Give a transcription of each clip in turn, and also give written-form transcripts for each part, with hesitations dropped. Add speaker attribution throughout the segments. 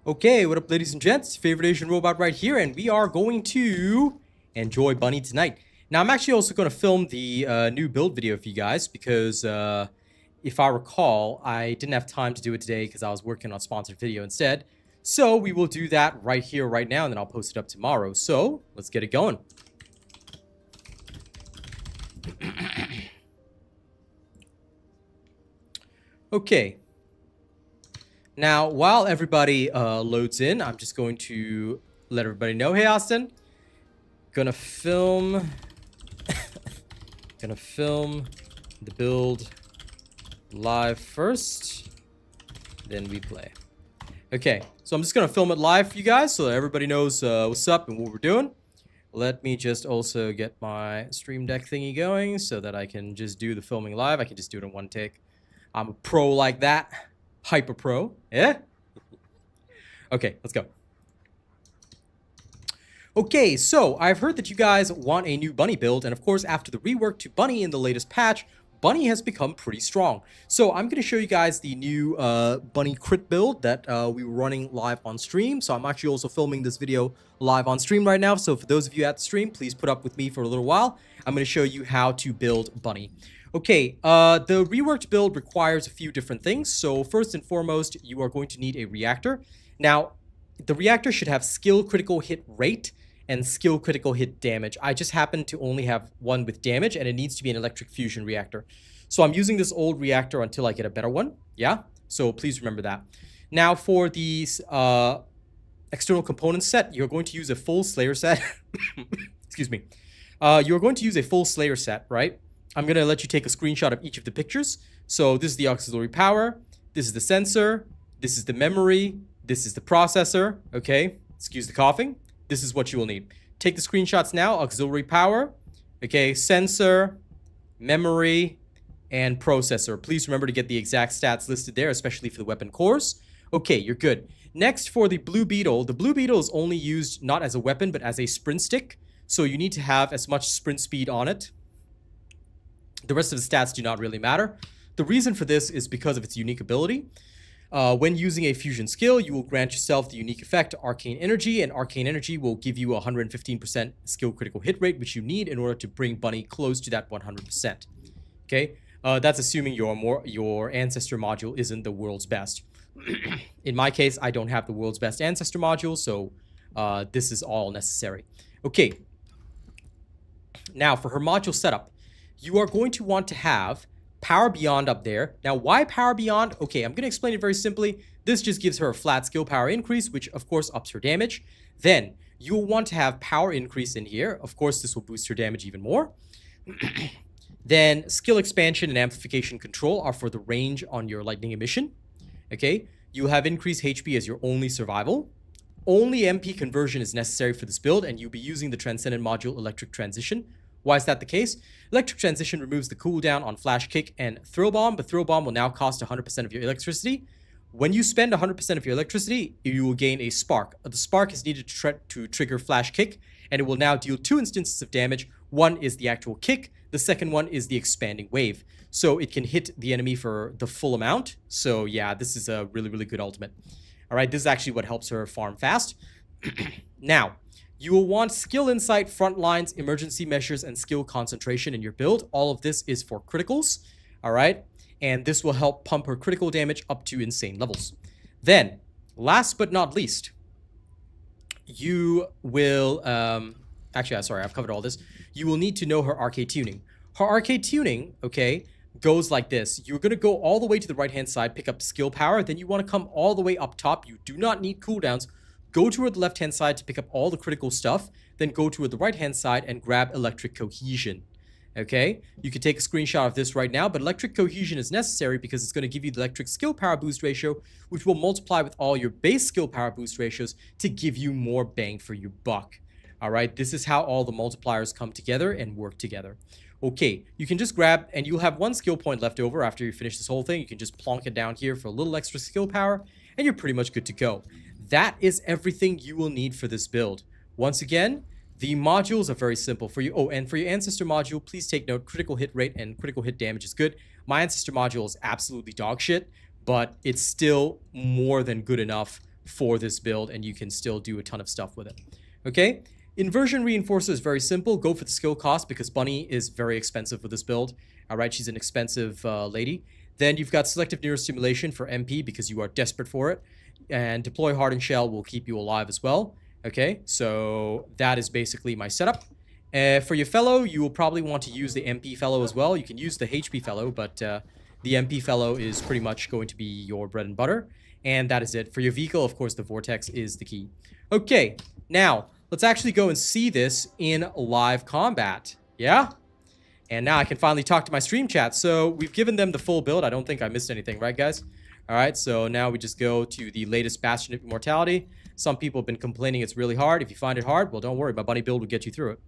Speaker 1: Okay, what up, ladies and gents? Favorite Asian robot right here, and we are going to enjoy Bunny tonight. Now, I'm actually also going to film the new build video for you guys because if I recall, I didn't have time to do it today because I was working on a sponsored video instead. So we will do that right here, right now, and then I'll post it up tomorrow. So let's get it going. Okay. Now, while everybody loads in, I'm just going to let everybody know, hey, Austin, gonna film the build live first, then we play. Okay, so I'm just gonna film it live for you guys so that everybody knows what's up and what we're doing. Let me just also get my stream deck thingy going so that I can just do the filming live. I can just do it in one take. I'm a pro like that. Hyper pro, yeah? Okay, let's go. Okay, so I've heard that you guys want a new Bunny build, and of course, after the rework to Bunny in the latest patch, Bunny has become pretty strong. So I'm going to show you guys the new Bunny crit build that we were running live on stream. So I'm actually also filming this video live on stream right now. So for those of you at the stream, please put up with me for a little while. I'm going to show you how to build Bunny. Okay, the reworked build requires a few different things. So first and foremost, you are going to need a reactor. Now, the reactor should have skill critical hit rate and skill critical hit damage. I just happen to only have one with damage, and it needs to be an electric fusion reactor. So I'm using this old reactor until I get a better one. Yeah, so please remember that. Now for these external components set, you're going to use a full Slayer set. Excuse me. You're going to use a full Slayer set, right? I'm going to let you take a screenshot of each of the pictures. So this is the auxiliary power. This is the sensor. This is the memory. This is the processor. Okay, excuse the coughing. This is what you will need. Take the screenshots now. Auxiliary power. Okay, sensor, memory, and processor. Please remember to get the exact stats listed there, especially for the weapon cores. Okay, you're good. Next, for the Blue Beetle. The Blue Beetle is only used not as a weapon, but as a sprint stick. So you need to have as much sprint speed on it. The rest of the stats do not really matter. The reason for this is because of its unique ability. When using a fusion skill, you will grant yourself the unique effect Arcane Energy, and Arcane Energy will give you a 115% skill critical hit rate, which you need in order to bring Bunny close to that 100%. Okay, that's assuming your ancestor module isn't the world's best. In my case, I don't have the world's best ancestor module, so this is all necessary. Okay, now for her module setup, you are going to want to have Power Beyond up there. Now, why Power Beyond? Okay, I'm going to explain it very simply. This just gives her a flat skill power increase, which of course ups her damage. Then you will want to have Power Increase in here. Of course, this will boost her damage even more. Then Skill Expansion and Amplification Control are for the range on your lightning emission. Okay, you have increased HP as your only survival. Only MP conversion is necessary for this build, and you'll be using the Transcendent module Electric Transition. Why is that the case? Electric Transition removes the cooldown on Flash Kick and Throw Bomb, but Throw Bomb will now cost 100% of your electricity. When you spend 100% of your electricity, you will gain a Spark. The Spark is needed to trigger Flash Kick, and it will now deal 2 instances of damage. One is the actual kick, the second one is the expanding wave. So it can hit the enemy for the full amount. So yeah, this is a really, really good ultimate. Alright, this is actually what helps her farm fast. Now, you will want skill insight, front lines, emergency measures, and skill concentration in your build. All of this is for criticals, all right? And this will help pump her critical damage up to insane levels. Then, last but not least, you will, actually, sorry, I've covered all this. You will need to know her arcade tuning. Her arcade tuning, okay, goes like this. You're going to go all the way to the right-hand side, pick up skill power, then you want to come all the way up top. You do not need cooldowns. Go toward the left-hand side to pick up all the critical stuff, then go toward the right-hand side and grab Electric Cohesion. Okay? You can take a screenshot of this right now, but Electric Cohesion is necessary because it's going to give you the electric skill power boost ratio, which will multiply with all your base skill power boost ratios to give you more bang for your buck. Alright? This is how all the multipliers come together and work together. Okay, you can just grab, and you'll have one skill point left over after you finish this whole thing. You can just plonk it down here for a little extra skill power, and you're pretty much good to go. That is everything you will need for this build. Once again, the modules are very simple for you. Oh, and for your ancestor module, please take note, critical hit rate and critical hit damage is good. My ancestor module is absolutely dog shit, but it's still more than good enough for this build, and you can still do a ton of stuff with it. Okay? Inversion Reinforcer is very simple. Go for the skill cost because Bunny is very expensive with this build. Alright, she's an expensive lady. Then you've got Selective Neurostimulation for MP because you are desperate for it. And Deploy Hardened Shell will keep you alive as well. Okay, so that is basically my setup. For your fellow, you will probably want to use the MP fellow as well. You can use the HP fellow, but the MP fellow is pretty much going to be your bread and butter. And that is it. For your vehicle, of course, the Vortex is the key. Okay, now, let's actually go and see this in live combat. Yeah? And now I can finally talk to my stream chat. So we've given them the full build. I don't think I missed anything, right, guys? All right, so now we just go to the latest Bastion of Immortality. Some people have been complaining it's really hard. If you find it hard, well, don't worry. My bunny build will get you through it.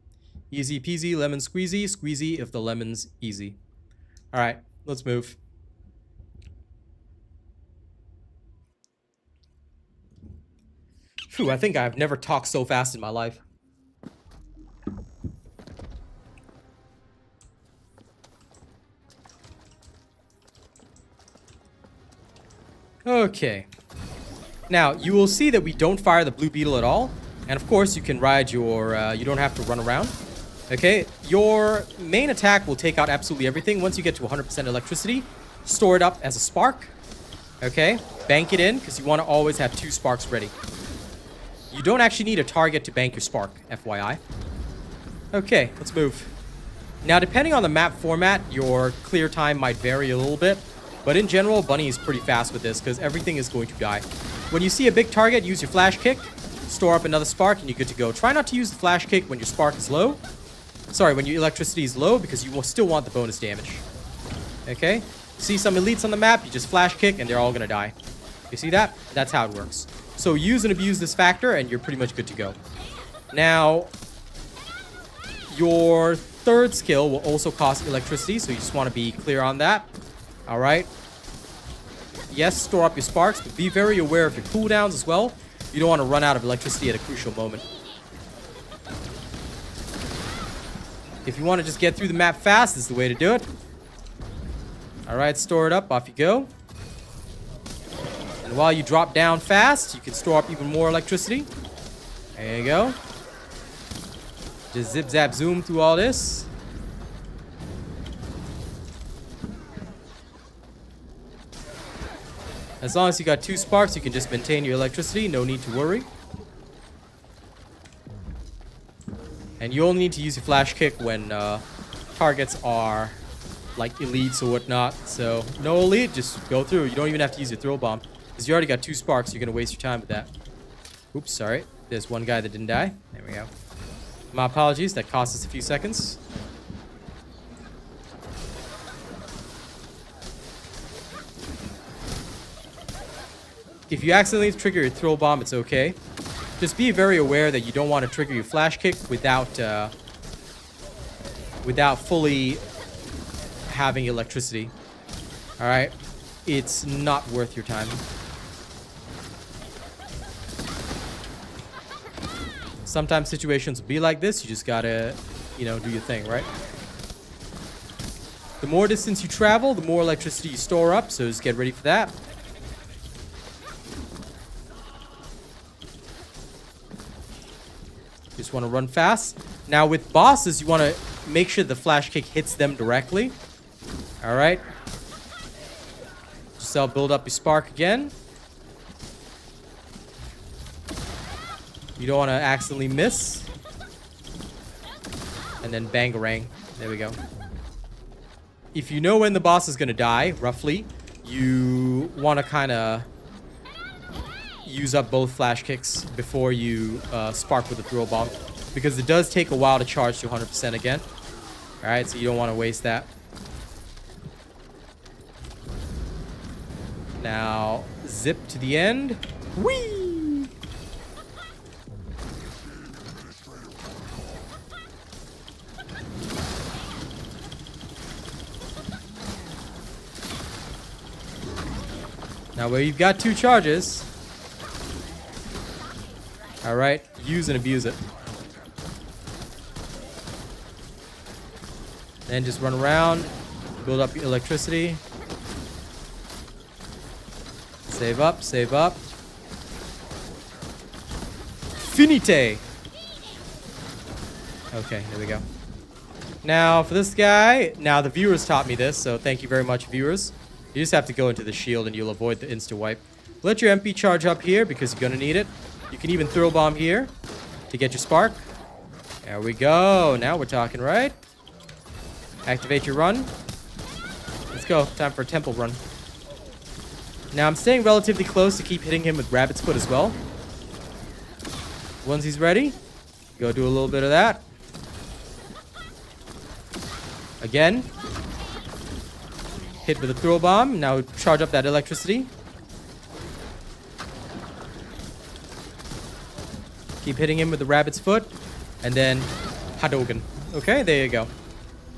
Speaker 1: Easy peasy, lemon squeezy. Squeezy if the lemon's easy. All right, let's move. Phew, I think I've never talked so fast in my life. Okay. Now, you will see that we don't fire the Blue Beetle at all. And of course, you can ride your, you don't have to run around. Okay, your main attack will take out absolutely everything. Once you get to 100% electricity, store it up as a spark. Okay, bank it in, because you want to always have 2 sparks ready. You don't actually need a target to bank your spark, FYI. Okay, let's move. Now, depending on the map format, your clear time might vary a little bit. But in general, Bunny is pretty fast with this, because everything is going to die. When you see a big target, use your flash kick. Store up another spark, and you're good to go. Try not to use the flash kick when your spark is low. Sorry, when your electricity is low, because you will still want the bonus damage. Okay? See some elites on the map, you just flash kick, and they're all going to die. You see that? That's how it works. So use and abuse this factor, and you're pretty much good to go. Now, your third skill will also cost electricity, so you just want to be clear on that. Alright? Yes, store up your sparks, but be very aware of your cooldowns as well. You don't want to run out of electricity at a crucial moment. If you want to just get through the map fast, this is the way to do it. Alright, store it up. Off you go. And while you drop down fast, you can store up even more electricity. There you go. Just zip, zap, zoom through all this. As long as you got 2 sparks, you can just maintain your electricity. No need to worry. And you only need to use your flash kick when targets are like elites or whatnot. So no elite, just go through. You don't even have to use your throw bomb because you already got 2 sparks. You're gonna waste your time with that. Oops, sorry. There's one guy that didn't die. There we go. My apologies. That cost us a few seconds. If you accidentally trigger your throw bomb, it's okay. Just be very aware that you don't want to trigger your flash kick without fully having electricity. All right, it's not worth your time. Sometimes situations will be like this. You just gotta, do your thing, right? The more distance you travel, the more electricity you store up. So just get ready for that. Just want to run fast. Now with bosses, you want to make sure the flash kick hits them directly. All right. Just build up your spark again. You don't want to accidentally miss. And then bangarang. There we go. If you know when the boss is going to die, roughly, you want to kind of use up both flash kicks before you spark with the throw bomb, because it does take a while to charge to 100% again. All right, so you don't want to waste that. Now zip to the end. Whee! Now where you've got 2 charges, alright, use and abuse it. Then just run around, build up your electricity. Save up, save up. Finite. Okay, there we go. Now, for this guy, now the viewers taught me this, so thank you very much, viewers. You just have to go into the shield and you'll avoid the insta-wipe. Let your MP charge up here because you're going to need it. You can even throw bomb here to get your spark. There we go. Now we're talking, right? Activate your run. Let's go. Time for a temple run. Now, I'm staying relatively close to keep hitting him with Rabbit's Foot as well. Once he's ready, go do a little bit of that. Again. Hit with a throw bomb. Now charge up that electricity. Keep hitting him with the Rabbit's Foot. And then Hadouken. Okay, there you go.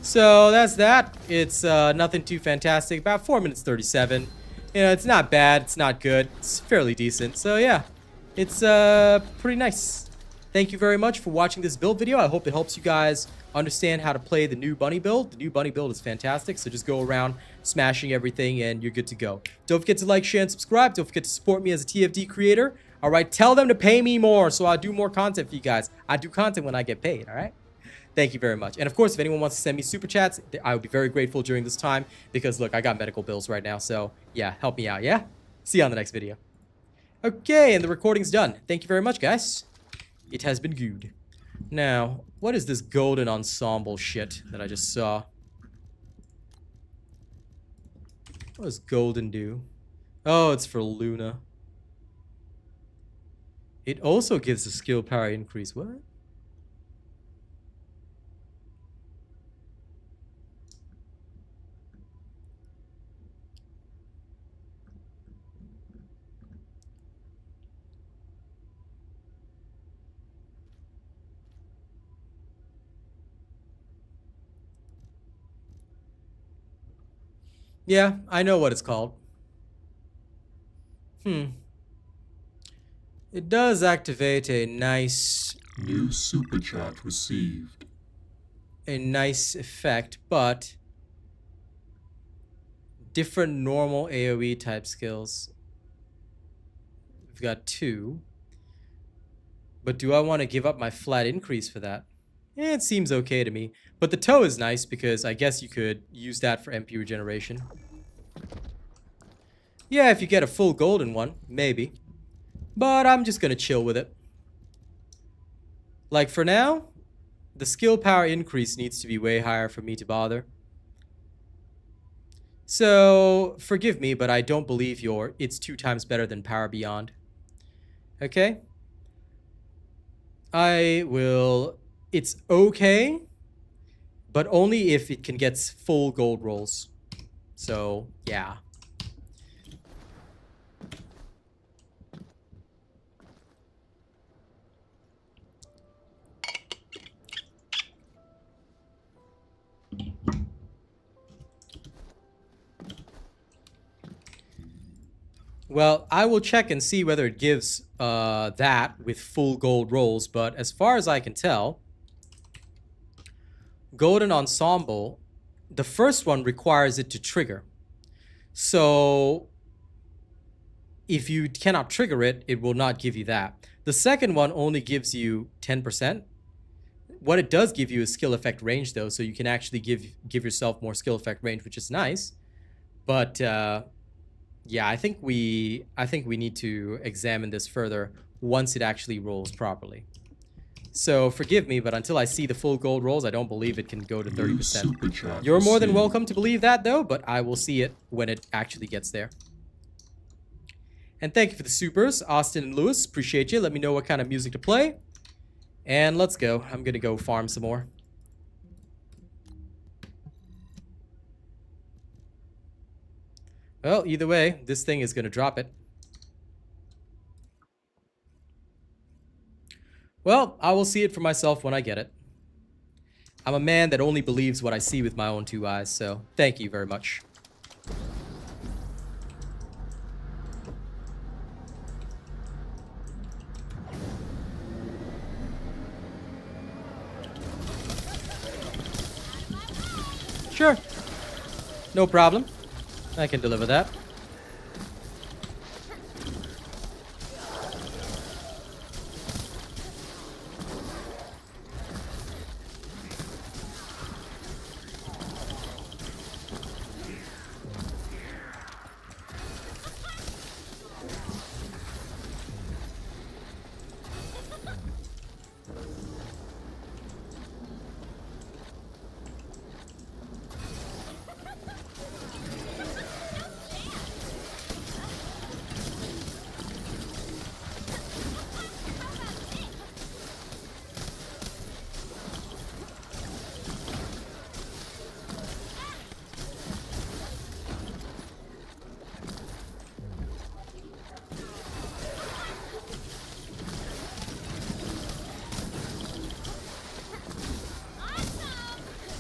Speaker 1: So that's that. It's nothing too fantastic. About 4 minutes 37. You know, it's not bad. It's not good. It's fairly decent. So yeah, it's pretty nice. Thank you very much for watching this build video. I hope it helps you guys understand how to play the new bunny build. The new bunny build is fantastic. So just go around smashing everything and you're good to go. Don't forget to like, share, and subscribe. Don't forget to support me as a TFD creator. All right, tell them to pay me more so I'll do more content for you guys. I do content when I get paid, all right? Thank you very much. And of course, if anyone wants to send me super chats, I would be very grateful during this time because look, I got medical bills right now. So yeah, help me out, yeah? See you on the next video. Okay, and the recording's done. Thank you very much, guys. It has been good. Now, what is this golden ensemble shit that I just saw? What does golden do? Oh, it's for Luna. It also gives a skill power increase. What? Yeah, I know what it's called. It does activate a nice...
Speaker 2: New super chat received.
Speaker 1: A nice effect, but... different normal AoE type skills. We've got 2. But do I want to give up my flat increase for that? It seems okay to me. But the toe is nice because I guess you could use that for MP regeneration. Yeah, if you get a full golden one, maybe. But I'm just gonna chill with it. Like for now, the skill power increase needs to be way higher for me to bother. So, forgive me, but I don't believe it's 2 times better than Power Beyond. Okay? It's okay, but only if it can get full gold rolls. So, yeah. Well, I will check and see whether it gives that with full gold rolls, but as far as I can tell, Golden Ensemble, the first one requires it to trigger. So, if you cannot trigger it, it will not give you that. The second one only gives you 10%. What it does give you is skill effect range, though, so you can actually give yourself more skill effect range, which is nice. But... yeah, I think we need to examine this further once it actually rolls properly. So forgive me, but until I see the full gold rolls, I don't believe it can go to 30%. You're more than welcome to believe that, though, but I will see it when it actually gets there. And thank you for the supers, Austin and Lewis. Appreciate you. Let me know what kind of music to play. And let's go. I'm gonna go farm some more. Well, either way, this thing is going to drop it. Well, I will see it for myself when I get it. I'm a man that only believes what I see with my own 2 eyes, so thank you very much. Sure. No problem. I can deliver that.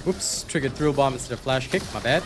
Speaker 1: Whoops, triggered thrill bomb instead of flash kick. My bad.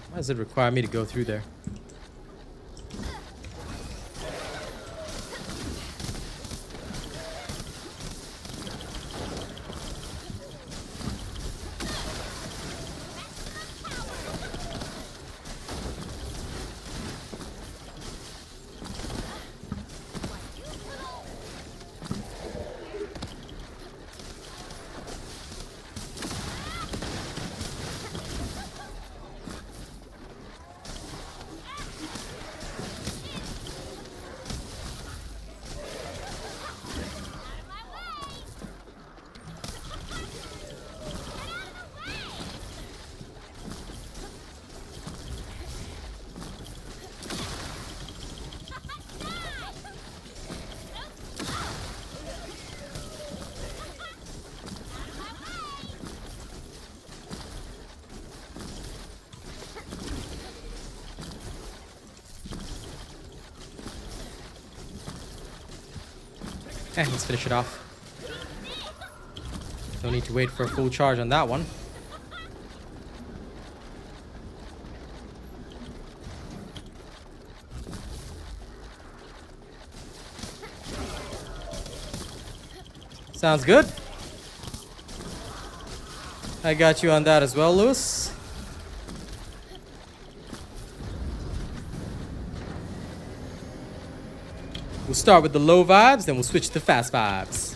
Speaker 1: Why does it require me to go through there? Let's finish it off. Don't need to wait for a full charge on that one. Sounds good. I got you on that as well, Lewis. We'll start with the low vibes, then we'll switch to fast vibes.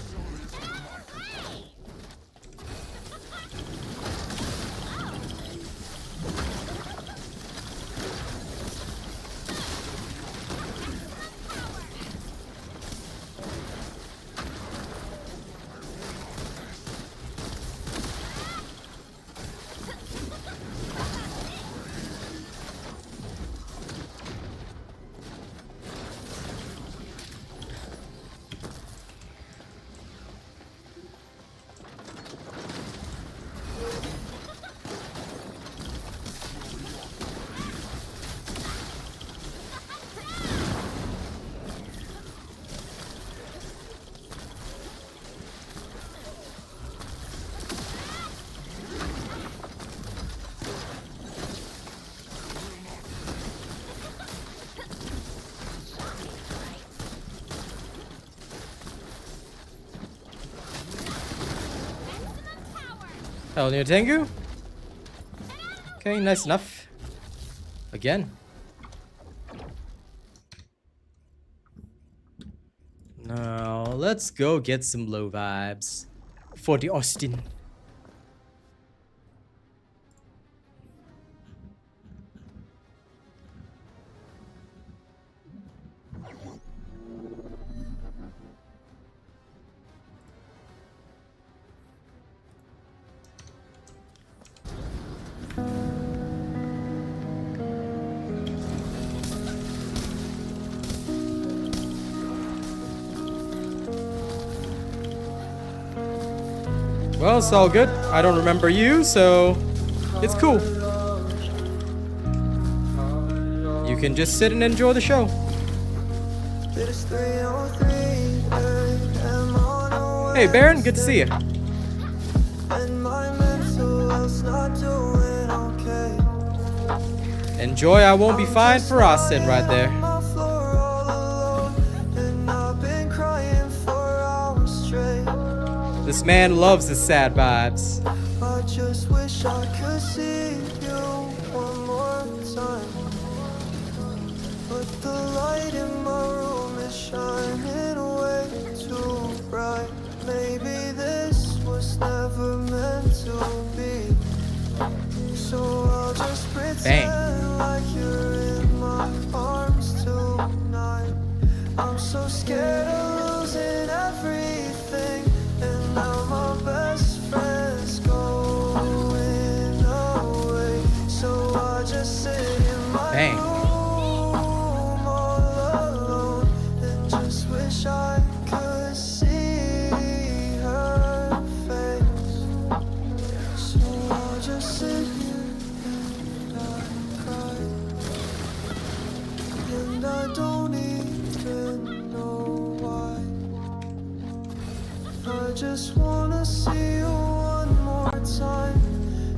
Speaker 1: Hell near Tengu. Okay, nice enough. Again. Now, let's go get some low vibes for the Austin. Well, it's all good. I don't remember you, so it's cool. You can just sit and enjoy the show. Hey, Baron, good to see you. Enjoy, I won't be fine for Austin right there. This man loves his sad vibes.
Speaker 3: I just wish I could see you one more time. But the light in my room is shining way too bright. Maybe this was never meant to be. So I'll just pretend like you're in my arms tonight. I'm so scared of losing everything. And now my best
Speaker 1: Dang.
Speaker 3: room all alone and just wish I could see her face. So I'll just sit here and I cry, and I don't even know why. I just wanna see you one more time,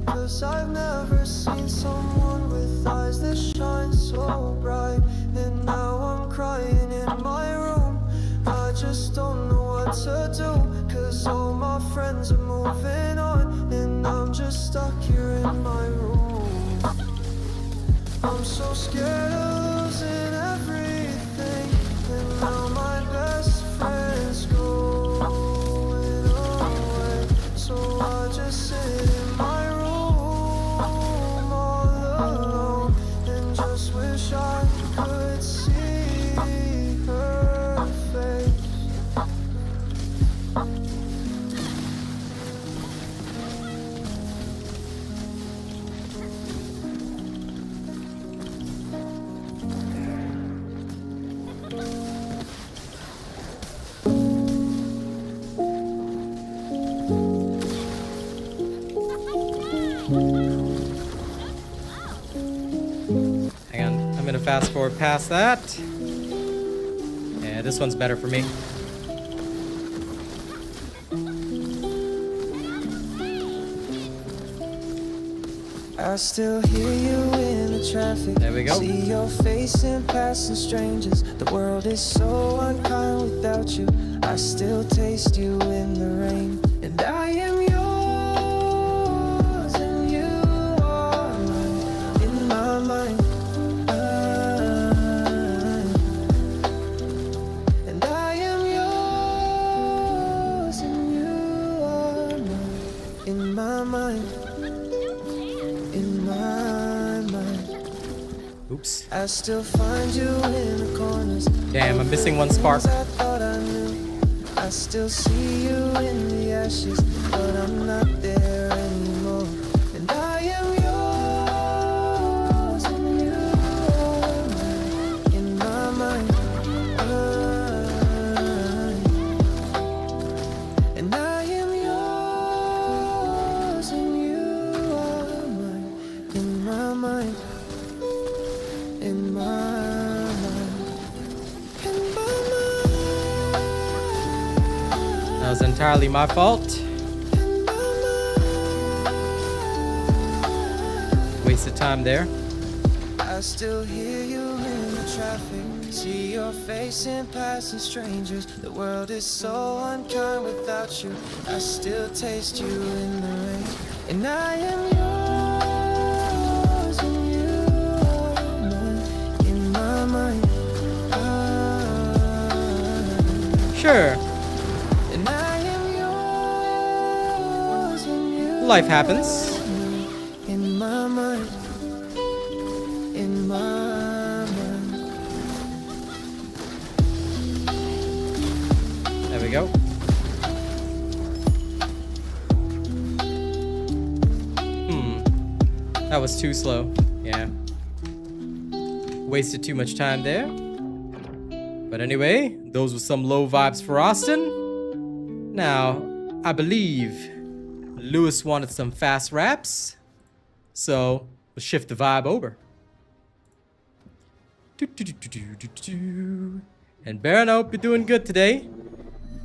Speaker 3: 'cause I've never seen someone with eyes that shine so bright. And now I'm crying in my room. I just don't know what to do, 'cause all my friends are moving on and I'm just stuck here in my room. I'm so scared of losing everything, and now my best friend's going away. So I just sit in my room all alone and just wish I could see her face.
Speaker 1: Hang on, I'm gonna fast forward past that. Yeah, this one's better for me.
Speaker 3: I still hear you in the traffic.
Speaker 1: There we go.
Speaker 3: See your face in passing strangers. The world is so unkind without you. I still taste you in the rain. And I am yours and you are mine. In my mind. And I am yours and you are mine. In my mind. In my mind,
Speaker 1: Oops.
Speaker 3: I still find you in the corners.
Speaker 1: Damn, I'm missing one spark.
Speaker 3: I thought I knew. I still see you in the ashes, but I'm not there anymore. And I am yours, and you are mine. In my mind, and I am yours, and you are mine. In my mind, in my mind, in my mind,
Speaker 1: That was entirely my fault.
Speaker 3: in my mind.
Speaker 1: Wasted time there.
Speaker 3: I still hear you in the traffic. See your face in passing strangers. The world is so unkind without you. I still taste you in the rain. And I am yours and you are mine. In my mind.
Speaker 1: Sure,
Speaker 3: And I am yours and you
Speaker 1: life happens.
Speaker 3: in my mind. In my mind.
Speaker 1: There we go. That was too slow. Yeah. Wasted too much time there. But anyway, those were some low vibes for Austin. Now, I believe Lewis wanted some fast raps. So, we'll shift the vibe over. And Baron, I hope you're doing good today.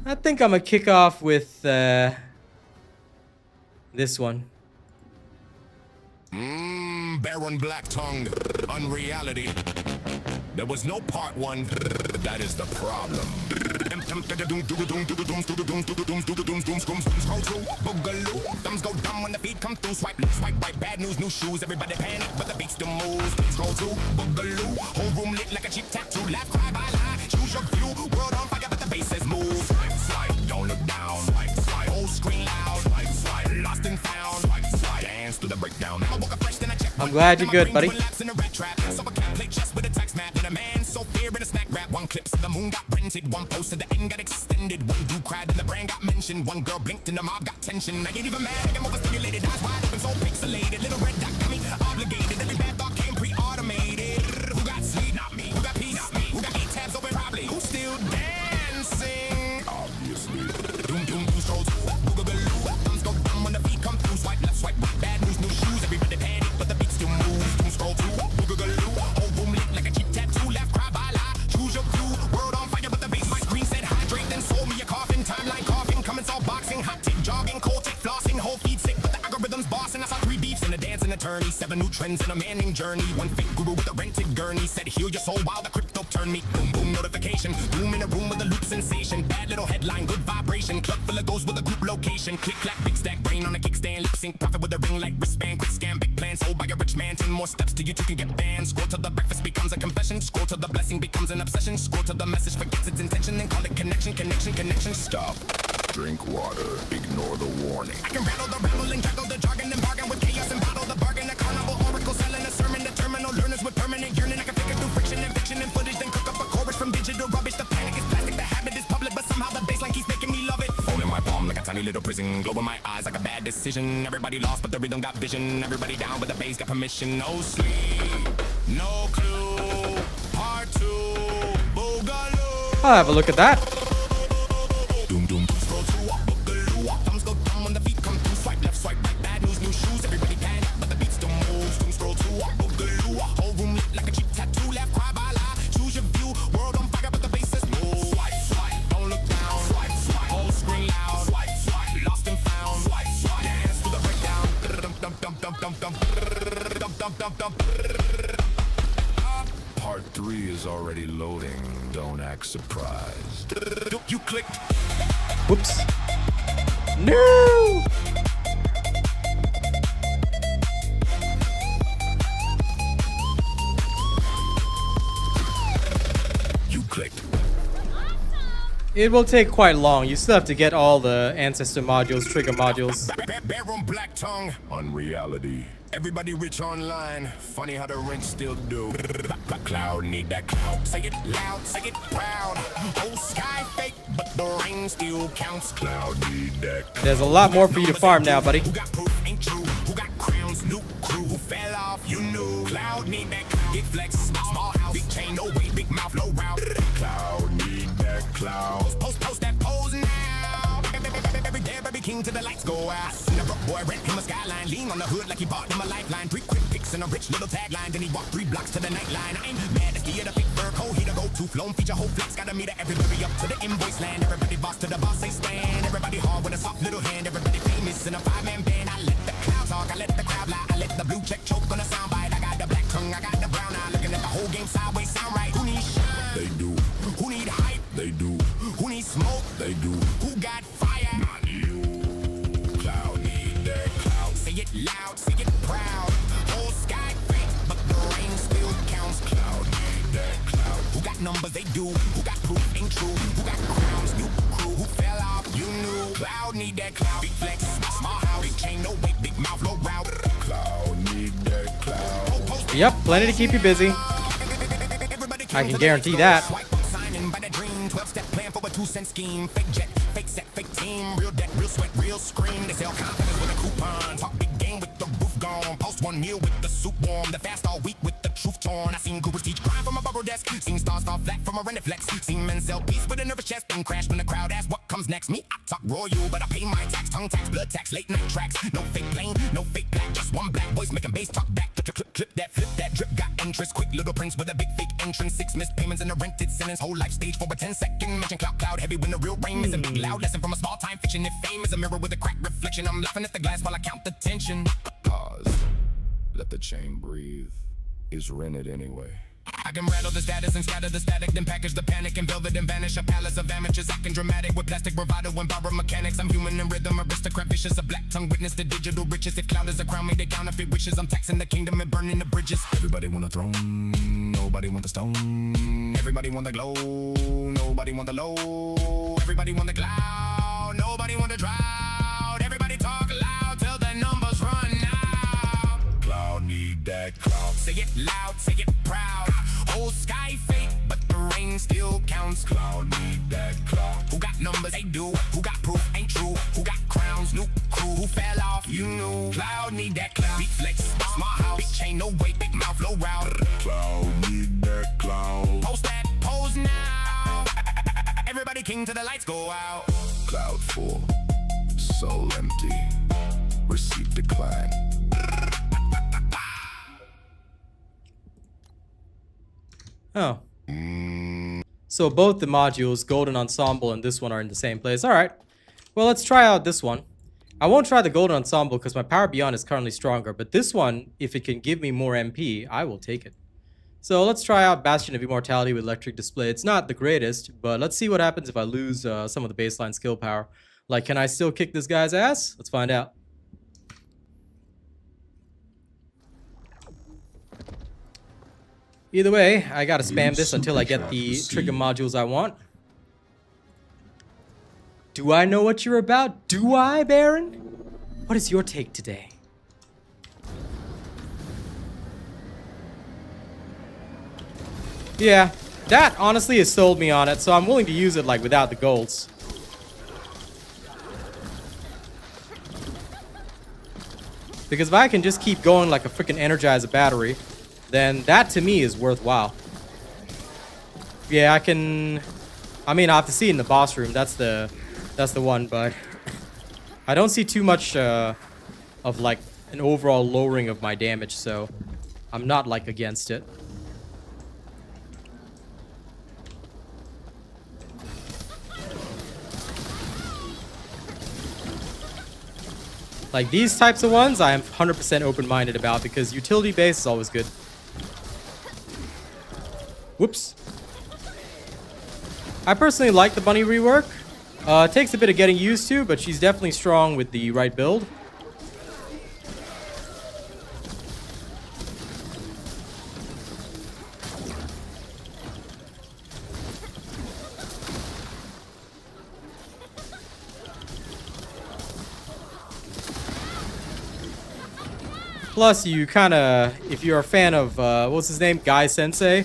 Speaker 1: I think I'm gonna kick off with this one.
Speaker 4: Baron Black-tongued, unreality. There was no part one, that is the problem. Thumbs go dumb when the feet come through. Swipe left, swipe right, bad news, new shoes. Everybody panic, but the beats still moves. Scroll through, boogaloo. Whole room lit like a cheap tattoo. Laugh, cry, by lie. Choose your view. World on fire, but the bass says move. Swipe, swipe, don't look down. Swipe, swipe, whole screen loud. Swipe, swipe, lost and found. Swipe, swipe, dance to the breakdown. I woke up fresh, then I checked.
Speaker 1: I'm glad you're good, buddy.
Speaker 4: So I can't play chess with a tax map. And a man so fear in a snack rap. One clip so the moon got printed. One post to the end got extended. One dude cried and the brand got mentioned. One girl blinked and the mob got tension. I ain't even mad, I'm overstimulated. Eyes wide open, so pixelated. Little red dot got me obligated. Every bad thought came pre-automated. journey. 7 new trends in a manning journey. One fake guru with a rented gurney said heal your soul while the crypto turned me. Boom boom notification. Boom in a room with a loop sensation. Bad little headline, good vibration. Club full of ghosts with a group location. Click clack, big stack, brain on a kickstand. Lip sync, profit with a ring like wristband. Quick scam, big plans sold by a rich man. 10 more steps to you two can get banned. Scroll till the breakfast becomes a confession. Scroll till the blessing becomes an obsession. Scroll till the message forgets its intention. Then call it connection, connection, connection.
Speaker 2: Stop. Drink water. Ignore the warning.
Speaker 4: I can rattle the rabble and juggle the jargon and bargain with chaos and bottle the bargain. A carnival oracle selling a sermon to terminal learners with permanent yearning. I can figure through friction and fiction and footage, then cook up a chorus from digital rubbish. The panic is plastic, the habit is public, but somehow the baseline keeps making me love it. Phone in my palm like a tiny little prison. Glow in my eyes like a bad decision. Everybody lost, but the rhythm got vision. Everybody down, but the bass got permission. No sleep, no clue. Part 2, Boogaloo.
Speaker 1: I'll have a look at that.
Speaker 4: Doom doom. Scroll to walk, boogaloo. Thumbs go down when the feet come through. Swipe left, swipe right. Bad news, new shoes. Everybody panic, but the beat still moves. Doom scroll to walk, boogaloo. Whole room lit like a cheap tattoo. Left, cry, by lie. Choose your view. World on fire, but the bass is move. Swipe, swipe. Don't look down. Swipe, swipe. Whole screen loud. Swipe, swipe. Lost and found. Swipe, swipe. Dance to the breakdown. Dum dum dum dum dum dum dum dum dum.
Speaker 2: Part 3 is already loading. Don't act surprised.
Speaker 4: You clicked.
Speaker 1: Whoops. No!
Speaker 4: You clicked.
Speaker 1: It will take quite long. You still have to get all the ancestor modules, trigger modules.
Speaker 4: Bedroom black tongue.
Speaker 2: Unreality.
Speaker 4: Everybody rich online. Funny how the rent still do. Cloud need that cloud. Say it loud, say it proud. Old sky fake, but the rain still counts.
Speaker 2: Cloud need that.
Speaker 1: There's a lot more for you to farm now, buddy.
Speaker 4: Who got proof ain't true. Who got crowns, new crew. Who fell off, you knew. Cloud need that cloud. Get flex, small house, big chain, no weight, big mouth, low route.
Speaker 2: Cloud need that cloud.
Speaker 4: Post that pose now. Every day, every king till the lights go out. Never boy rent him a skyline. Lean on the hood like he bought him a lifeline. 3 quick picks and a rich little tagline. Then he walked 3 blocks to the nightline. I ain't mad at the big fur coat. He the go-to flown feature. Whole flex got a meter. Everybody up to the invoice land. Everybody boss to the boss they stand. Everybody hard with a soft little hand. Everybody famous in a 5-man band. I let the cloud talk. I let the crowd lie. I let the blue check choke on a soundbite. I got the black tongue. I got the brown eye. Looking at the whole game sideways. Sound right. Who needs shine?
Speaker 2: They do.
Speaker 4: Who need hype?
Speaker 2: They do.
Speaker 4: Who needs smoke?
Speaker 2: They do.
Speaker 4: Who got fire?
Speaker 2: Not you. Cloud need that cloud.
Speaker 4: Say it loud, say it proud. Whole sky fake, but the rain still counts.
Speaker 2: Cloud need that cloud.
Speaker 4: Who got numbers? They do. Who got proof? Ain't true. Who got crowns? New crew. Who fell off? You knew. Cloud need that cloud. Big flex, small house, big chain, no weight, big mouth, low route.
Speaker 2: Cloud need that cloud.
Speaker 1: Yep, plenty to keep you busy. I can guarantee that.
Speaker 4: Signing by the dream, 12-step plan for a 2-cent scheme. Fake jet, fake set, fake team. Real debt, real sweat, real scream. They sell confidence with a coupon. Talk big game with the roof gone. Post 1 meal with the soup warm. The fast all week with the truth torn. I seen Coopers teach crime from a bubble desk. Seen stars fall flat from a rented flex. Seen men sell peace with a nervous chest. Then crash when the crowd asks what comes next. Me, I talk royal, but I pay my tax. Tongue tax, blood tax, late night tracks. No fake plane, no fake black. Just one black voice making bass talk back. Clip that, flip that, drip got interest. Quick little prince with a big fake entrance. 6 missed payments and a rented sentence. Whole life stage for a 10-second mention. Cloud heavy when the real rain is a big loud lesson from a small time fiction. If fame is a mirror with a cracked reflection, I'm laughing at the glass while I count the tension.
Speaker 2: Pause. Let the chain breathe. Is rented anyway.
Speaker 4: I can rattle the status and scatter the static, then package the panic and velvet and vanish. A palace of amateurs acting dramatic with plastic bravado and borrowed mechanics. I'm human in rhythm, aristocrat vicious, a black tongue witness to digital riches. If cloud is a crown, made they counterfeit wishes. I'm taxing the kingdom and burning the bridges.
Speaker 2: Everybody want a throne. Nobody want the stone.
Speaker 4: Everybody want the glow, nobody want the low. Everybody want the cloud, nobody want the drought. Everybody talk loud till the numbers run out.
Speaker 2: Cloud need that cloud.
Speaker 4: Say it loud, say it proud. Whole sky fake, but the rain still counts.
Speaker 2: Cloud need that cloud.
Speaker 4: Who got numbers? They do. Who got proof? Ain't true. Who got crowns? New crew. Who fell off? You knew. Cloud need that cloud. Big flex, small house, big chain, no weight, big mouth, low route.
Speaker 2: Cloud need that cloud.
Speaker 4: Post that pose now. Everybody king till the lights go out.
Speaker 2: Cloud full. Soul empty. Receipt decline.
Speaker 1: Oh. So both the modules, Golden Ensemble and this one, are in the same place. Alright. Well, let's try out this one. I won't try the Golden Ensemble because my Power Beyond is currently stronger, but this one, if it can give me more MP, I will take it. So let's try out Bastion of Immortality with Electric Display. It's not the greatest, but let's see what happens if I lose some of the baseline skill power. Like, can I still kick this guy's ass? Let's find out. Either way, I gotta spam this until I get the trigger modules I want. Do I know what you're about? Do I, Baron? What is your take today? Yeah, that honestly has sold me on it, so I'm willing to use it like without the golds. Because if I can just keep going like a freaking Energizer battery, then that to me is worthwhile. Yeah, I mean, I have to see in the boss room. That's the one, but I don't see too much of like an overall lowering of my damage, so I'm not like against it. Like these types of ones, I am 100% open-minded about because utility base is always good. Whoops. I personally like the bunny rework. It takes a bit of getting used to, but she's definitely strong with the right build. Plus, you kind of, if you're a fan of, what's his name? Guy Sensei,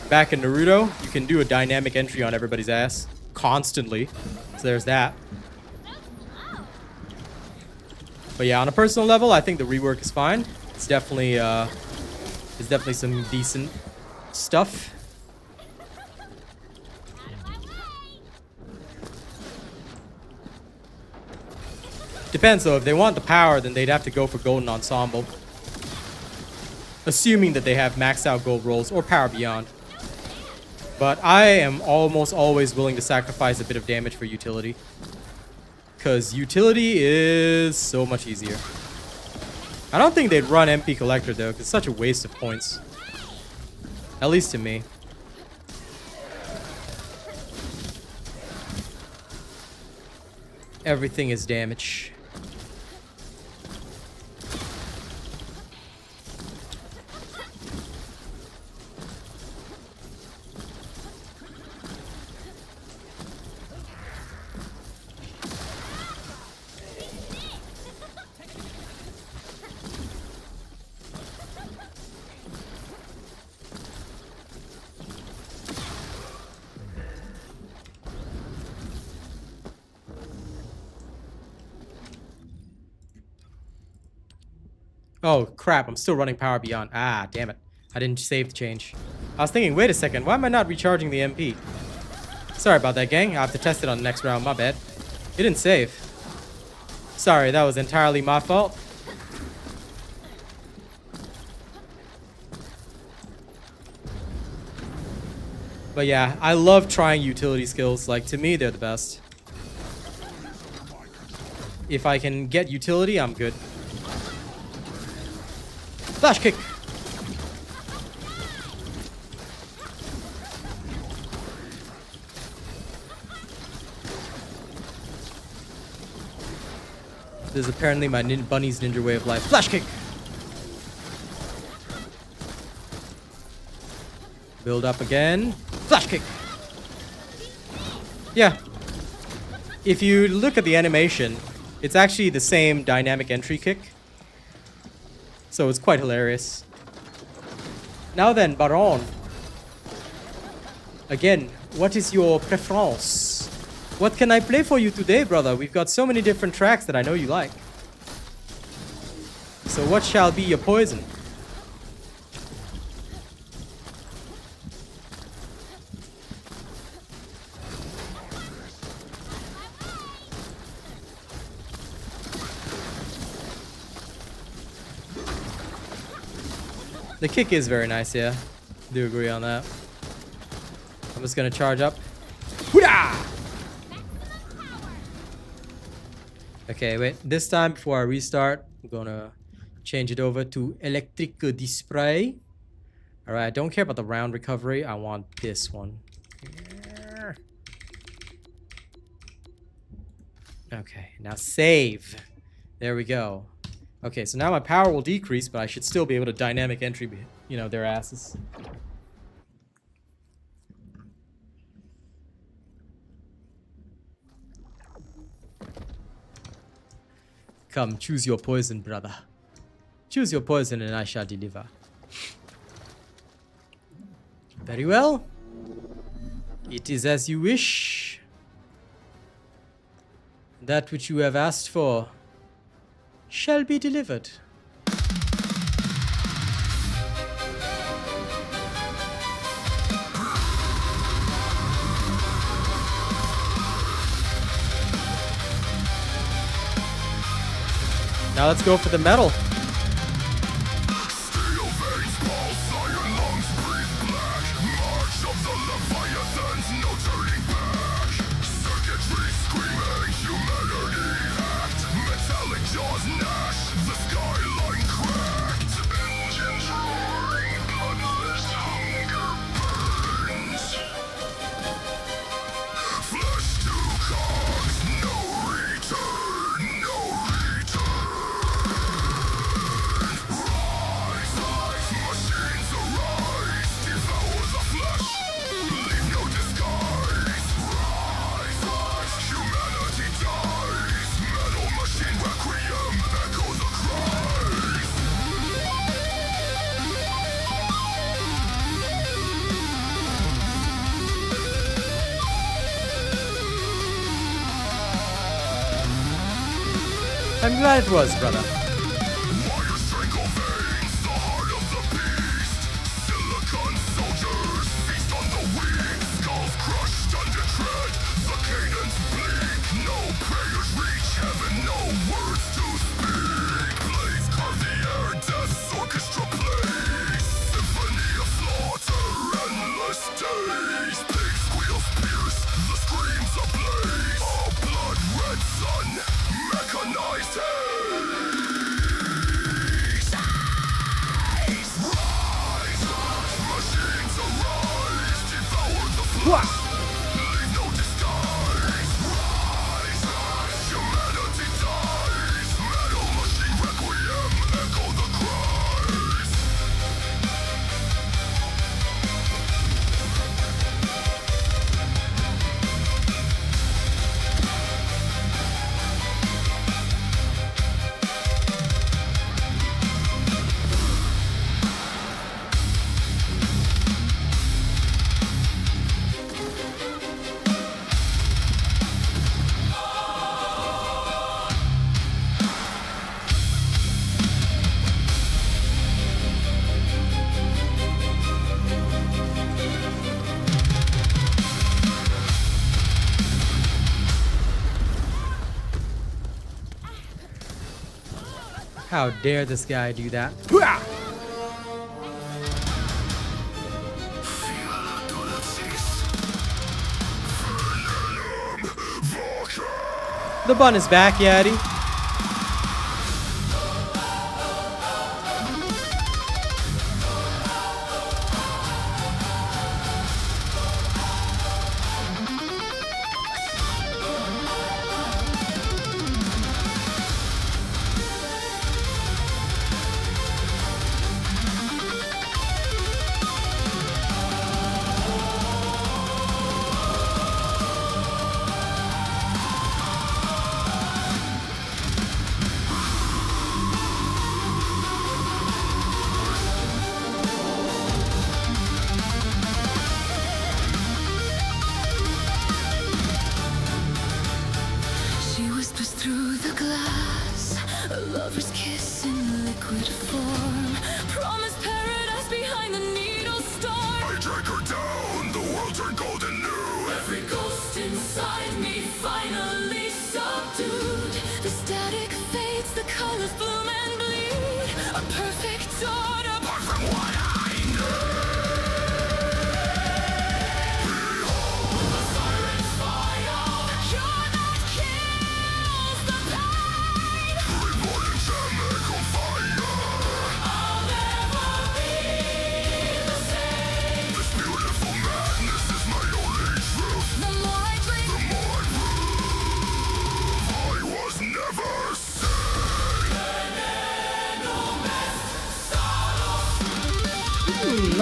Speaker 1: back in Naruto, you can do a dynamic entry on everybody's ass constantly. So there's that. But yeah, on a personal level, I think the rework is fine. It's definitely some decent stuff. Depends though, if they want the power, then they'd have to go for Golden Ensemble. Assuming that they have maxed out gold rolls or Power Beyond. But I am almost always willing to sacrifice a bit of damage for utility. Because utility is so much easier. I don't think they'd run MP Collector though, because it's such a waste of points. At least to me. Everything is damage. Oh, crap. I'm still running Power Beyond. Ah, damn it. I didn't save the change. I was thinking, wait a second. Why am I not recharging the MP? Sorry about that, gang. I have to test it on the next round. My bad. It didn't save. Sorry, that was entirely my fault. But yeah, I love trying utility skills. Like, to me, they're the best. If I can get utility, I'm good. Flash kick. This is apparently my bunny's ninja way of life. Flash kick. Build up again. Flash kick. Yeah. If you look at the animation, it's actually the same dynamic entry kick. So it's quite hilarious. Now then, Baron. Again, what is your preference? What can I play for you today, brother? We've got so many different tracks that I know you like. So what shall be your poison? The kick is very nice, yeah. Do agree on that. I'm just gonna charge up. Hoo-dah! Okay, wait. This time, before I restart, I'm gonna change it over to electric display. All right, I don't care about the round recovery. I want this one. Okay, now save. There we go. Okay, so now my power will decrease, but I should still be able to dynamic entry, you know, their asses. Come, choose your poison, brother. Choose your poison and I shall deliver. Very well. It is as you wish. That which you have asked for shall be delivered. Now let's go for the metal. I'm glad it was, brother. How dare this guy do that? The bun is back, Yaddy.
Speaker 3: She whispers through the glass, a lover's kiss in liquid form. Promise paradise behind the needle storm.
Speaker 4: I drank her down, the world turned golden new.
Speaker 3: Every ghost inside me finally subdued. The static fades, the colors bloom and bleed. A perfect dawn apart from what I knew. Behold the siren's fire, the cure that kills the past.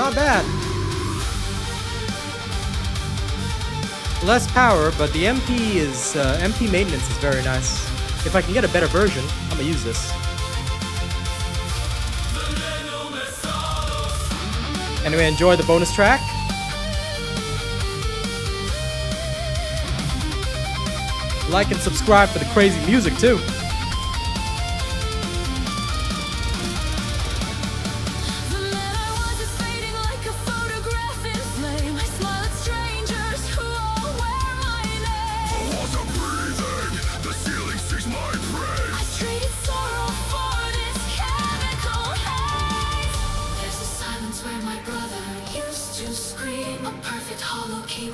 Speaker 1: not bad. Less power, but the MP maintenance is very nice. If I can get a better version, I'm gonna use this. Anyway, enjoy the bonus track. Like and subscribe for the crazy music too.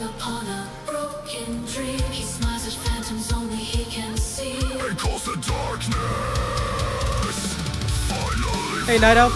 Speaker 3: Upon a broken dream, he smiles at phantoms only he can see. And calls the darkness. Finally.
Speaker 1: Hey, Night Elf.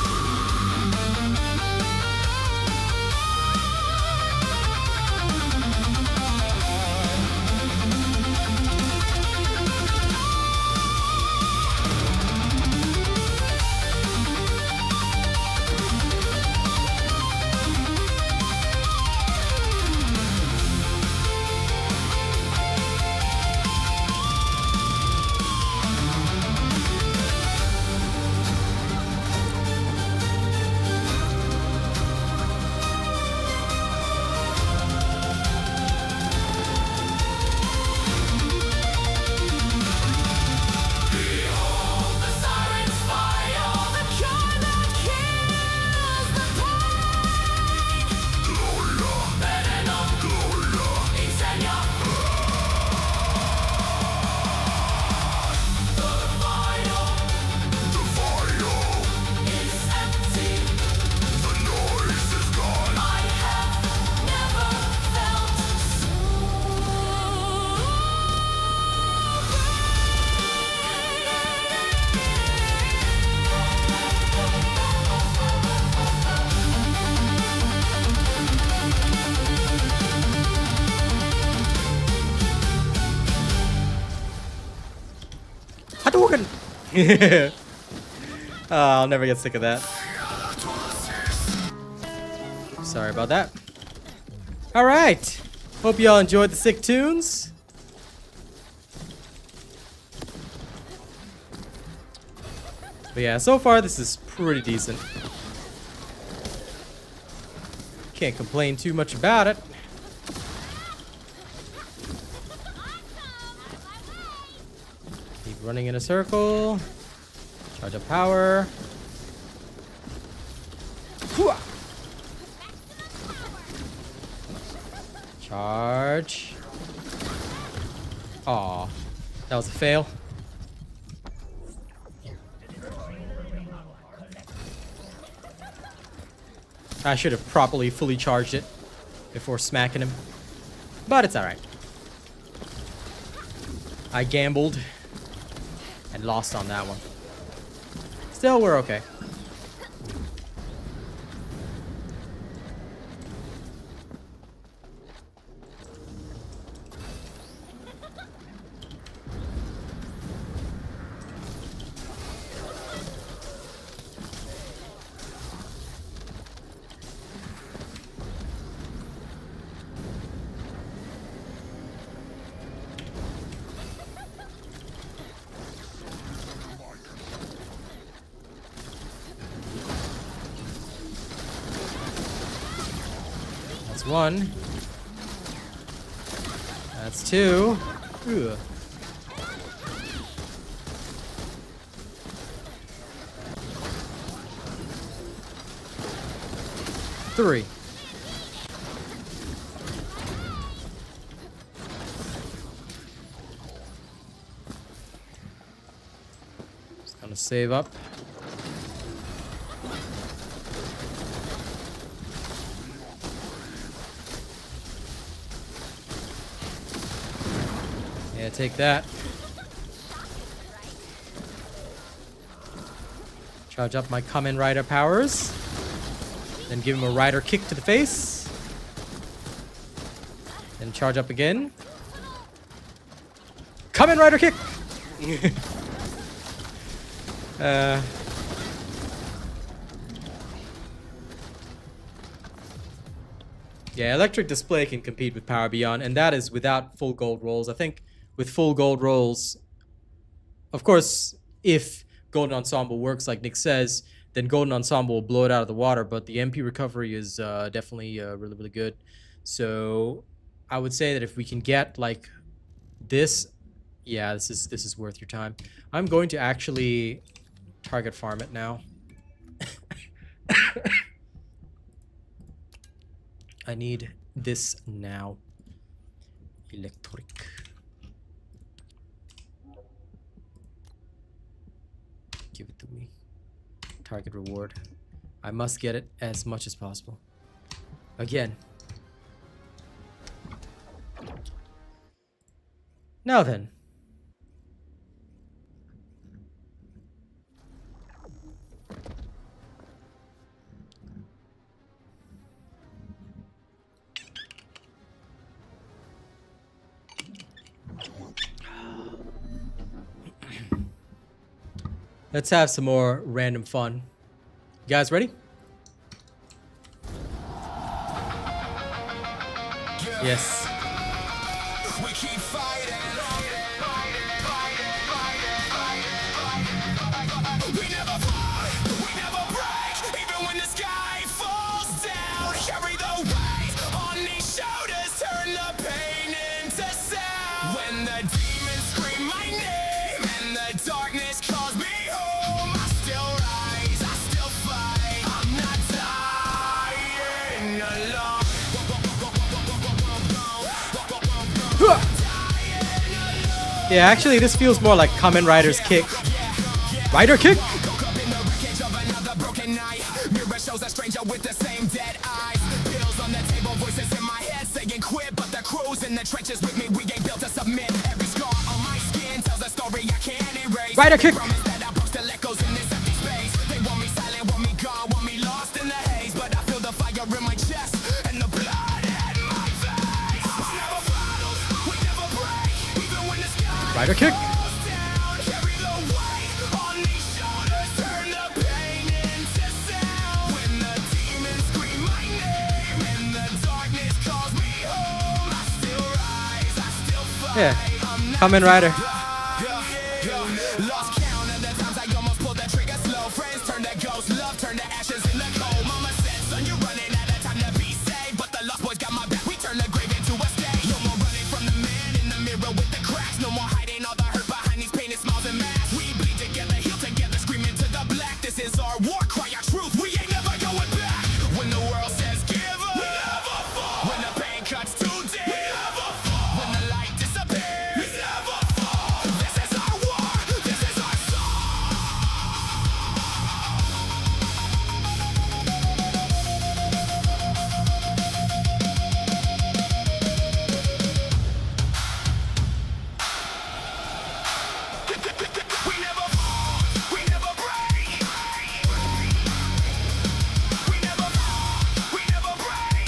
Speaker 1: I'll never get sick of that. Sorry about that. Alright. Hope y'all enjoyed the sick tunes. But yeah, so far this is pretty decent. Can't complain too much about it. Keep running in a circle. Charge up power. Hooah! Charge. Aw, that was a fail. I should have properly fully charged it before smacking him. But it's alright. I gambled and lost on that one. Still, we're okay. That's one. That's two. Ugh. Three. Just gonna save up. Yeah, take that. Charge up my Kamen Rider powers. Then give him a rider kick to the face. Then charge up again. Kamen Rider kick! Yeah, electric display can compete with Power Beyond, and that is without full gold rolls. I think with full gold rolls, of course, if Golden Ensemble works like Nick says, then Golden Ensemble will blow it out of the water, but the MP recovery is definitely really, really good. So I would say that if we can get like this, yeah, this is worth your time. I'm going to actually target farm it now. I need this now. Electric. Give it to me. Target reward. I must get it as much as possible. Again. Now then. Let's have some more random fun. You guys ready? Yes.
Speaker 4: We keep fighting. We never fall, we never break. Even when the sky falls down, carry the weight on these shoulders, turn the pain into sound. When the demons scream my name and the darkness calls me home, I still rise, I still fight. I'm not dying alone.
Speaker 1: Yeah, actually, this feels more like Kamen Rider's kick. Rider kick?
Speaker 4: Mirror shows a stranger with the same dead eyes. Bills on the table, voices in my head saying quit, but the crew's in the trenches with me. We ain't built to submit. Every scar on my skin tells a story I can't erase.
Speaker 1: Rider kick.
Speaker 4: Promise that I post echoes in this empty space. They want me silent, want me gone, want me lost in the haze, but I feel the fire in my chest and the blood in my veins. We never battle, we never break, even when the sky
Speaker 1: Rider kick.
Speaker 4: falls down. Carry the weight on these shoulders, turn the pain into sound. When the demons scream my name and the darkness calls me home, I still rise, I still fight.
Speaker 1: Yeah,
Speaker 4: I'm not
Speaker 1: Kamen Rider.
Speaker 4: lost count of the times I almost pulled the trigger slow. Friends turn to ghosts, love turn to ashes in the cold. Mama said, son, you're running out of time to be saved, but the lost boys got my back. We turn the grave into a stage. No more running from the man in the mirror with the cracks. No more hiding all the hurt behind these painted smiles and masks. We bleed together, heal together, screaming to the black. This is our war cry, our truth. We ain't never going back. When the world says give up, we never fall. When the pain cuts too deep, we never fall. When the light disappears, we never fall. This is our war, this is our song. We never fall, we never break. We never fall, we never break.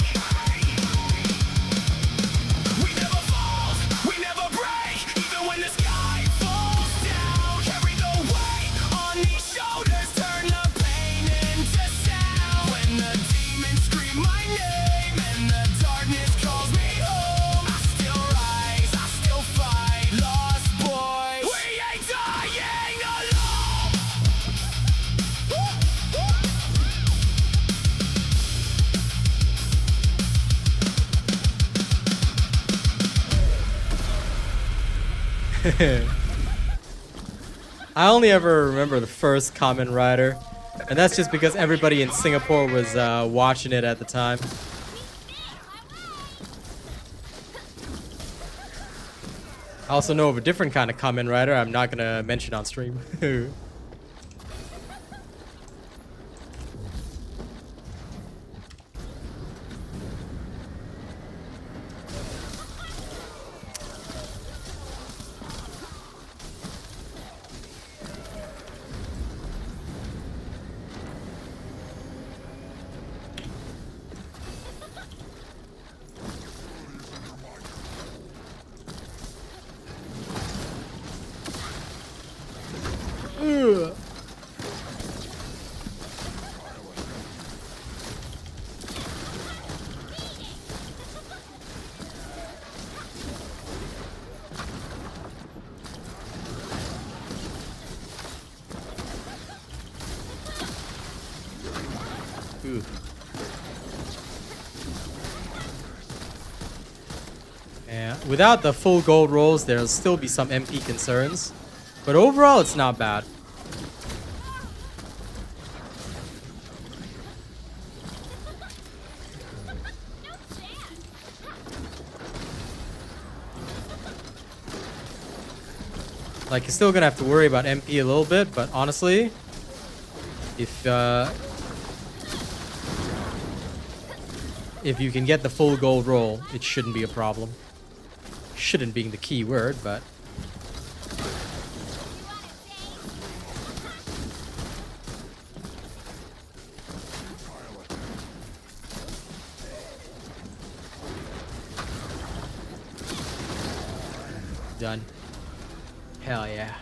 Speaker 4: We never fall, we never break. Even when the sky falls down, carry the weight on these shoulders, turn the pain into sound. When the demons scream my name and the darkness calls me home, I still rise, I still fight. Lost boys, we ain't dying alone.
Speaker 1: I only ever remember the first Kamen Rider, and that's just because everybody in Singapore was watching it at the time. I also know of a different kind of Kamen Rider I'm not gonna mention on stream. And without the full gold rolls, there'll still be some MP concerns. But overall, it's not bad. Like, you're still gonna have to worry about MP a little bit, but honestly, if you can get the full gold roll, it shouldn't be a problem. Shouldn't being the key word, but done. Hell yeah.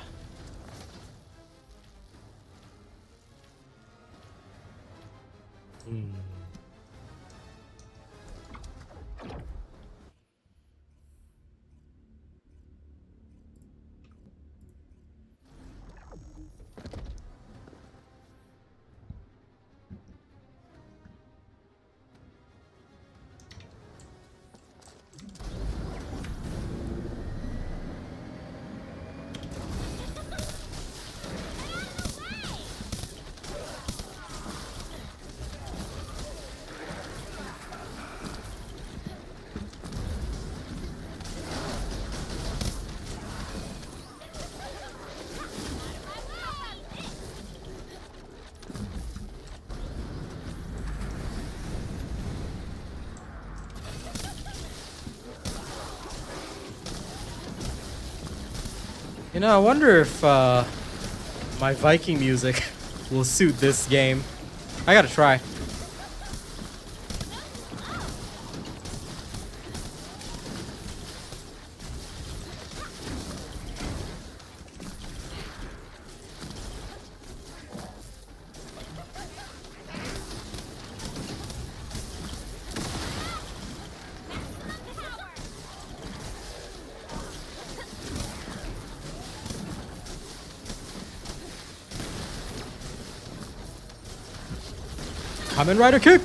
Speaker 1: You know, I wonder if my Viking music will suit this game. I gotta try. Kamen Rider kick!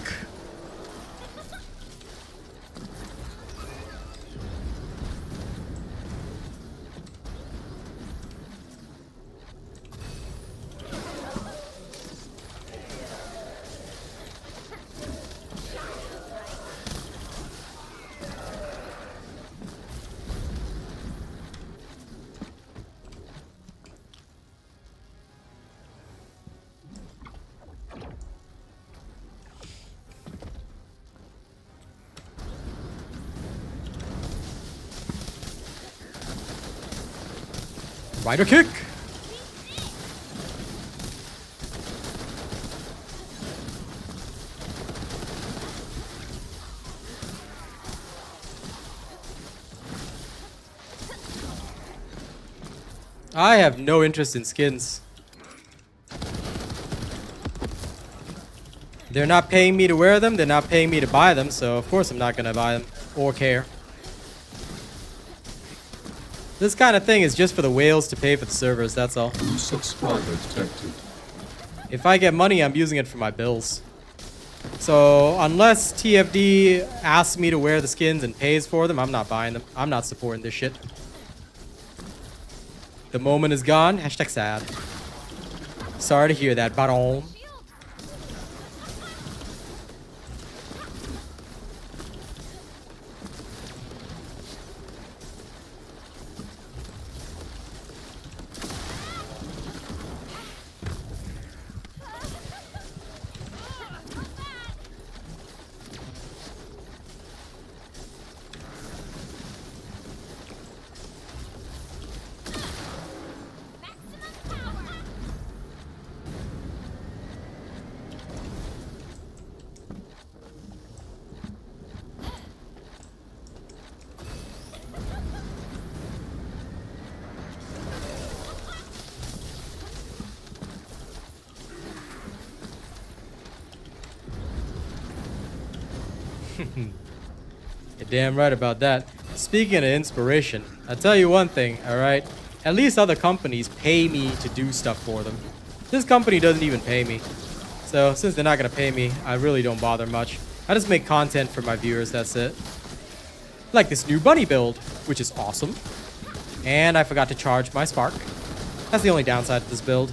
Speaker 1: Rider kick! I have no interest in skins. They're not paying me to wear them, they're not paying me to buy them, so of course I'm not gonna buy them or care. This kind of thing is just for the whales to pay for the servers, that's all.
Speaker 2: New subscriber detected.
Speaker 1: If I get money, I'm using it for my bills. So unless TFD asks me to wear the skins and pays for them, I'm not buying them. I'm not supporting this shit. The moment is gone. Hashtag sad. Sorry to hear that, Baron. You're damn right about that. Speaking of inspiration, I'll tell you one thing, alright? At least other companies pay me to do stuff for them. This company doesn't even pay me. So, since they're not gonna pay me, I really don't bother much. I just make content for my viewers, that's it. like this new bunny build, which is awesome. And I forgot to charge my spark. That's the only downside to this build.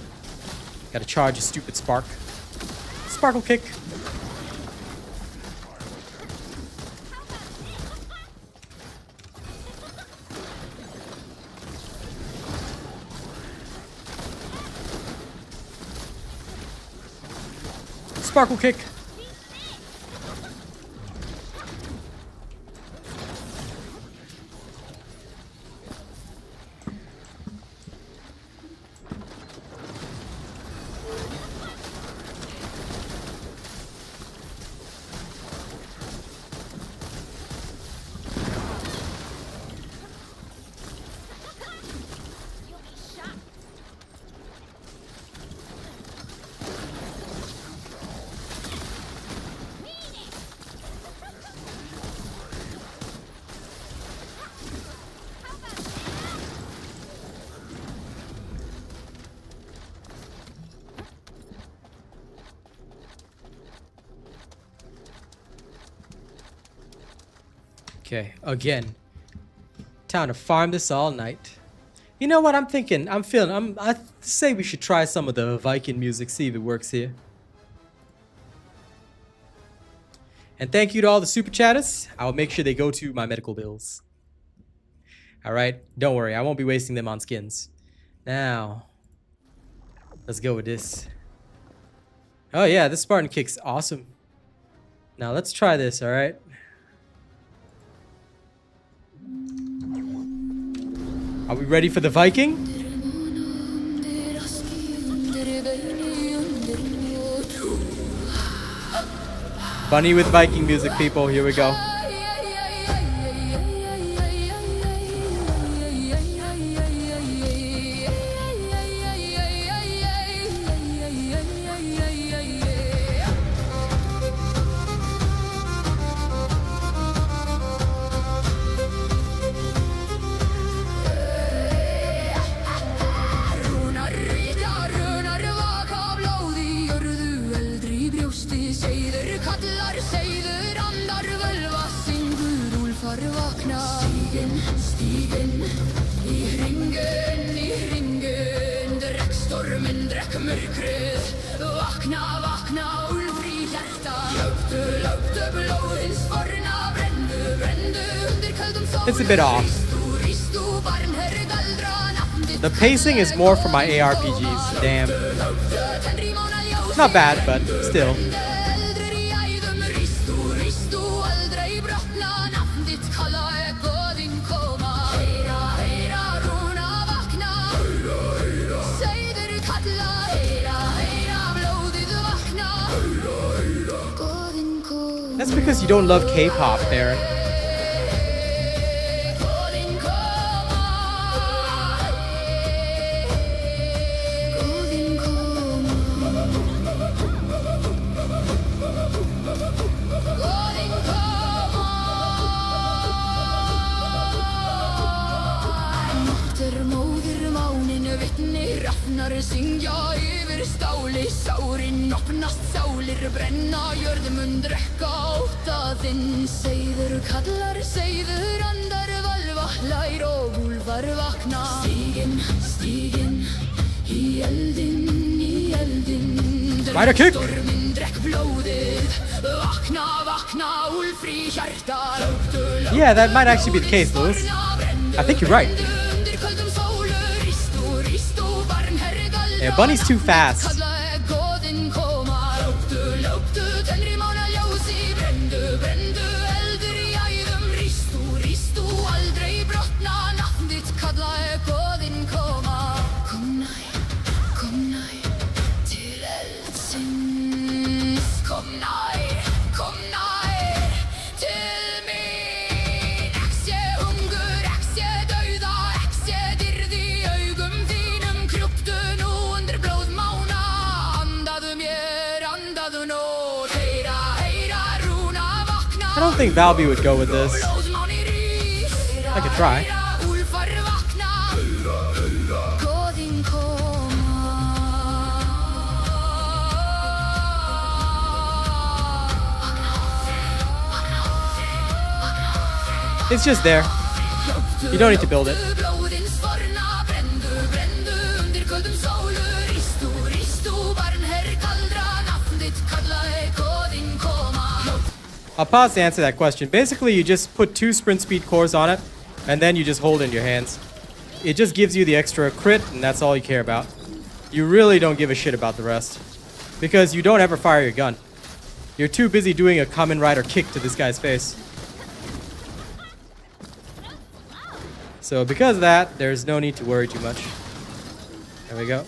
Speaker 1: Gotta charge a stupid spark. Sparkle kick. Sparkle kick. Okay, again. Time to farm this all night. You know what I'm thinking? I say we should try some of the Viking music, see if it works here. And thank you to all the super chatters. I'll make sure they go to my medical bills. Alright, don't worry, I won't be wasting them on skins. Now, let's go with this. Oh yeah, this Spartan kick's awesome. Now let's try this, alright? Are we ready for the Viking? Bunny with Viking music, people. Here we go. It's a bit off. The pacing is more for my ARPGs. Damn. Not bad, but still. That's because you don't love K-pop, Baron.
Speaker 3: Syngja yfir stáli, sárin opnast, sálir brenna, jörðum drekka ótta þinn. Seiður kallar, seiður andar valva, lær og úlfar vakna. Stíginn, í eldinn,
Speaker 1: Rider kick!
Speaker 3: storminn drekk blóðið, vakna, vakna, úlfri hjarta.
Speaker 1: Yeah, that might actually be the case, Lewis. I think you're right. Yeah, Bunny's too fast. I don't think Valby would go with this. I could try. It's just there. You don't need to build it. I'll pause to answer that question. Basically, you just put 2 sprint speed cores on it, and then you just hold it in your hands. It just gives you the extra crit, and that's all you care about. You really don't give a shit about the rest, because you don't ever fire your gun. You're too busy doing a Kamen Rider kick to this guy's face. So because of that, there's no need to worry too much. There we go.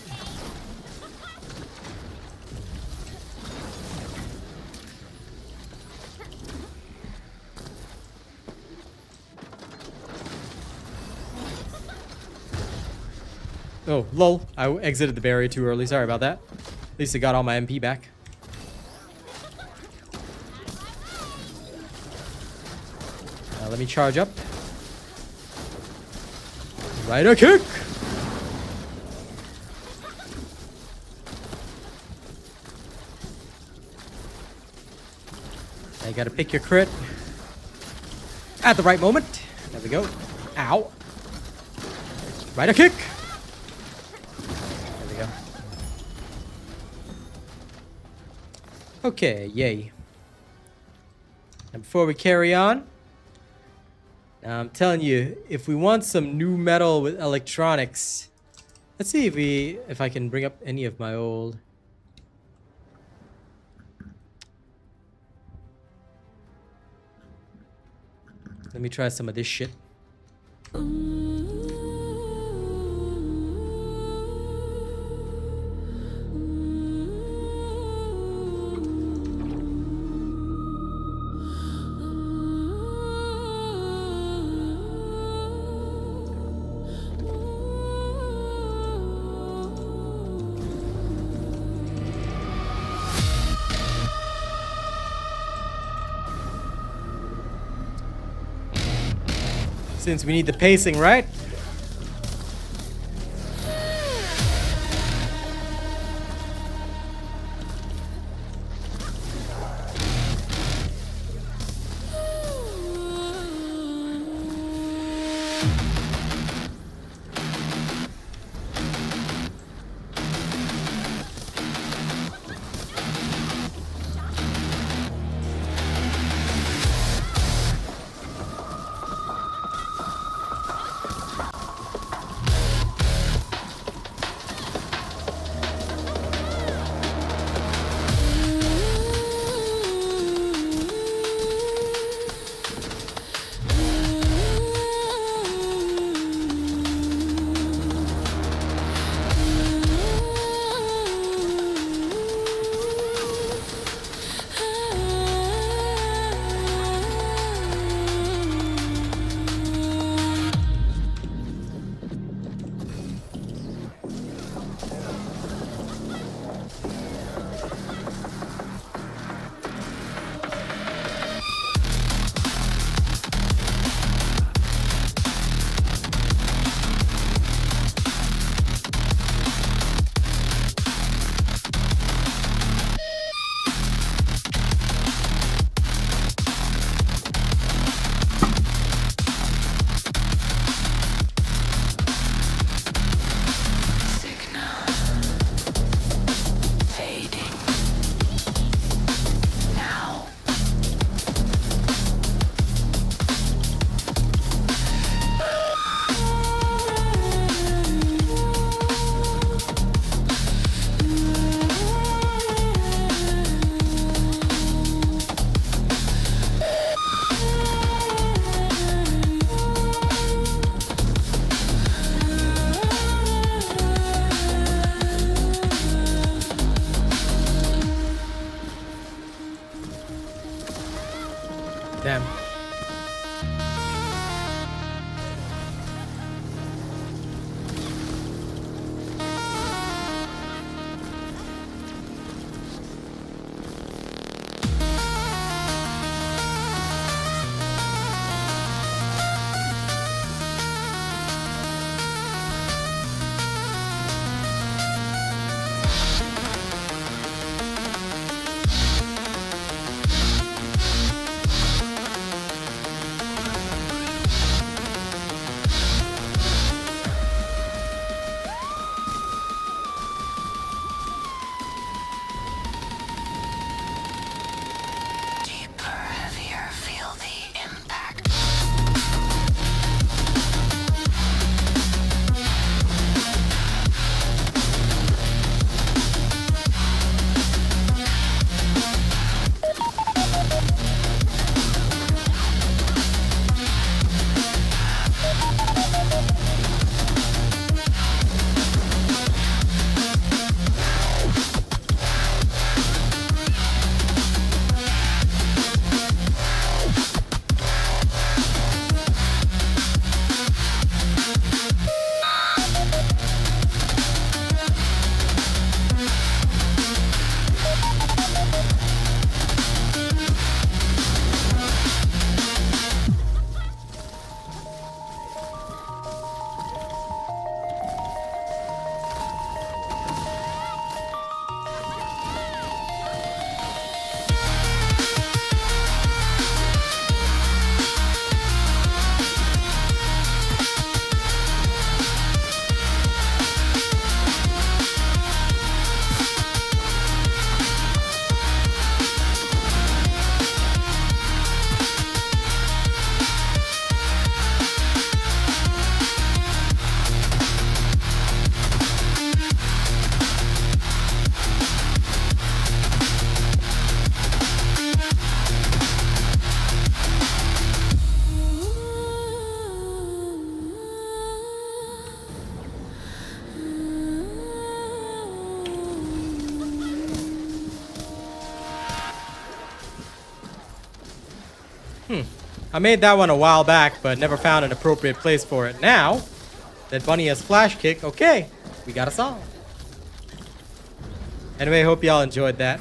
Speaker 1: Oh, lol. I exited the barrier too early. Sorry about that. At least I got all my MP back. Let me charge up. Rider kick! Now you gotta pick your crit at the right moment. There we go. Ow. Rider kick! There we go. Okay, yay. And before we carry on, I'm telling you, if we want some new metal with electronics, let's see if I can bring up any of my old. Let me try some of this shit. Since we need the pacing, right? I made that one a while back, but never found an appropriate place for it. Now that Bunny has Flash Kick, okay, we got a song. Anyway, hope y'all enjoyed that.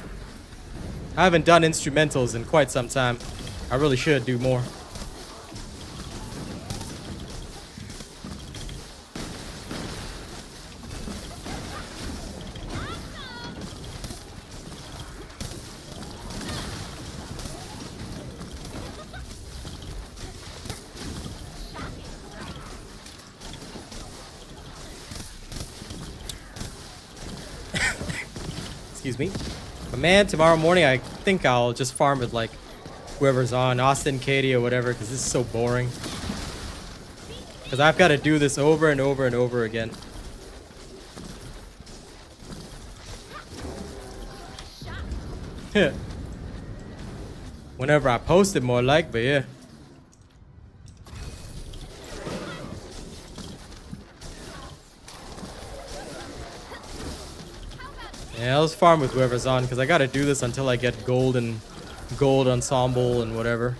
Speaker 1: I haven't done instrumentals in quite some time. I really should do more. Excuse me. But man, tomorrow morning I think I'll just farm with like whoever's on, Austin, Katie, or whatever, because this is so boring. Because I've got to do this over and over and over again. Whenever I post it, more like, but yeah. Yeah, let's farm with whoever's on, because I gotta do this until I get gold and gold ensemble and whatever.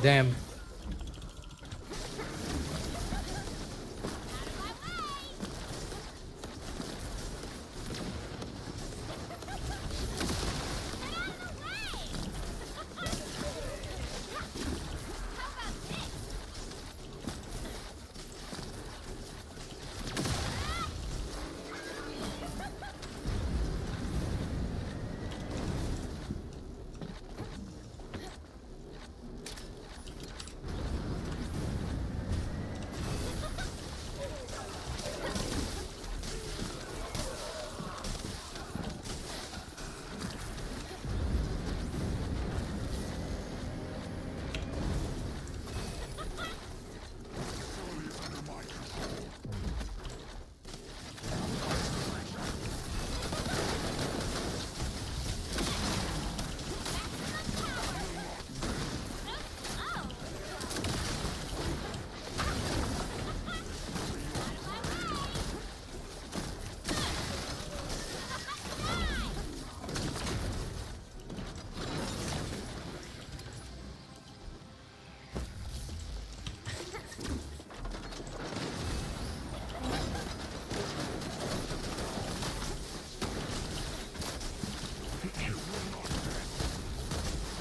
Speaker 1: Damn.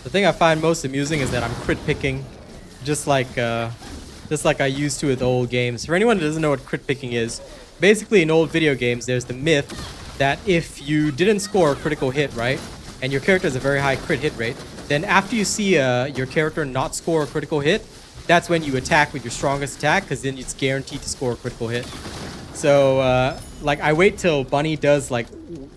Speaker 1: The thing I find most amusing is that I'm crit picking, just like I used to with old games. For anyone who doesn't know what crit picking is, basically in old video games, there's the myth that if you didn't score a critical hit, right, and your character has a very high crit hit rate, then after you see your character not score a critical hit, that's when you attack with your strongest attack, because then it's guaranteed to score a critical hit. So, like, I wait till Bunny does, like,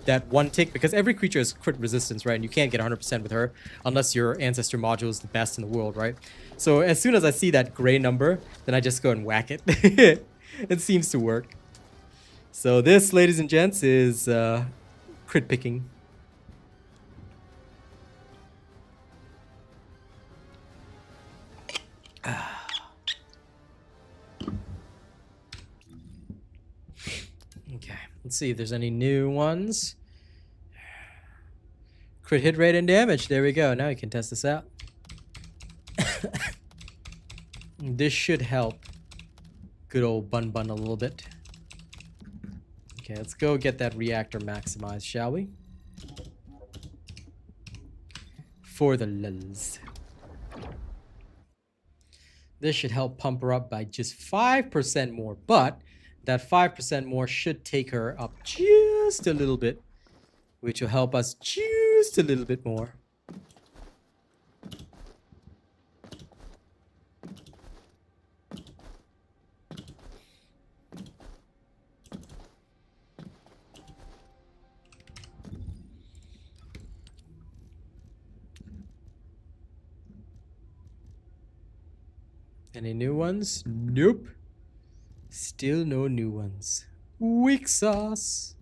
Speaker 1: that one tick, because every creature has crit resistance, right? And you can't get 100% with her unless your ancestor module is the best in the world, right? So as soon as I see that gray number, then I just go and whack it. It seems to work. So this, ladies and gents, is crit picking. Okay, let's see if there's any new ones. Crit hit rate and damage. There we go. Now you can test this out. This should help good old Bun a little bit. Okay. Okay, let's go get that reactor maximized, shall we? For the lulz. This should help pump her up by just 5% more, but that 5% more should take her up just a little bit, which will help us just a little bit more. Any new ones? Nope. Still no new ones. Weak sauce.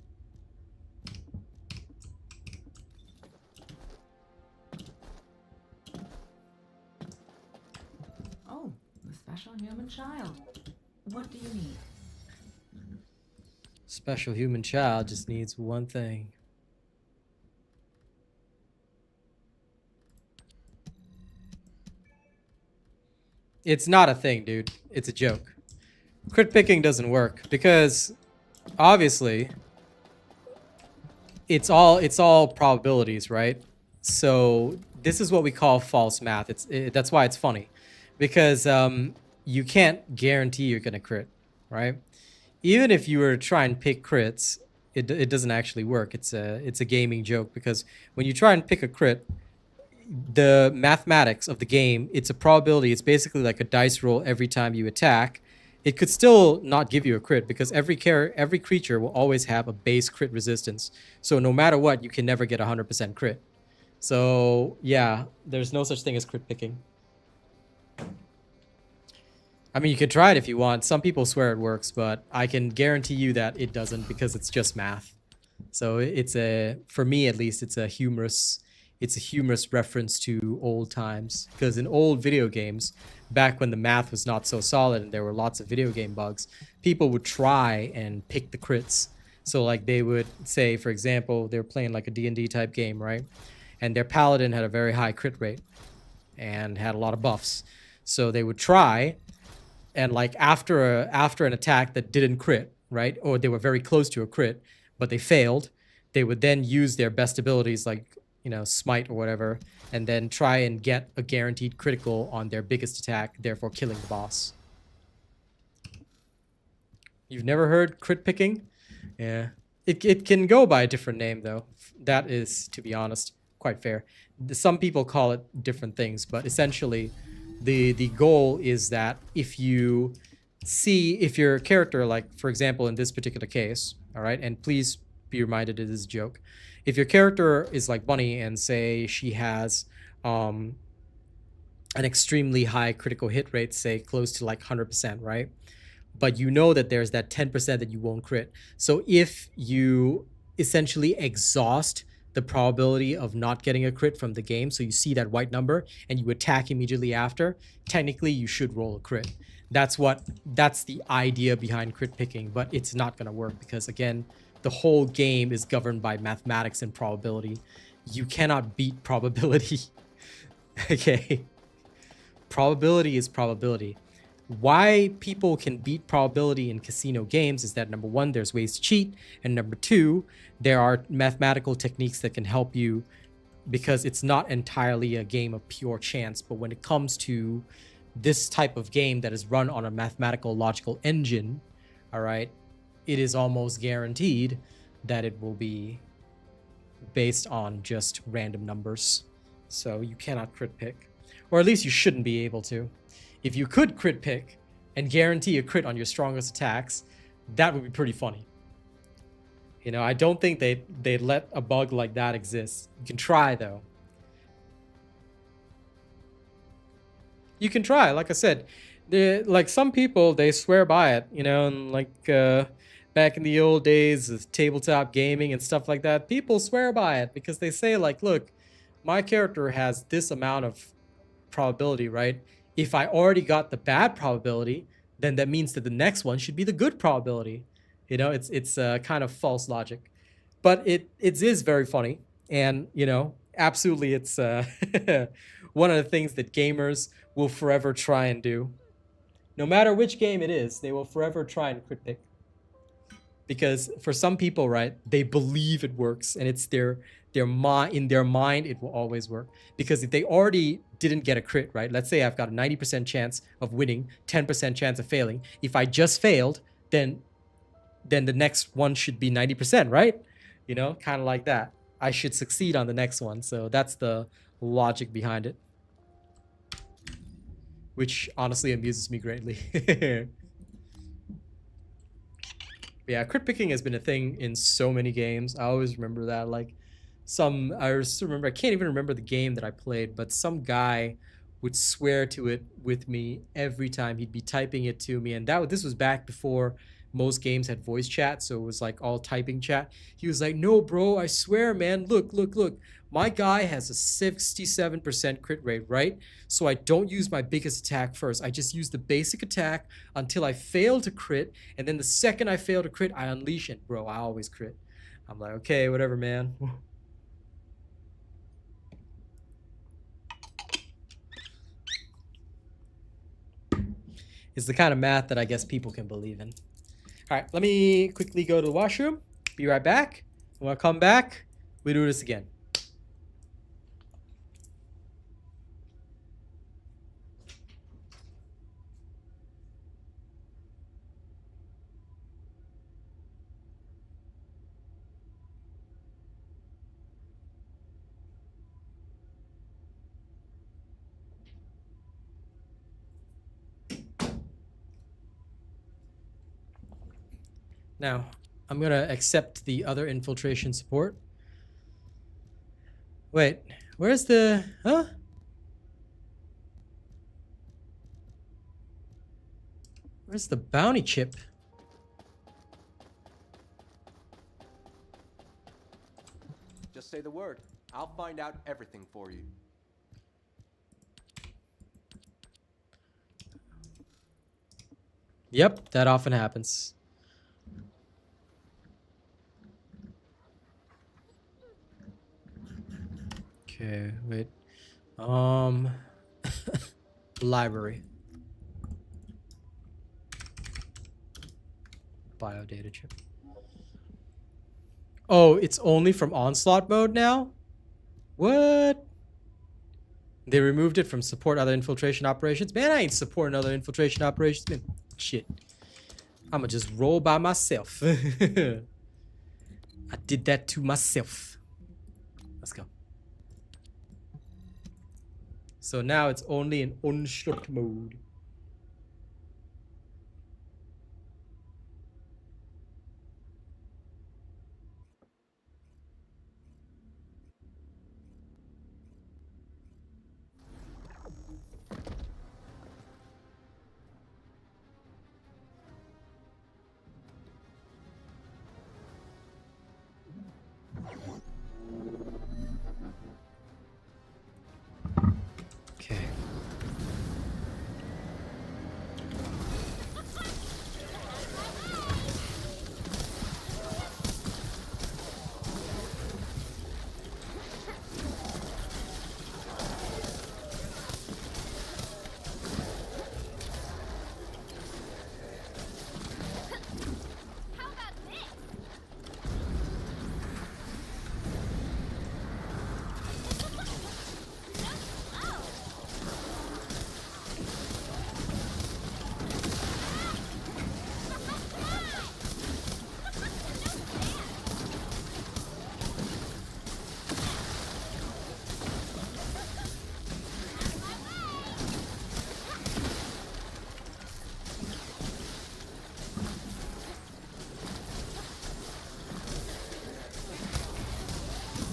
Speaker 5: Oh, the special human child. What do you need?
Speaker 1: Special human child just needs one thing. It's not a thing, dude. It's a joke. Crit picking doesn't work because obviously it's all probabilities, right? So this is what we call false math. That's why it's funny, because you can't guarantee you're gonna crit, right? Even if you were to try and pick crits, it doesn't actually work. It's a gaming joke, because when you try and pick a crit, the mathematics of the game, it's a probability. It's basically like a dice roll every time you attack. It could still not give you a crit because every creature will always have a base crit resistance. So no matter what, you can never get 100% crit. So yeah, there's no such thing as crit picking. I mean, you can try it if you want. Some people swear it works, but I can guarantee you that it doesn't, because it's just math. So for me at least, it's a humorous reference to old times, because in old video games, back when the math was not so solid and there were lots of video game bugs, people would try and pick the crits. So like they would say, for example, they were playing like a D&D type game, right? And their paladin had a very high crit rate and had a lot of buffs. So they would try, and like after an attack that didn't crit, right? Or they were very close to a crit, but they failed, they would then use their best abilities, like, you know, smite or whatever, and then try and get a guaranteed critical on their biggest attack, therefore killing the boss. You've never heard crit picking? Yeah. It can go by a different name, though. That is, to be honest, quite fair. Some people call it different things, but essentially the goal is that if your character, like, for example, in this particular case, all right, and please be reminded it is a joke. If your character is like Bunny and say she has an extremely high critical hit rate, say close to like 100%, right? But you know that there's that 10% that you won't crit. So if you essentially exhaust the probability of not getting a crit from the game, so you see that white number and you attack immediately after, technically you should roll a crit. That's the idea behind crit picking, but it's not going to work because, again, the whole game is governed by mathematics and probability. You cannot beat probability. Okay. Probability is probability. Why people can beat probability in casino games is that, number one, there's ways to cheat, and number two, there are mathematical techniques that can help you, because it's not entirely a game of pure chance. But when it comes to this type of game that is run on a mathematical logical engine, all right, it is almost guaranteed that it will be based on just random numbers. So you cannot crit pick, or at least you shouldn't be able to. If you could crit pick and guarantee a crit on your strongest attacks, that would be pretty funny. You know, I don't think they'd let a bug like that exist. You can try, though. You can try, like I said. Like some people, they swear by it, you know, and like back in the old days of tabletop gaming and stuff like that, people swear by it because they say, like, look, my character has this amount of probability, right? If I already got the bad probability, then that means that the next one should be the good probability. You know, it's kind of false logic, but it is very funny, and you know, absolutely, it's one of the things that gamers will forever try and do. No matter which game it is, they will forever try and crit pick, because for some people, right, they believe it works, and it's their mind, in their mind it will always work. Because if they already didn't get a crit, right, let's say I've got a 90% chance of winning, 10% chance of failing. If I just failed, then the next one should be 90%, right? You know, kind of like that. I should succeed on the next one. So that's the logic behind it, which honestly amuses me greatly. Yeah, crit picking has been a thing in so many games. I always remember that. Like, I still remember, I can't even remember the game that I played, but some guy would swear to it with me every time. He'd be typing it to me, and this was back before most games had voice chat, so it was like all typing chat. He was like, "No, bro, I swear, man. Look, look, look. My guy has a 67% crit rate, right? So I don't use my biggest attack first. I just use the basic attack until I fail to crit, and then the second I fail to crit, I unleash it, bro. I always crit." I'm like, okay, whatever, man. It's the kind of math that I guess people can believe in. All right, let me quickly go to the washroom. Be right back. When I come back, we do this again. Now, I'm gonna accept the other infiltration support. Wait, where's the... Huh? Where's the bounty chip?
Speaker 6: Just say the word. I'll find out everything for you.
Speaker 1: Yep, that often happens. Okay, wait. Library. Biodata chip. Oh, it's only from onslaught mode now? What? They removed it from support other infiltration operations? Man, I ain't supporting other infiltration operations. Man, shit. I'ma just roll by myself. I did that to myself. Let's go. So now it's only in unstruct mode. Okay.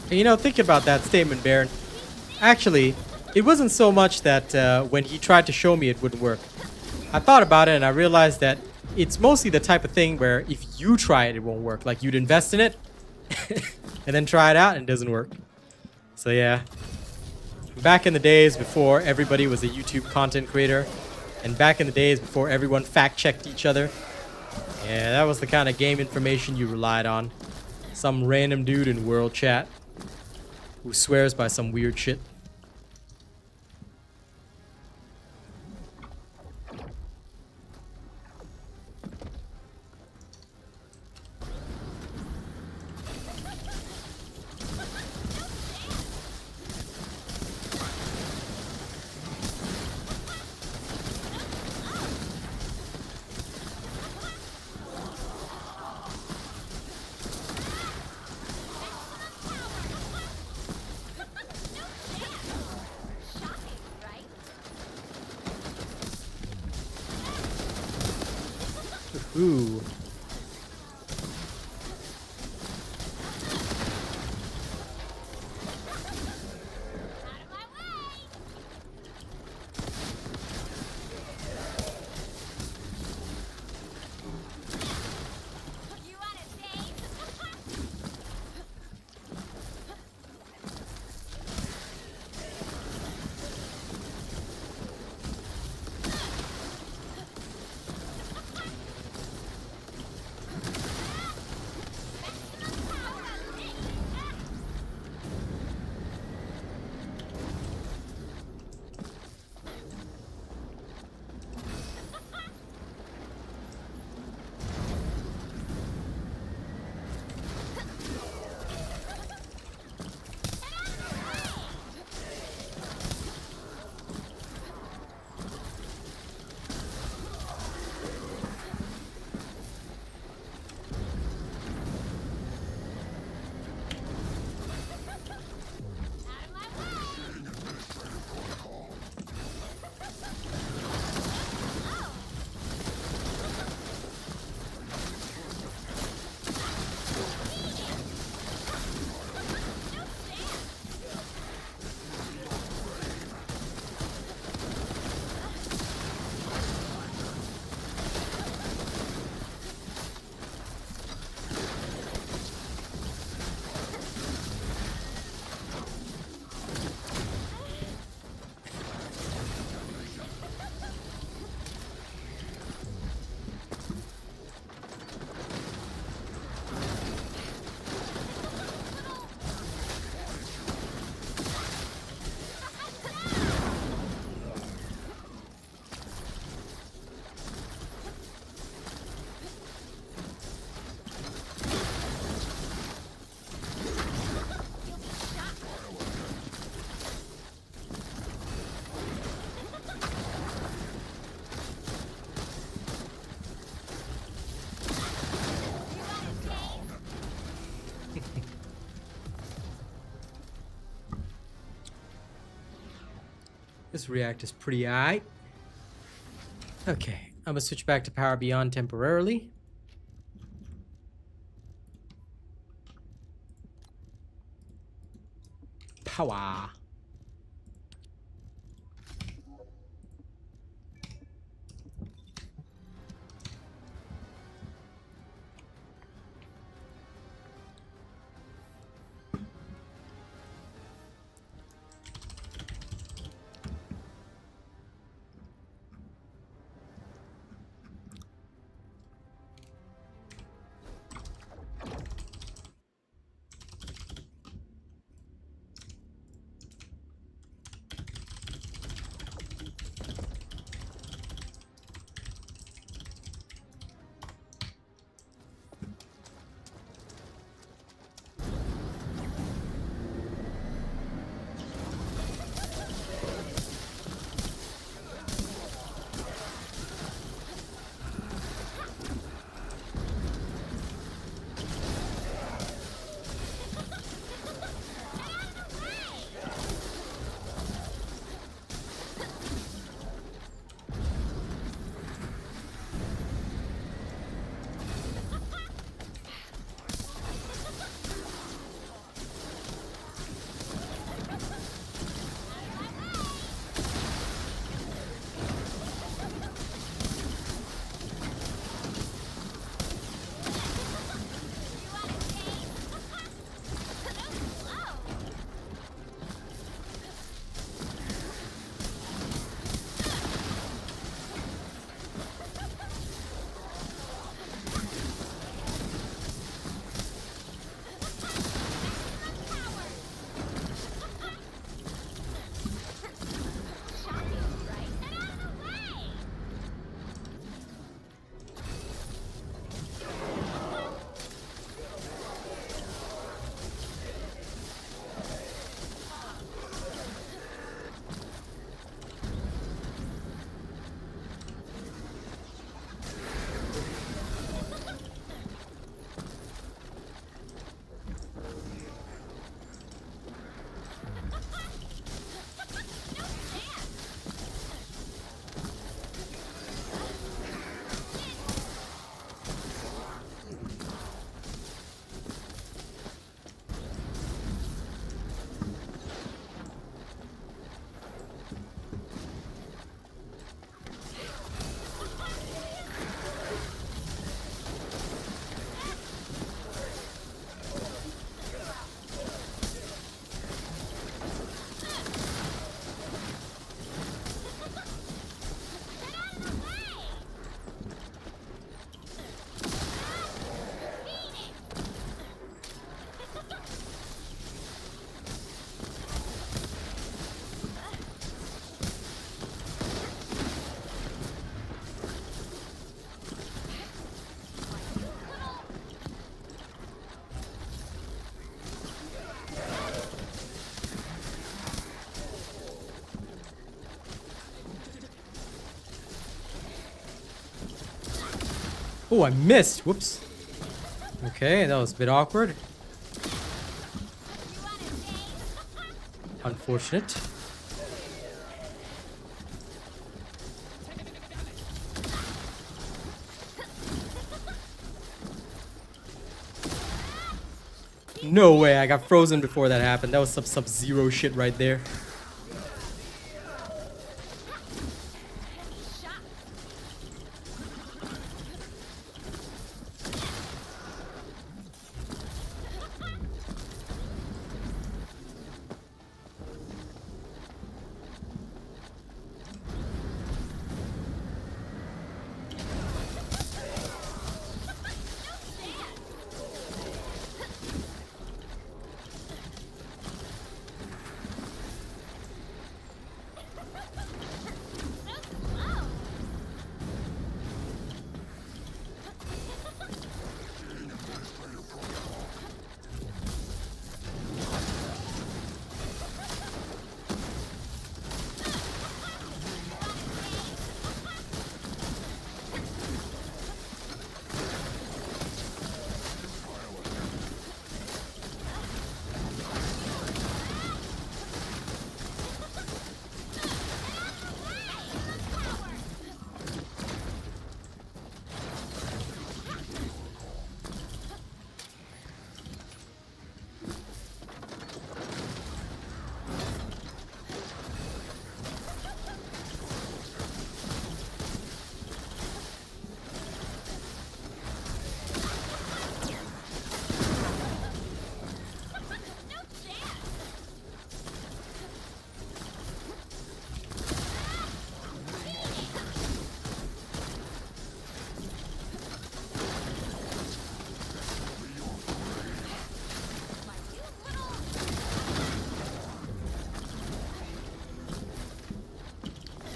Speaker 1: You know, think about that statement, Baron. Actually, it wasn't so much that when he tried to show me it wouldn't work. I thought about it and I realized that it's mostly the type of thing where if you try it, it won't work. Like, you'd invest in it and then try it out and it doesn't work. So yeah. Back in the days before everybody was a YouTube content creator, and back in the days before everyone fact-checked each other, yeah, that was the kind of game information you relied on. Some random dude in world chat who swears by some weird shit. Ooh. This react is pretty aight. Okay, I'm gonna switch back to Power Beyond temporarily. Power. Oh, I missed. Whoops. Okay, that was a bit awkward. Unfortunate. No way, I got frozen before that happened. That was some Sub-Zero shit right there.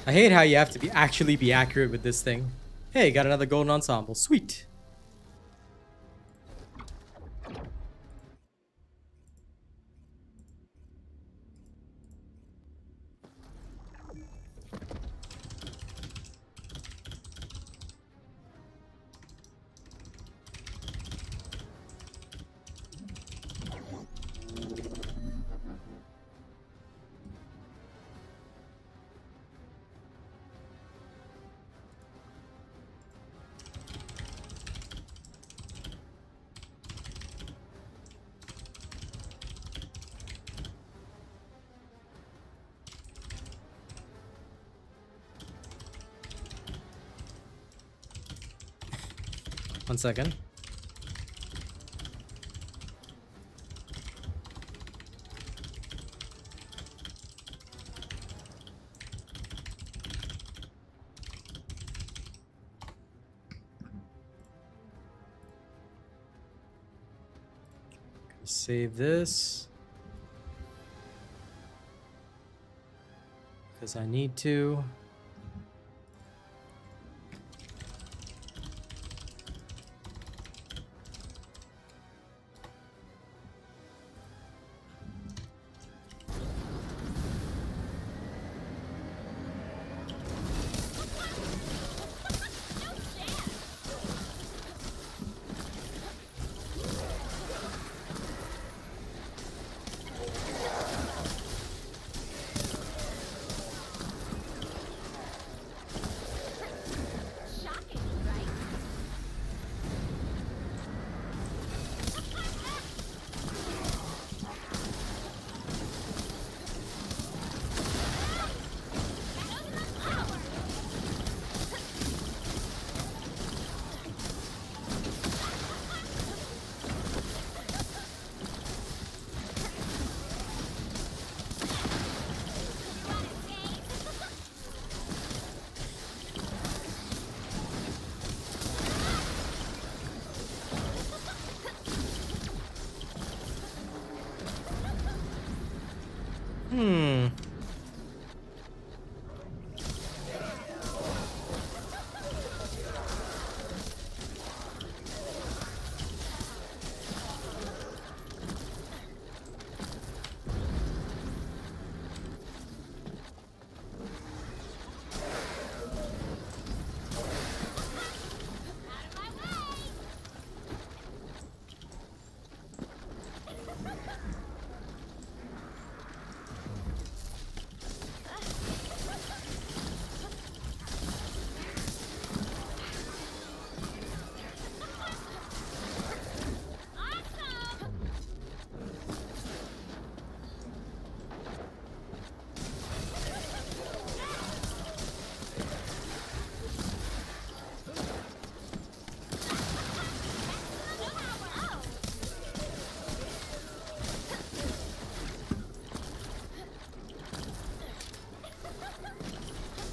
Speaker 1: I hate how you have to actually be accurate with this thing. Hey, got another golden ensemble. Sweet. One second. Save this. Because I need to.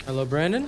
Speaker 1: Hello, Brandon.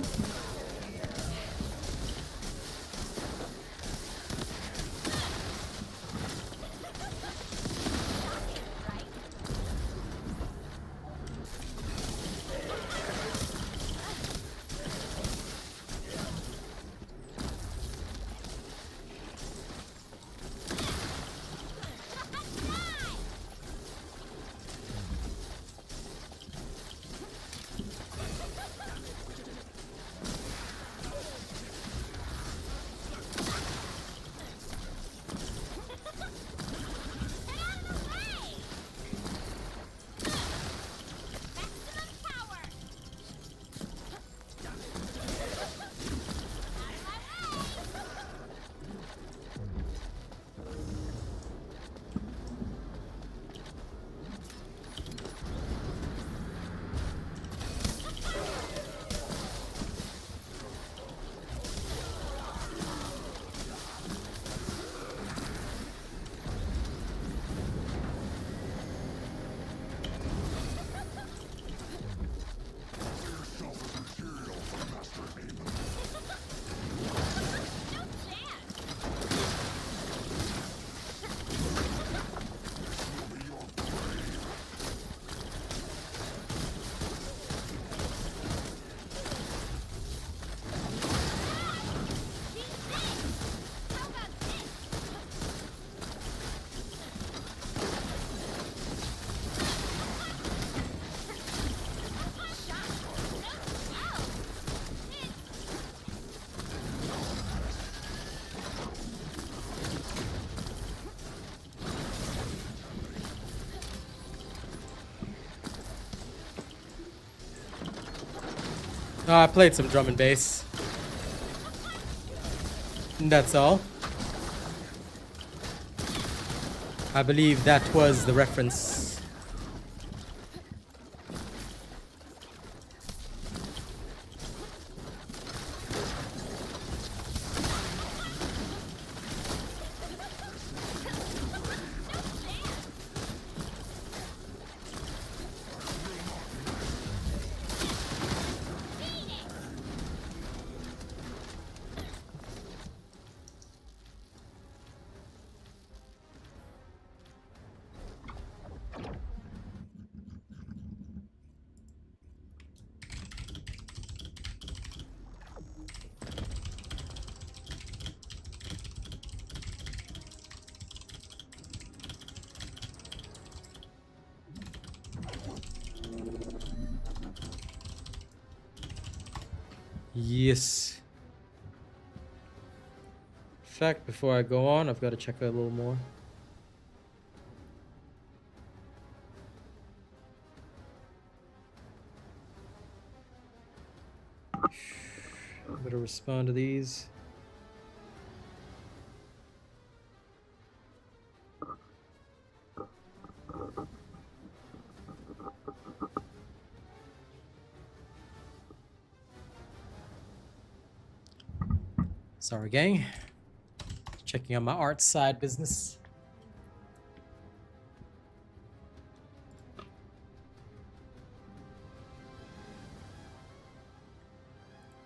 Speaker 1: Oh, I played some drum and bass. And that's all. I believe that was the reference. Yes. In fact, before I go on, I've got to check a little more. I'm going to respond to these. Sorry, gang. Checking on my art side business.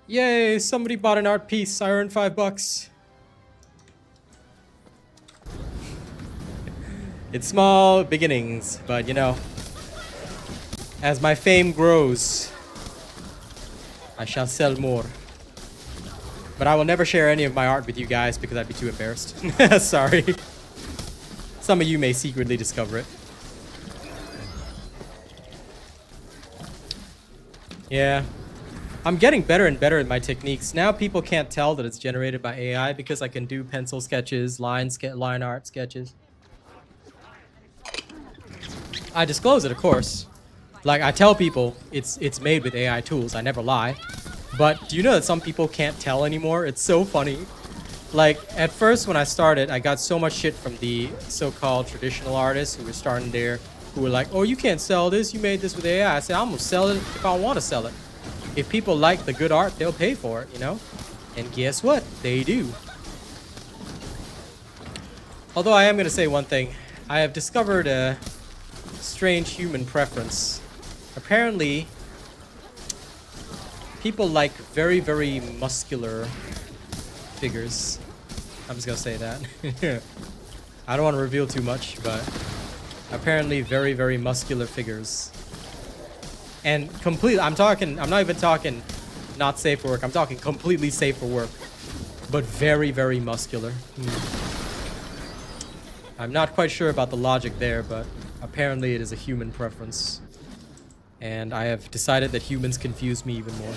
Speaker 1: Yay! Somebody bought an art piece. I earned $5. It's small beginnings, but you know, as my fame grows, I shall sell more. But I will never share any of my art with you guys because I'd be too embarrassed. Sorry. Some of you may secretly discover it. Yeah. I'm getting better and better at my techniques. Now people can't tell that it's generated by AI because I can do pencil sketches, line art sketches. I disclose it, of course. Like, I tell people it's made with AI tools. I never lie. But do you know that some people can't tell anymore? It's so funny. Like, at first when I started, I got so much shit from the so-called traditional artists who were starting there, who were like, oh, you can't sell this, you made this with AI. I said, I'm gonna sell it if I want to sell it. If people like the good art, they'll pay for it, you know? And guess what? They do. Although I am gonna say one thing. I have discovered a strange human preference. Apparently, people like very, very muscular figures. I'm just gonna say that. I don't want to reveal too much, but apparently very, very muscular figures. And completely, I'm not even talking not safe for work. I'm talking completely safe for work, but very, very muscular. I'm not quite sure about the logic there, but apparently it is a human preference. And I have decided that humans confuse me even more.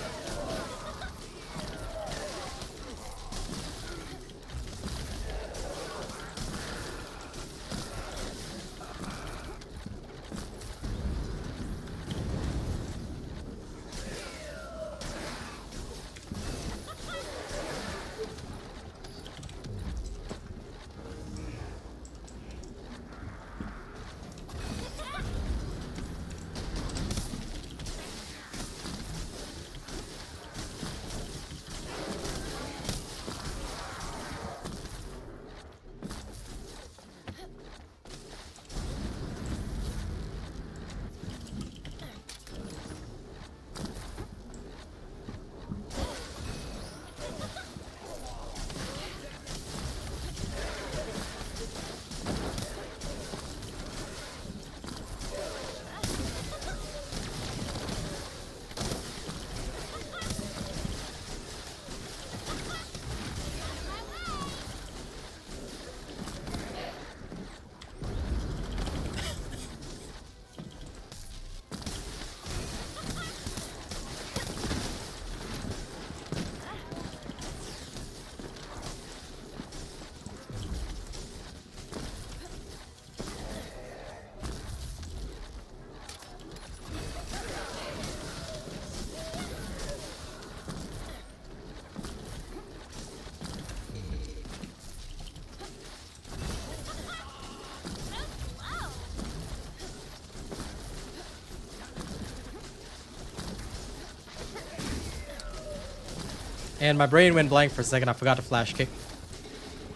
Speaker 1: And my brain went blank for a second. I forgot to flash kick.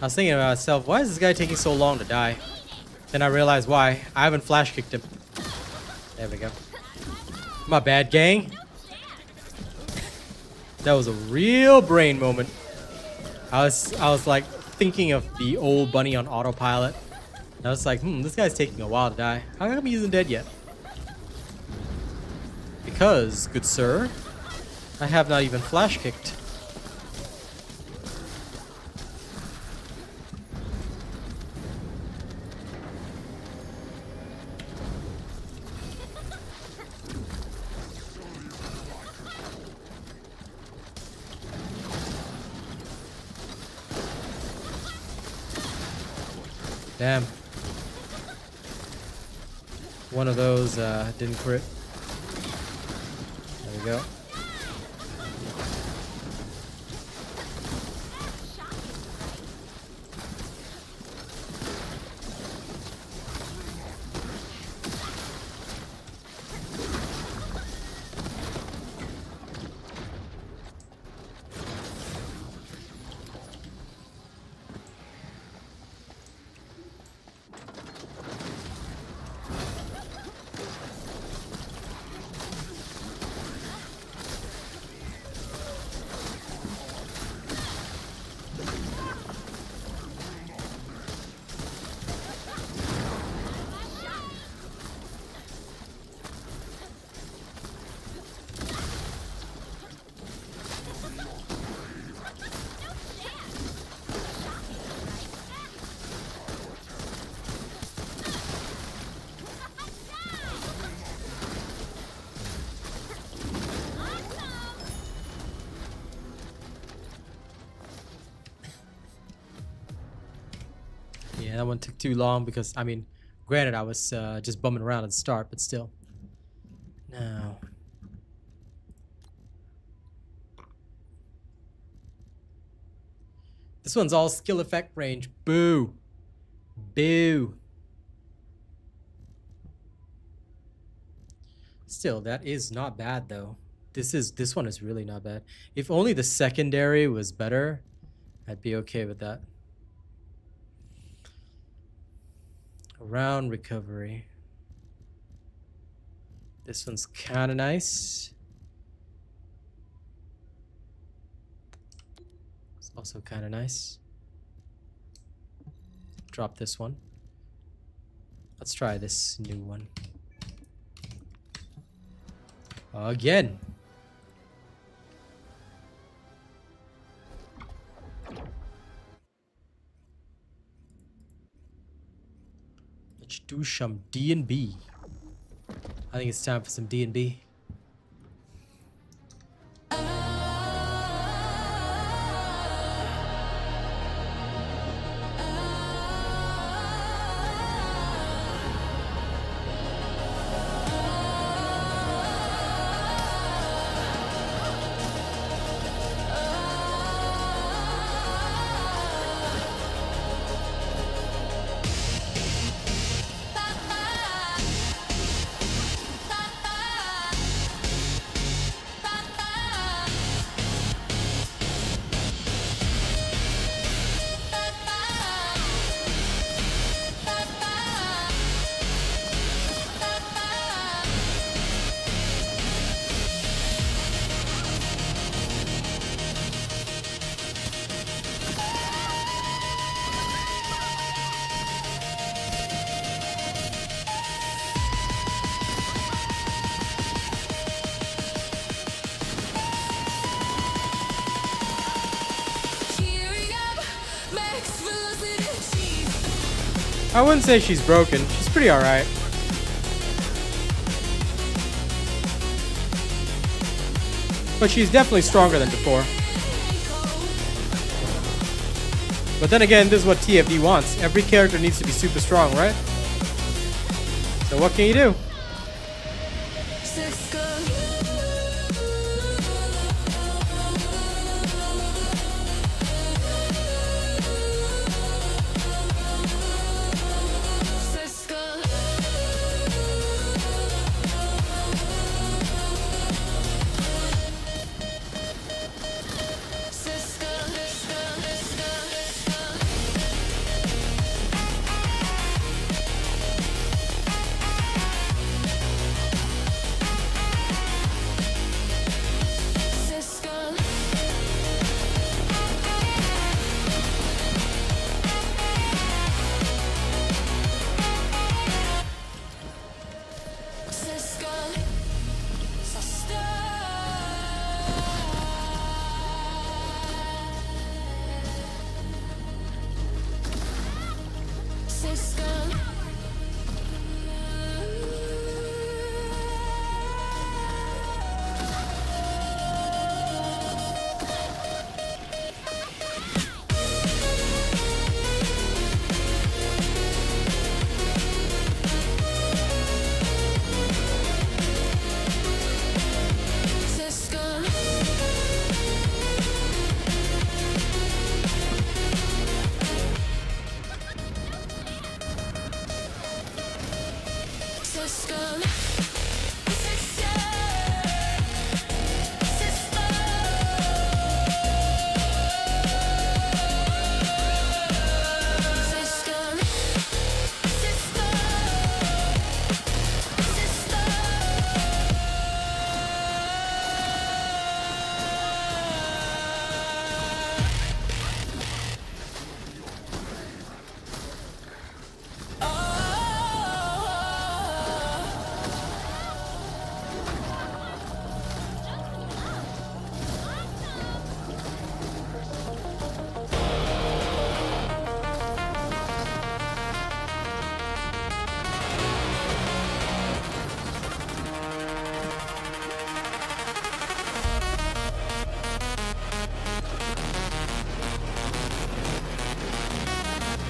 Speaker 1: I was thinking to myself, why is this guy taking so long to die? Then I realized why. I haven't flash kicked him. There we go. My bad, gang. That was a real brain moment. I was like thinking of the old bunny on autopilot. And I was like, this guy's taking a while to die. How come he isn't dead yet? Because, good sir, I have not even flash kicked. Damn. One of those didn't crit. There we go. Yeah, that one took too long because, I mean, granted, I was just bumming around at the start, but still. Now. This one's all skill effect range. Boo. Boo. Still, that is not bad though. This one is really not bad. If only the secondary was better, I'd be okay with that. Round recovery. This one's kind of nice. Also kind of nice. Drop this one. Let's try this new one. Again. Let's do some D&B. I think it's time for some D&B. I wouldn't say she's broken. She's pretty alright. But she's definitely stronger than before. But then again, this is what TFD wants. Every character needs to be super strong, right? So what can you do?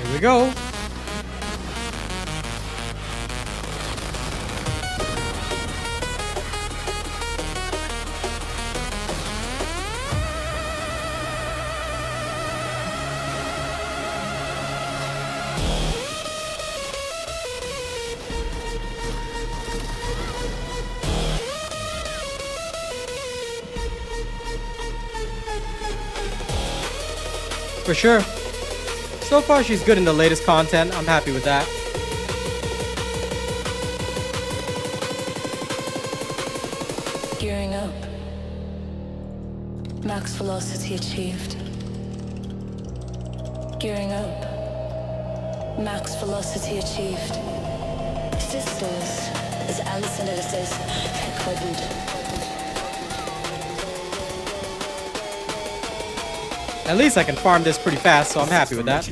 Speaker 1: Here we go. For sure. So far, she's good in the latest content. I'm happy with that.
Speaker 7: Gearing up. Max velocity achieved. Gearing up. Max velocity achieved. Sisters, as Alison says, equipment.
Speaker 1: At least I can farm this pretty fast, so I'm happy with that.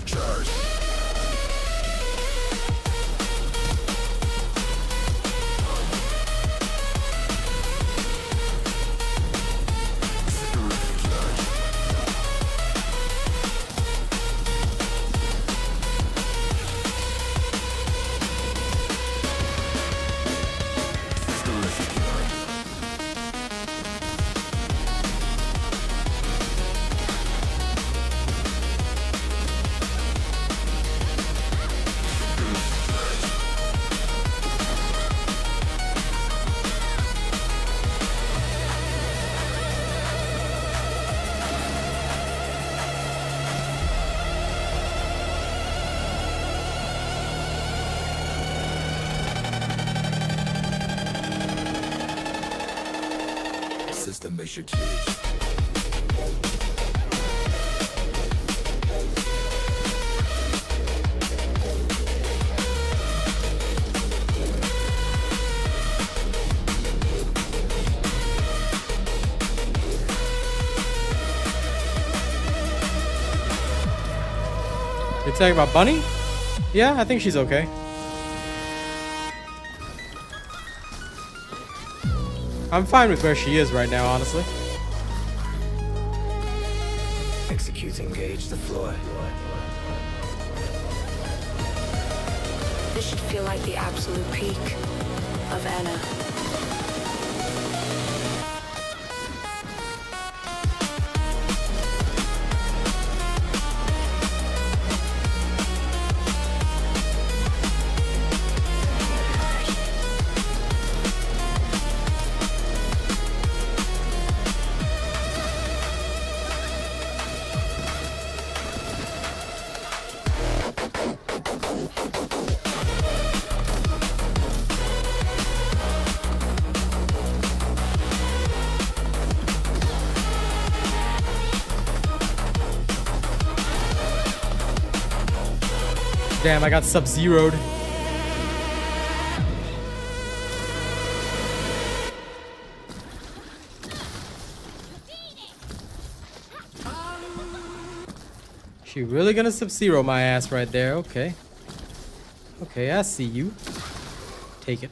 Speaker 2: System makes you choose.
Speaker 1: You're talking about Bunny? Yeah, I think she's okay. I'm fine with where she is right now, honestly.
Speaker 8: Execute, engage the floor.
Speaker 7: This should feel like the absolute peak of Anna.
Speaker 1: Damn, I got sub-zeroed. She really gonna sub-zero my ass right there. Okay. Okay, I see you. Take it.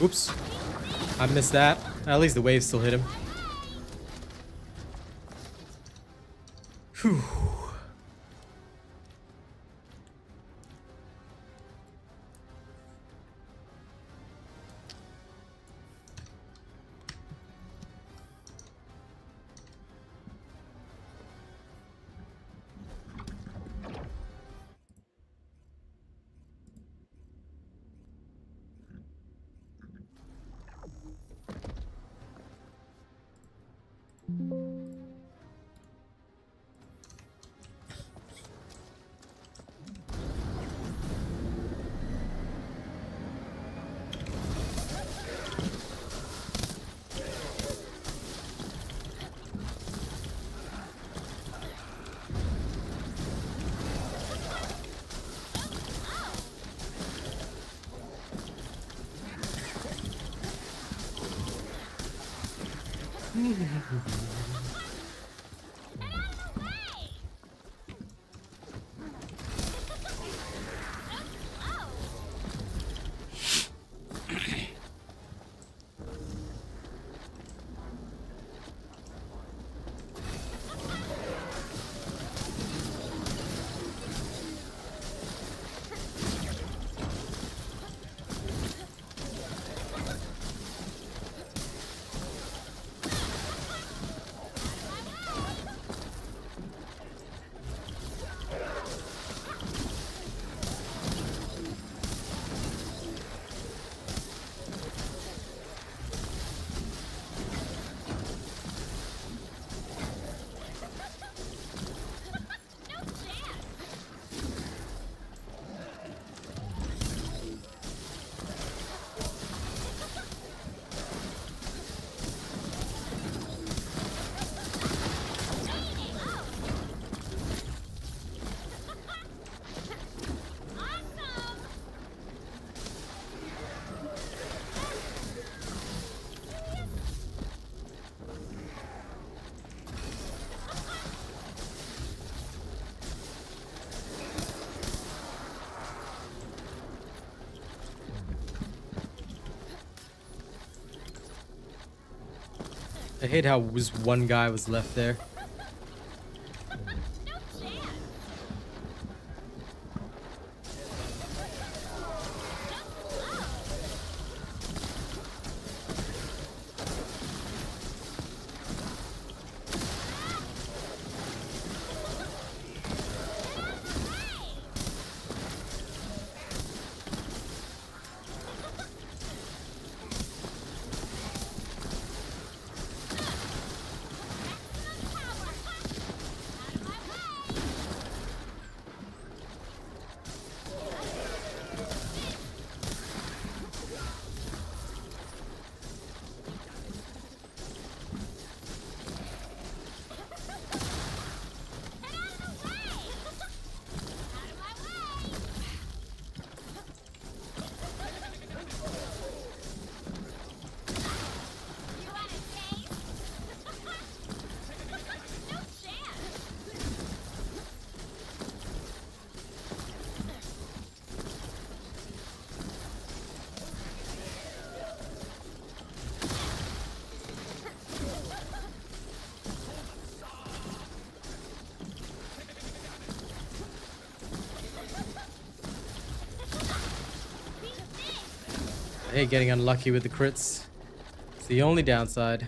Speaker 1: Oops. I missed that. At least the wave still hit him. Whew. I hate how just one guy was left there. I hate getting unlucky with the crits. It's the only downside.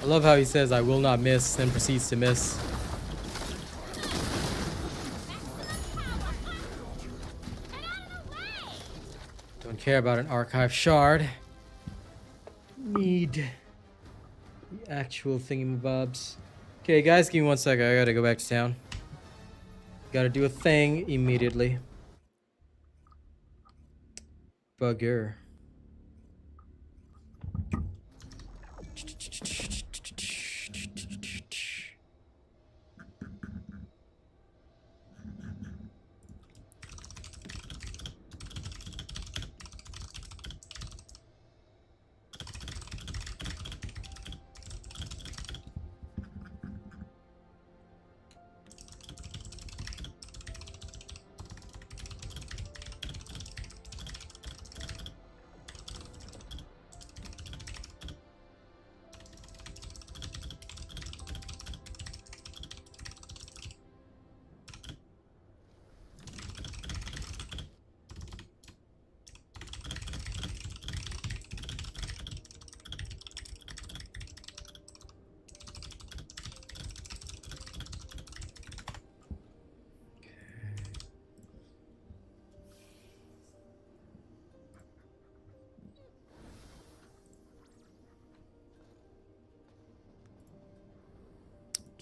Speaker 1: I love how he says, "I will not miss," then proceeds to miss. Don't care about an archive shard. Need the actual thingamabobs. Okay, guys, give me 1 second. I gotta go back to town. Gotta do a thing immediately. Bugger.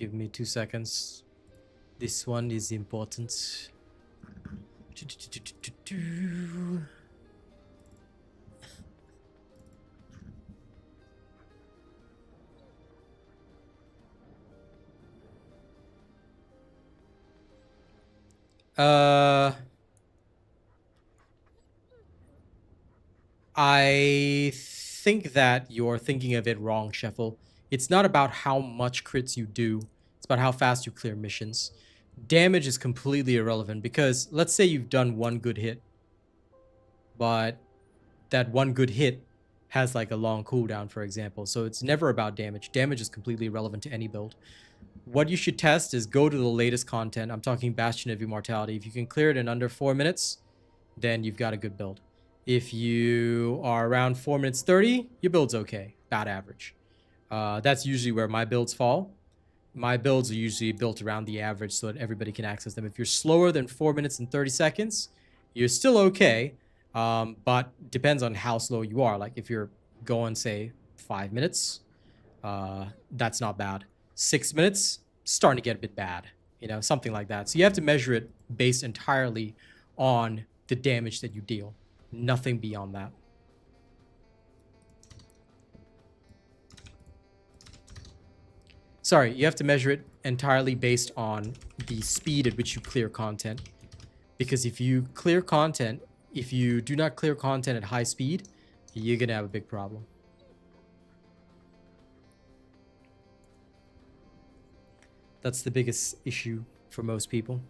Speaker 1: Give me 2 seconds. This one is important. I think that you're thinking of it wrong, Sheffel. It's not about how much crits you do. It's about how fast you clear missions. Damage is completely irrelevant because let's say you've done one good hit, but that one good hit has like a long cooldown, for example. So it's never about damage. Damage is completely irrelevant to any build. What you should test is go to the latest content. I'm talking Bastion of Immortality. If you can clear it in under 4 minutes, then you've got a good build. If you are around 4 minutes 30, your build's okay. About average. That's usually where my builds fall. My builds are usually built around the average so that everybody can access them. If you're slower than 4 minutes and 30 seconds, you're still okay. But depends on how slow you are. Like if you're going, say, 5 minutes, that's not bad. 6 minutes, starting to get a bit bad. You know, something like that. So you have to measure it based entirely on the damage that you deal. Nothing beyond that. Sorry, you have to measure it entirely based on the speed at which you clear content. Because if you clear content, if you do not clear content at high speed, you're going to have a big problem. That's the biggest issue for most people.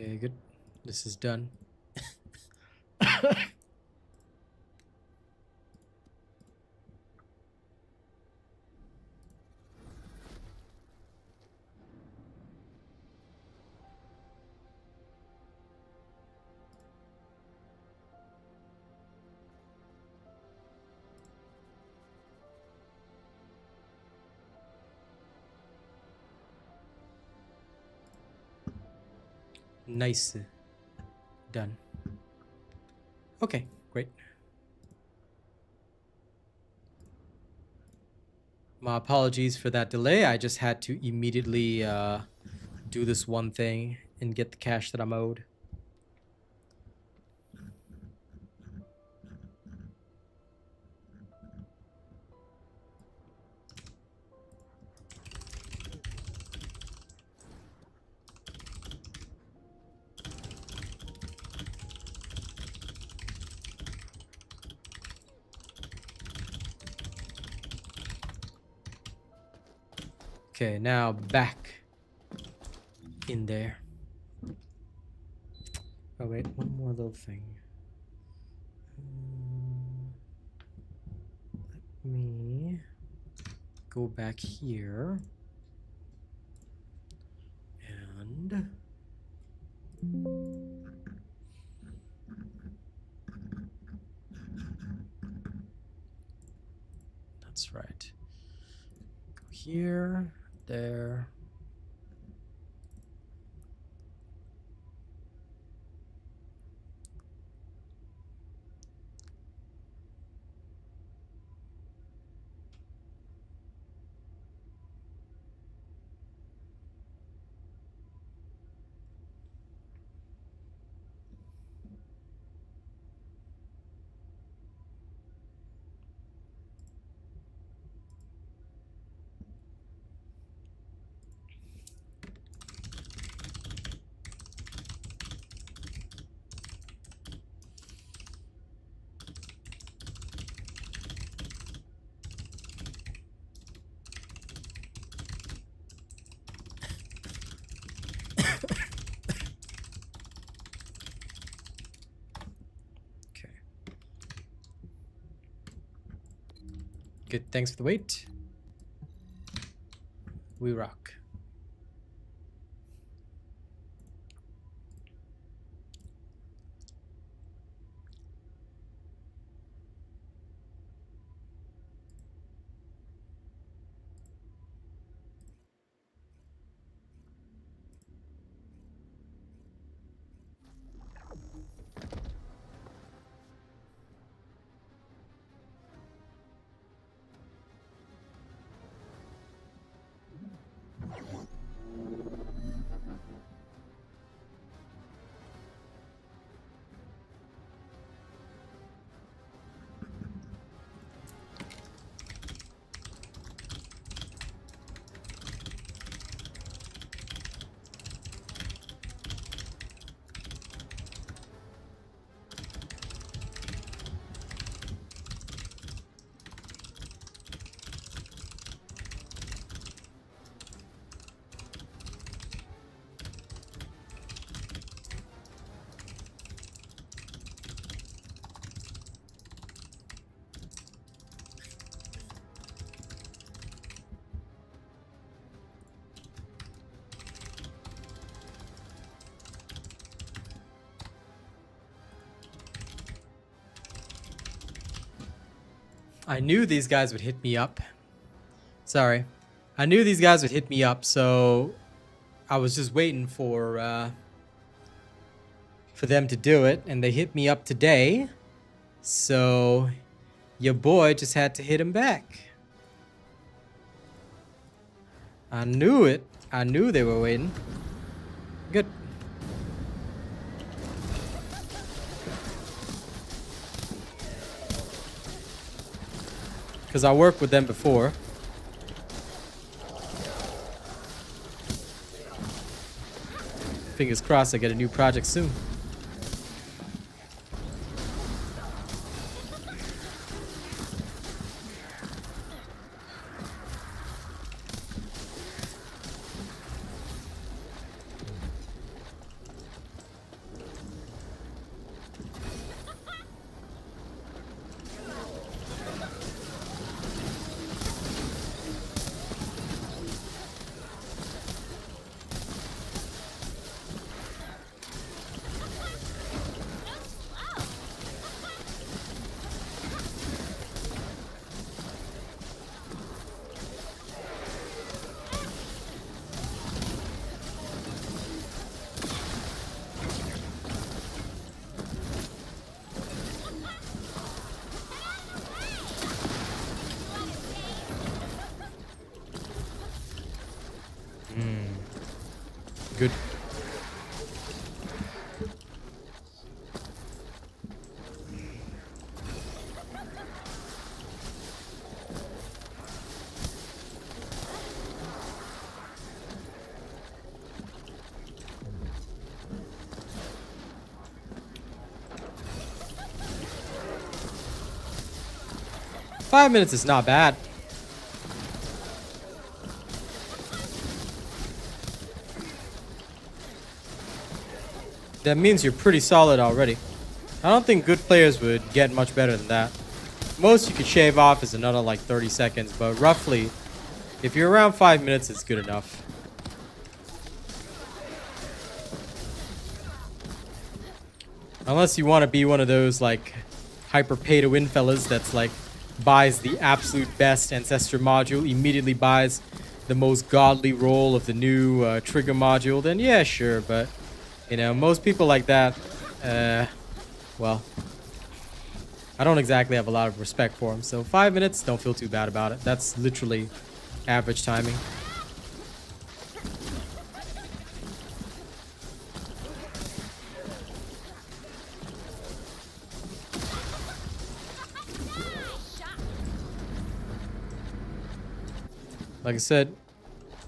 Speaker 1: Okay, good. This is done. Nice. Done. Okay, great. My apologies for that delay. I just had to immediately do this one thing and get the cash that I'm owed. Okay, now back in there. Oh wait, one more little thing. Let me go back here and that's right. Go here, there. Good, thanks for the wait. We rock. I knew these guys would hit me up. Sorry. I knew these guys would hit me up, so I was just waiting for them to do it, and they hit me up today. So your boy just had to hit him back. I knew it. I knew they were waiting. Good. Because I worked with them before. Fingers crossed I get a new project soon. Good. Five minutes is not bad. That means you're pretty solid already. I don't think good players would get much better than that. Most you could shave off is another like 30 seconds, but roughly, if you're around 5 minutes, it's good enough. Unless you want to be one of those like hyper pay to win fellas that's like buys the absolute best ancestor module, immediately buys the most godly roll of the new trigger module, then yeah, sure, but you know, most people like that, well, I don't exactly have a lot of respect for them. So 5 minutes, don't feel too bad about it. That's literally average timing. Like I said,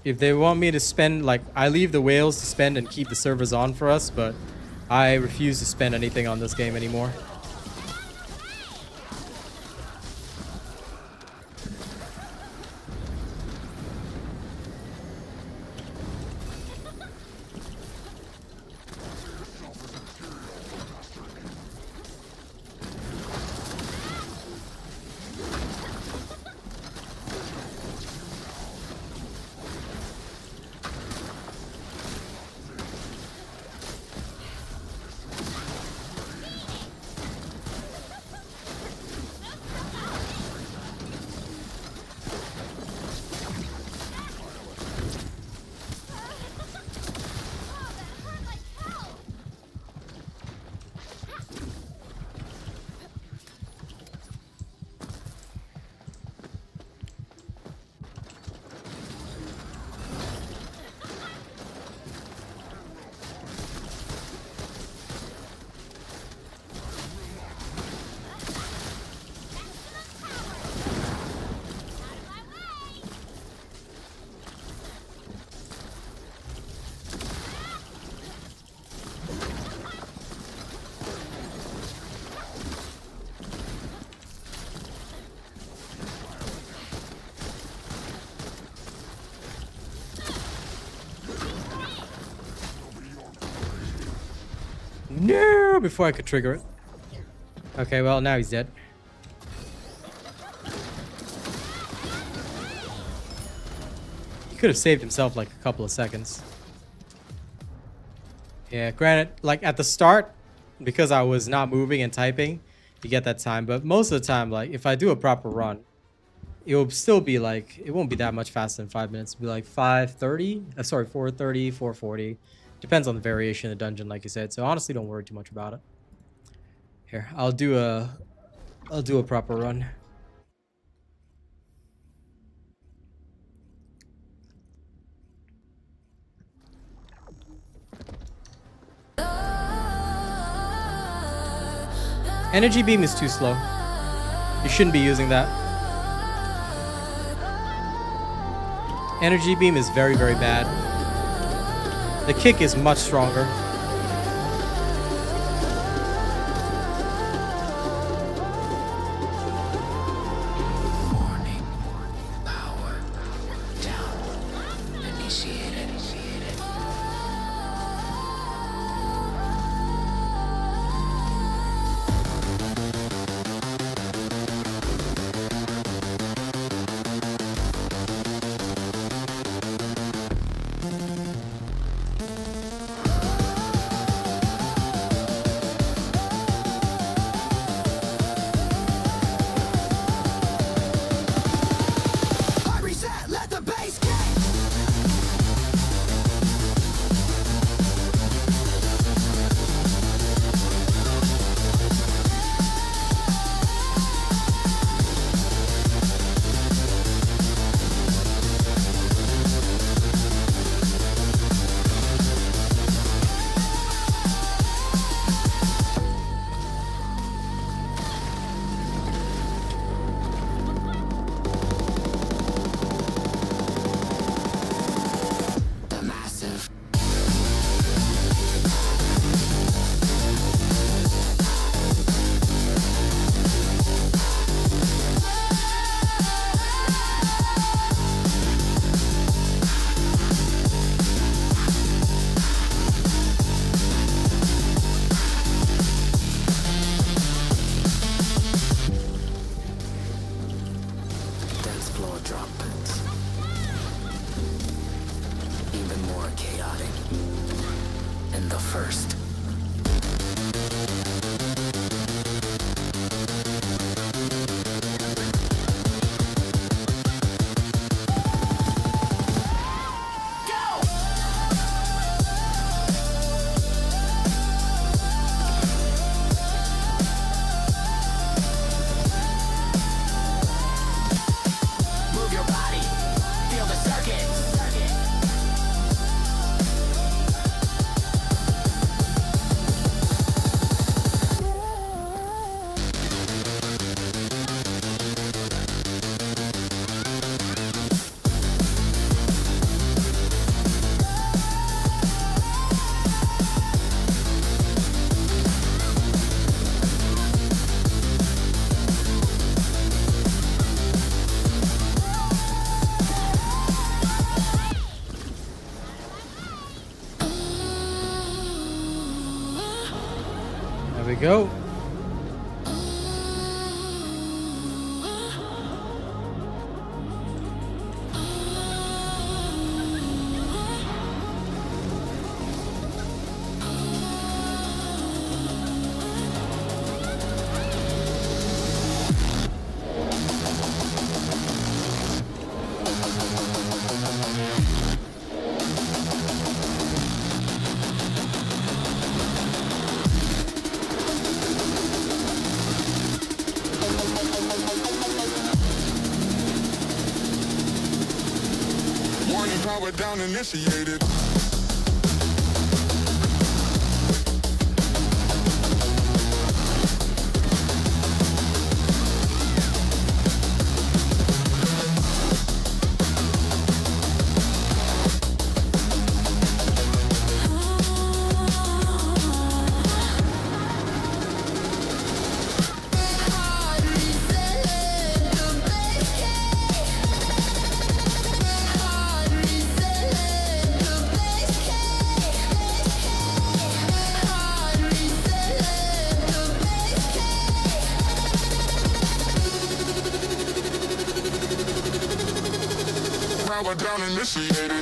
Speaker 1: if they want me to spend, like, I leave the whales to spend and keep the servers on for us, but I refuse to spend anything on this game anymore. No! Before I could trigger it. Okay, well, now he's dead. He could have saved himself like a couple of seconds. Yeah, granted, like at the start, because I was not moving and typing, you get that time. But most of the time, like if I do a proper run, it will still be like, it won't be that much faster than 5 minutes. It'll be like 5:30, sorry, 4:30, 4:40. Depends on the variation of the dungeon, like you said. So honestly, don't worry too much about it. Here, I'll do a proper run. Energy beam is too slow. You shouldn't be using that. Energy beam is very, very bad. The kick is much stronger.
Speaker 8: Warning. Power down. Initiated.
Speaker 4: Hard reset, let the bass kick. The massive.
Speaker 8: Dance floor drop pits. Even more chaotic. In the first.
Speaker 4: Move your body, feel the circuit.
Speaker 1: There we go.
Speaker 9: Warning, power down initiated.
Speaker 3: Hard reset, the base
Speaker 9: power down initiated.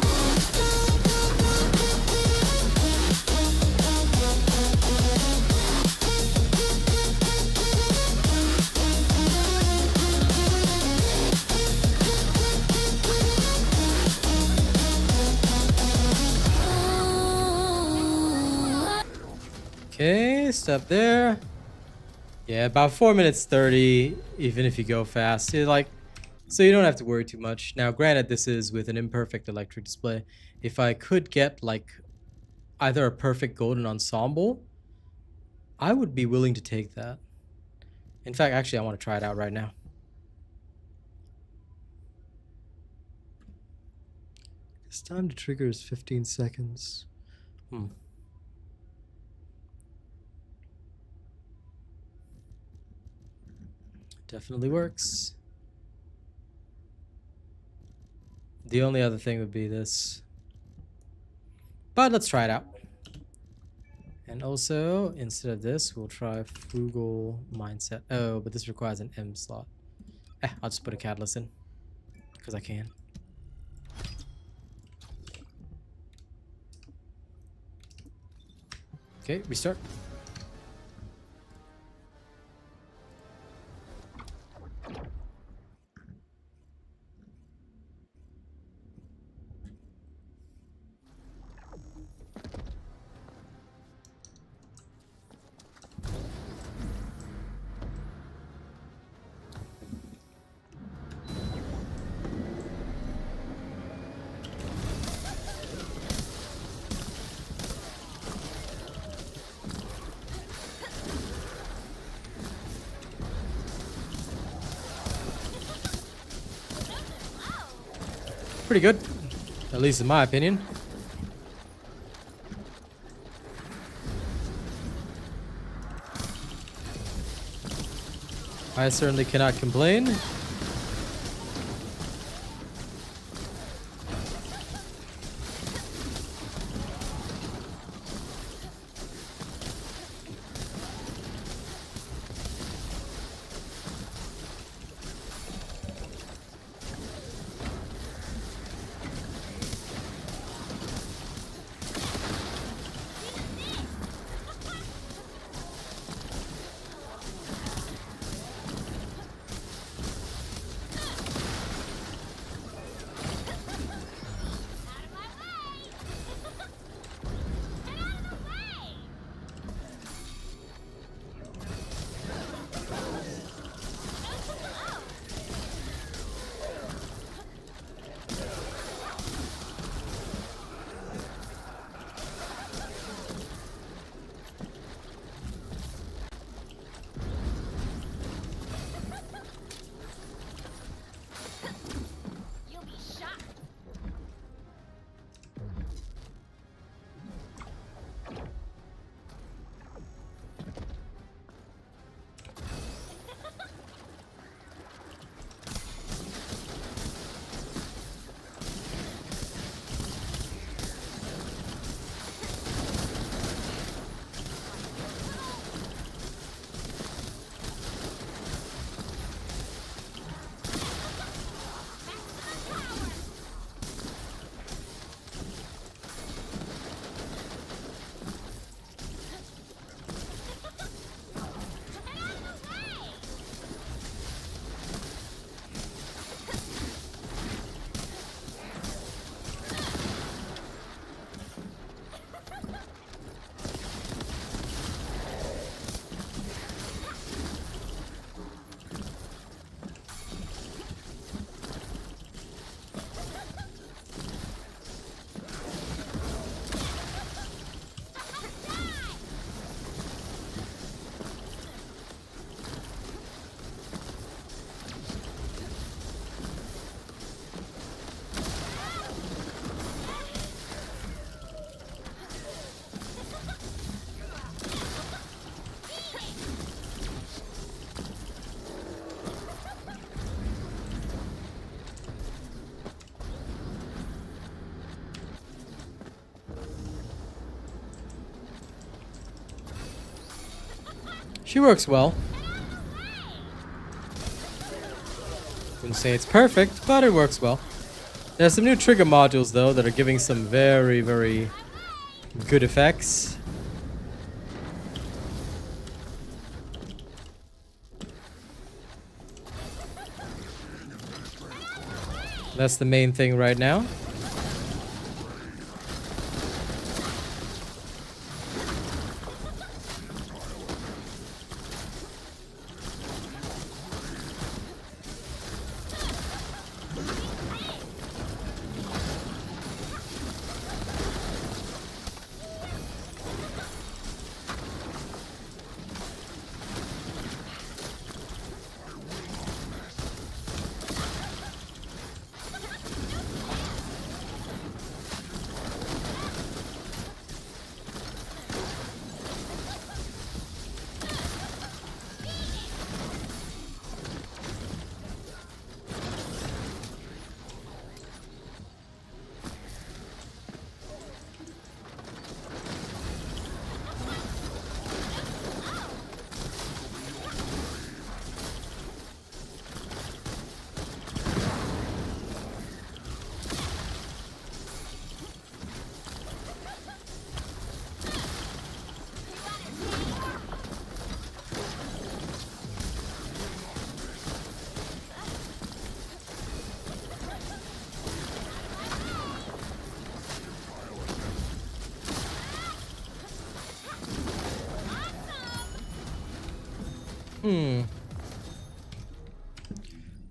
Speaker 1: Okay, stop there. Yeah, about 4 minutes 30, even if you go fast. So you don't have to worry too much. Now, granted, this is with an imperfect electric display. If I could get like either a perfect golden ensemble, I would be willing to take that. In fact, actually, I want to try it out right now. This time to trigger is 15 seconds. Definitely works. The only other thing would be this. But let's try it out. And also, instead of this, we'll try frugal mindset. Oh, but this requires an M slot. I'll just put a catalyst in. Because I can. Okay, restart. Pretty good, at least in my opinion. I certainly cannot complain. She works well. Wouldn't say it's perfect, but it works well. There's some new trigger modules though that are giving some very, very good effects. That's the main thing right now.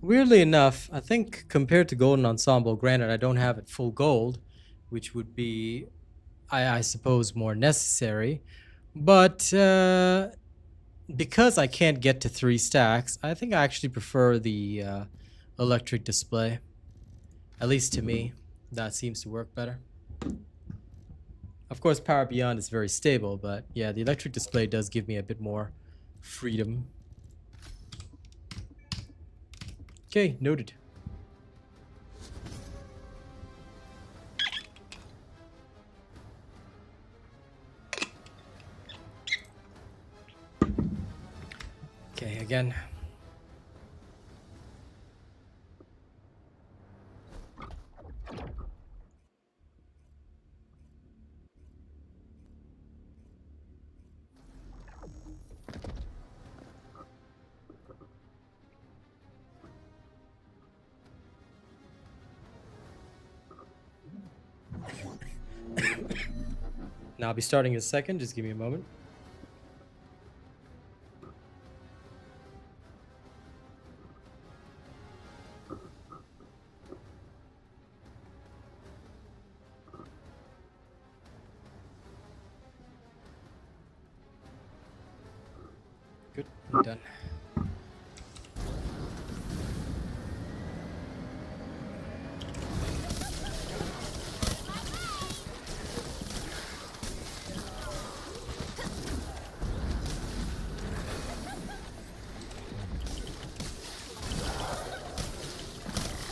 Speaker 1: Weirdly enough, I think compared to Golden Ensemble, granted I don't have it full gold, which would be, I suppose, more necessary, but because I can't get to 3 stacks, I think I actually prefer the electric display. At least to me, that seems to work better. Of course, Power Beyond is very stable, but yeah, the electric display does give me a bit more freedom. Okay, noted. Okay, again. Now I'll be starting in a second, just give me a moment. Good, I'm done.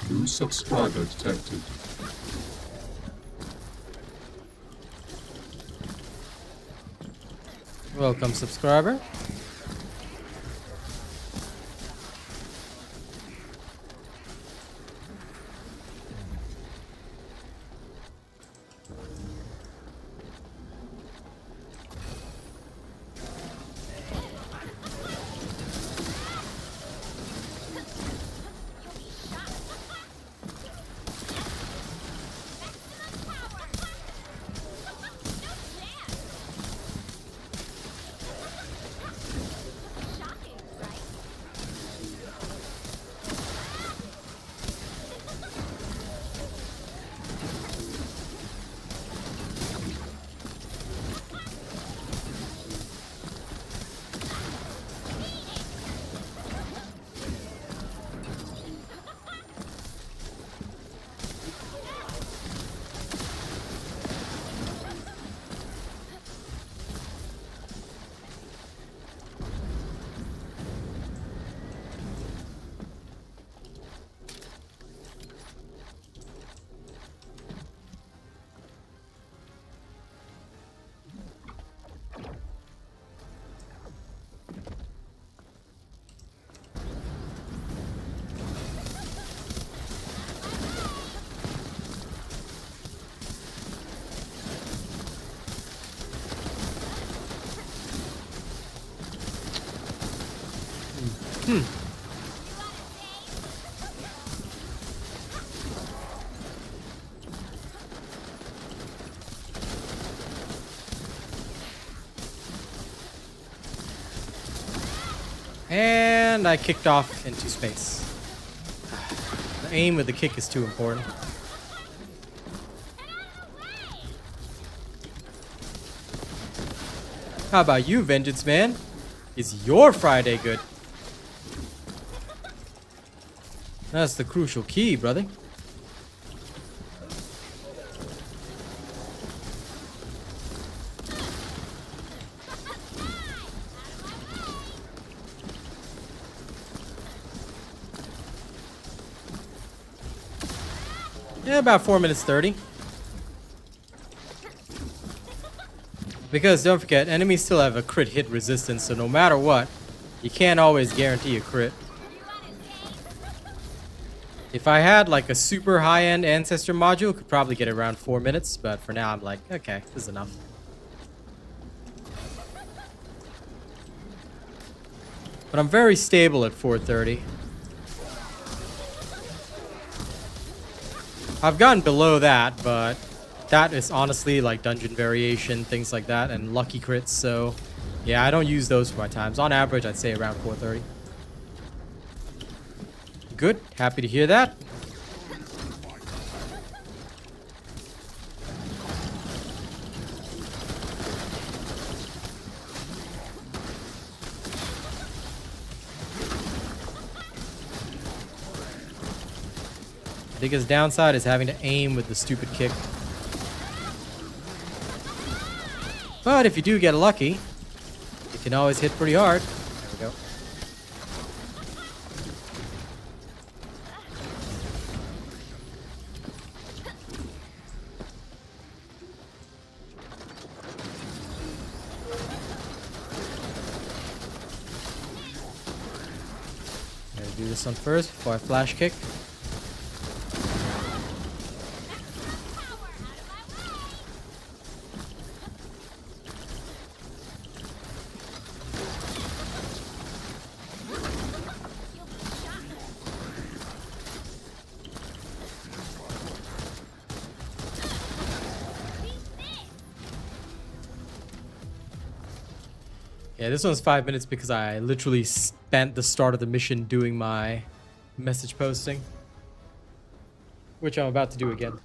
Speaker 9: New subscriber detected.
Speaker 1: Welcome, subscriber. And I kicked off into space. The aim with the kick is too important. How about you, Vengeance Man? Is your Friday good? That's the crucial key, brother. Yeah, about 4 minutes 30. Because don't forget, enemies still have a crit hit resistance, so no matter what, you can't always guarantee a crit. If I had like a super high-end ancestor module, could probably get around 4 minutes, but for now I'm like, okay, this is enough. But I'm very stable at 4:30. I've gotten below that, but that is honestly like dungeon variation, things like that, and lucky crits, so yeah, I don't use those for my times. On average, I'd say around 4:30. Good, happy to hear that. Biggest downside is having to aim with the stupid kick. But if you do get lucky, you can always hit pretty hard. There we go. Gotta do this one first before I flash kick. Yeah, this one's 5 minutes because I literally spent the start of the mission doing my message posting, which I'm about to do again.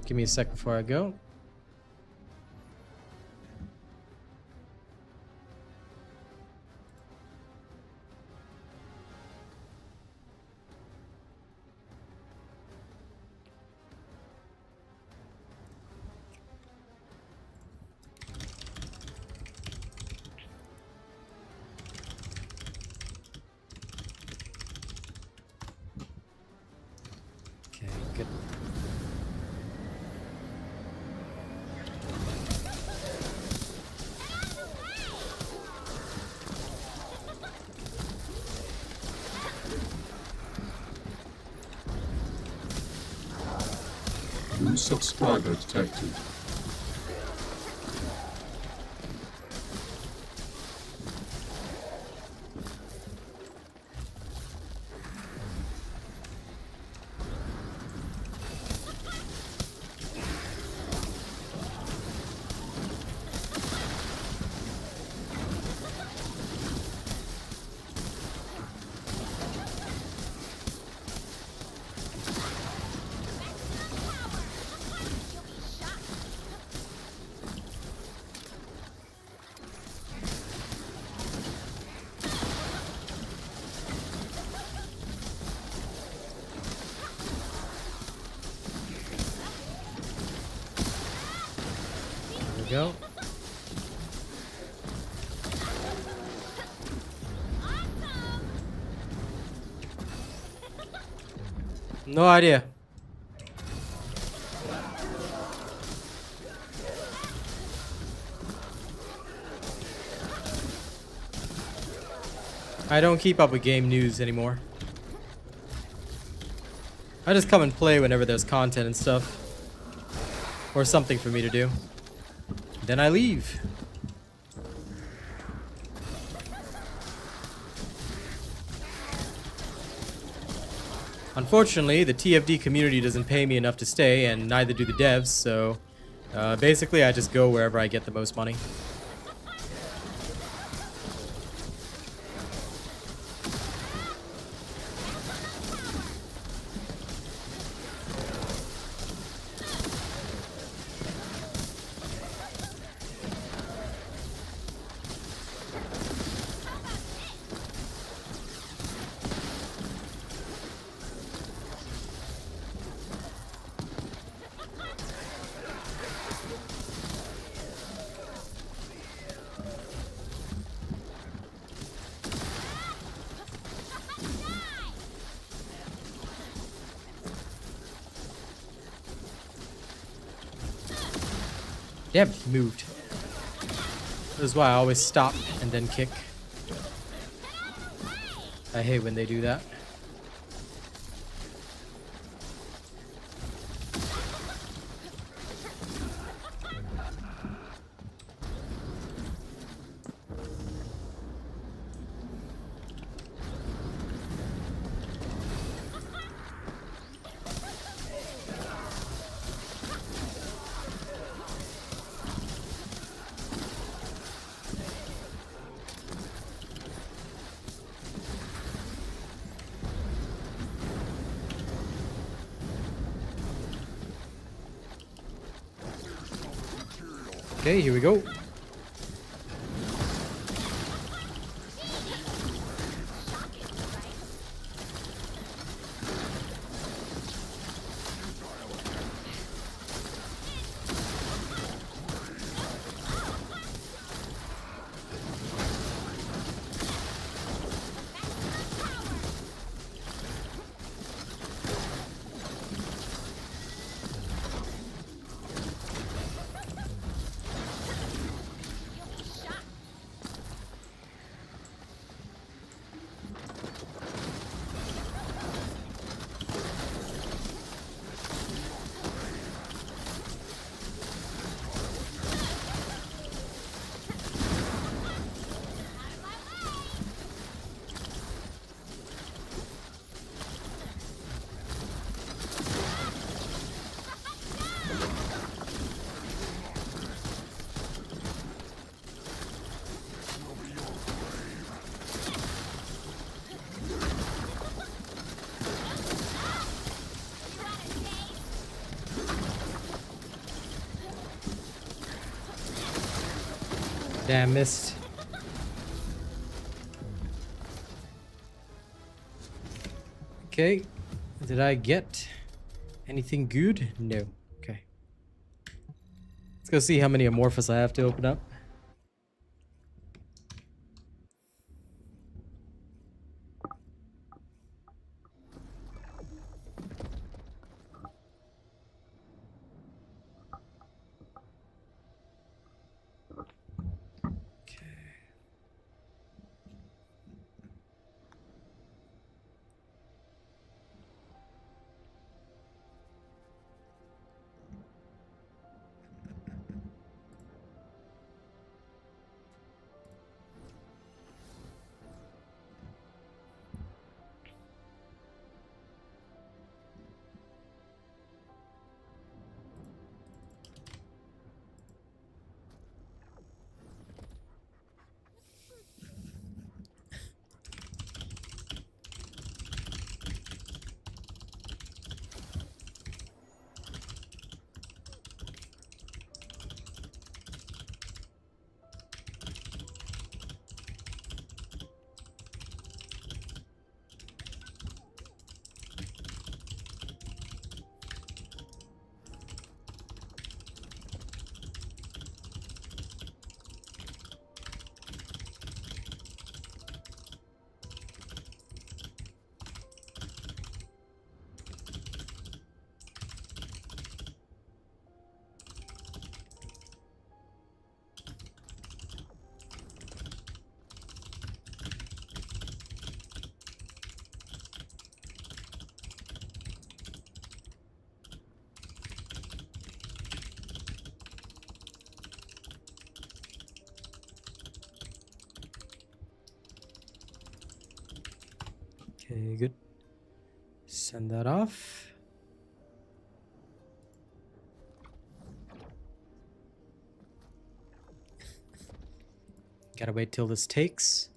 Speaker 1: Give me a sec before I go. Okay, good.
Speaker 9: New subscriber detected. There we go. No idea.
Speaker 1: I don't keep up with game news anymore. I just come and play whenever there's content and stuff. Or something for me to do. Then I leave. Unfortunately, the TFD community doesn't pay me enough to stay, and neither do the devs, so basically I just go wherever I get the most money. Damn, he moved. This is why I always stop and then kick. I hate when they do that. Okay, here we go. Damn, missed. Okay. Did I get anything good? No. Okay. Let's go see how many Amorphous I have to open up. Okay, good. Send that off. Gotta wait till this takes.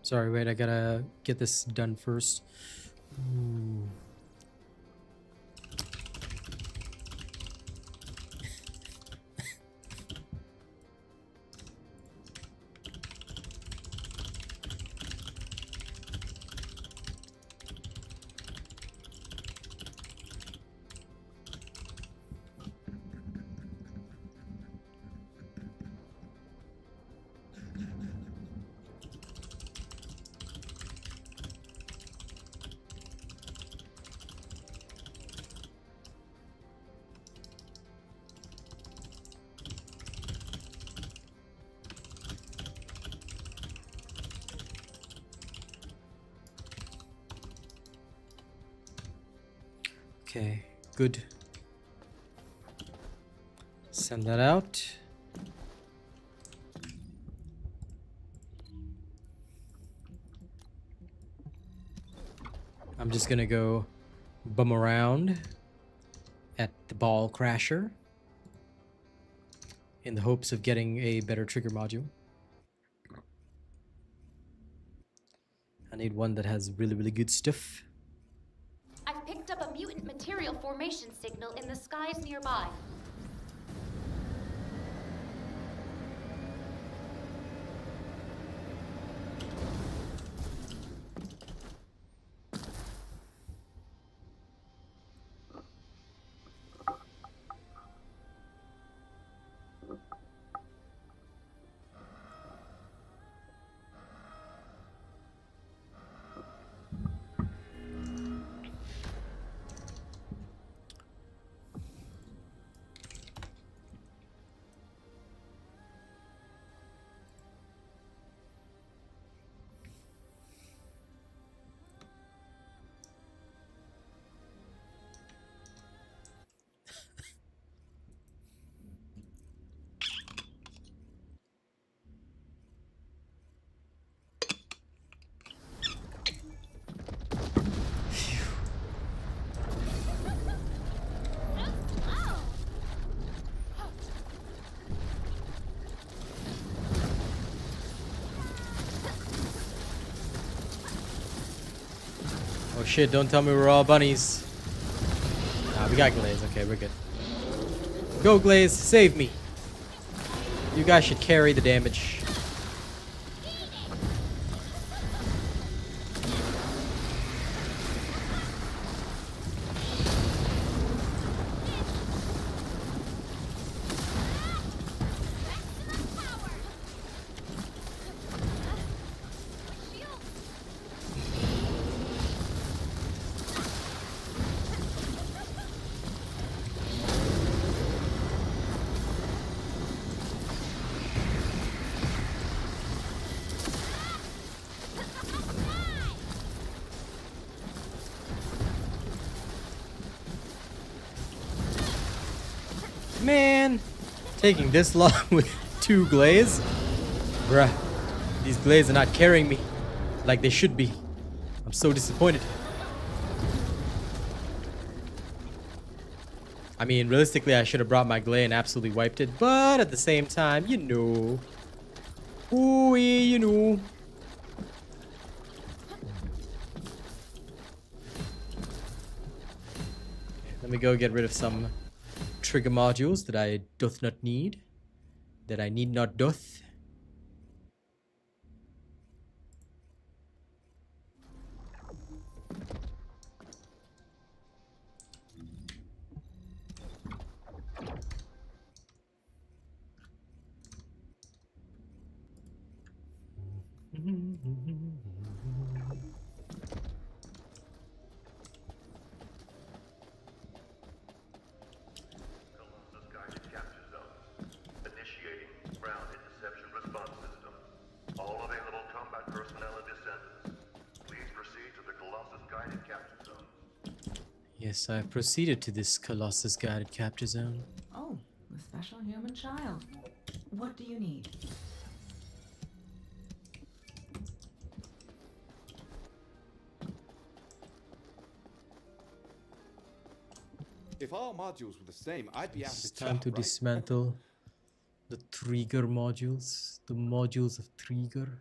Speaker 1: Sorry, wait, I gotta get this done first. Ooh. Okay, good. Send that out. I'm just gonna go bum around at the ball crasher in the hopes of getting a better trigger module. I need one that has really, really good stuff.
Speaker 10: I've picked up a mutant material formation signal in the skies nearby.
Speaker 1: Oh shit, don't tell me we're all bunnies. Nah, we got Glaze. Okay, we're good. Go, Glaze, save me. You guys should carry the damage. Man, taking this long with 2 Glaze? Bruh, these Glaze are not carrying me like they should be. I'm so disappointed. I mean, realistically, I should have brought my Glay and absolutely wiped it, but at the same time, you know. Ooh, you know. Let me go get rid of some trigger modules that I doth not need. That I need not doth.
Speaker 11: Guided capture zones. Initiating ground interception response system. All available combat personnel and descendants. Please proceed to the Colossus guided capture zone.
Speaker 1: Yes, I've proceeded to this Colossus guided capture zone.
Speaker 5: Oh, the special human child. What do you need?
Speaker 12: If all modules were the same, I'd be out
Speaker 1: It's
Speaker 12: of
Speaker 1: time
Speaker 12: job,
Speaker 1: to
Speaker 12: right?
Speaker 1: dismantle the trigger modules, the modules of trigger.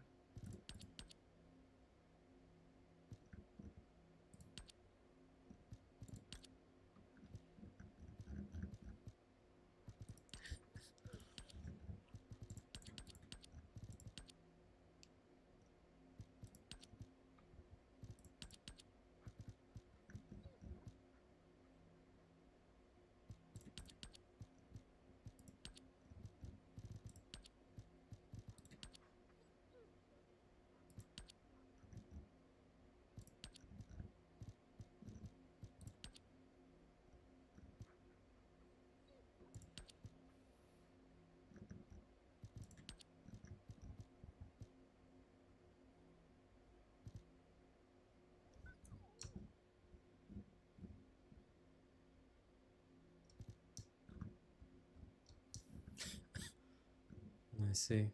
Speaker 1: I see.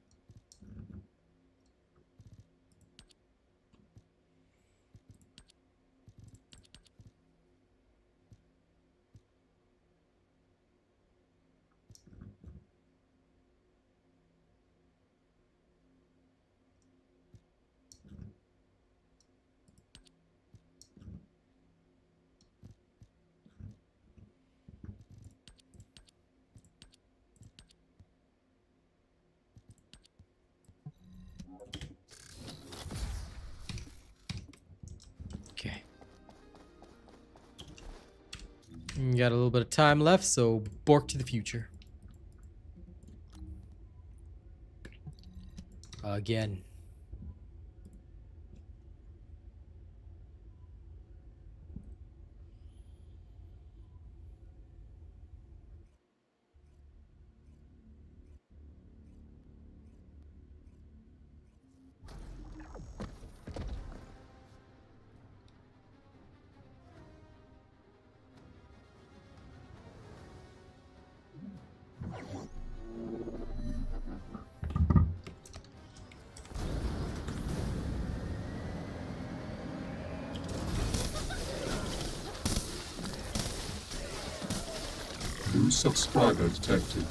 Speaker 1: Okay. Got a little bit of time left, so bork to the future. Again.
Speaker 9: New subscriber detected.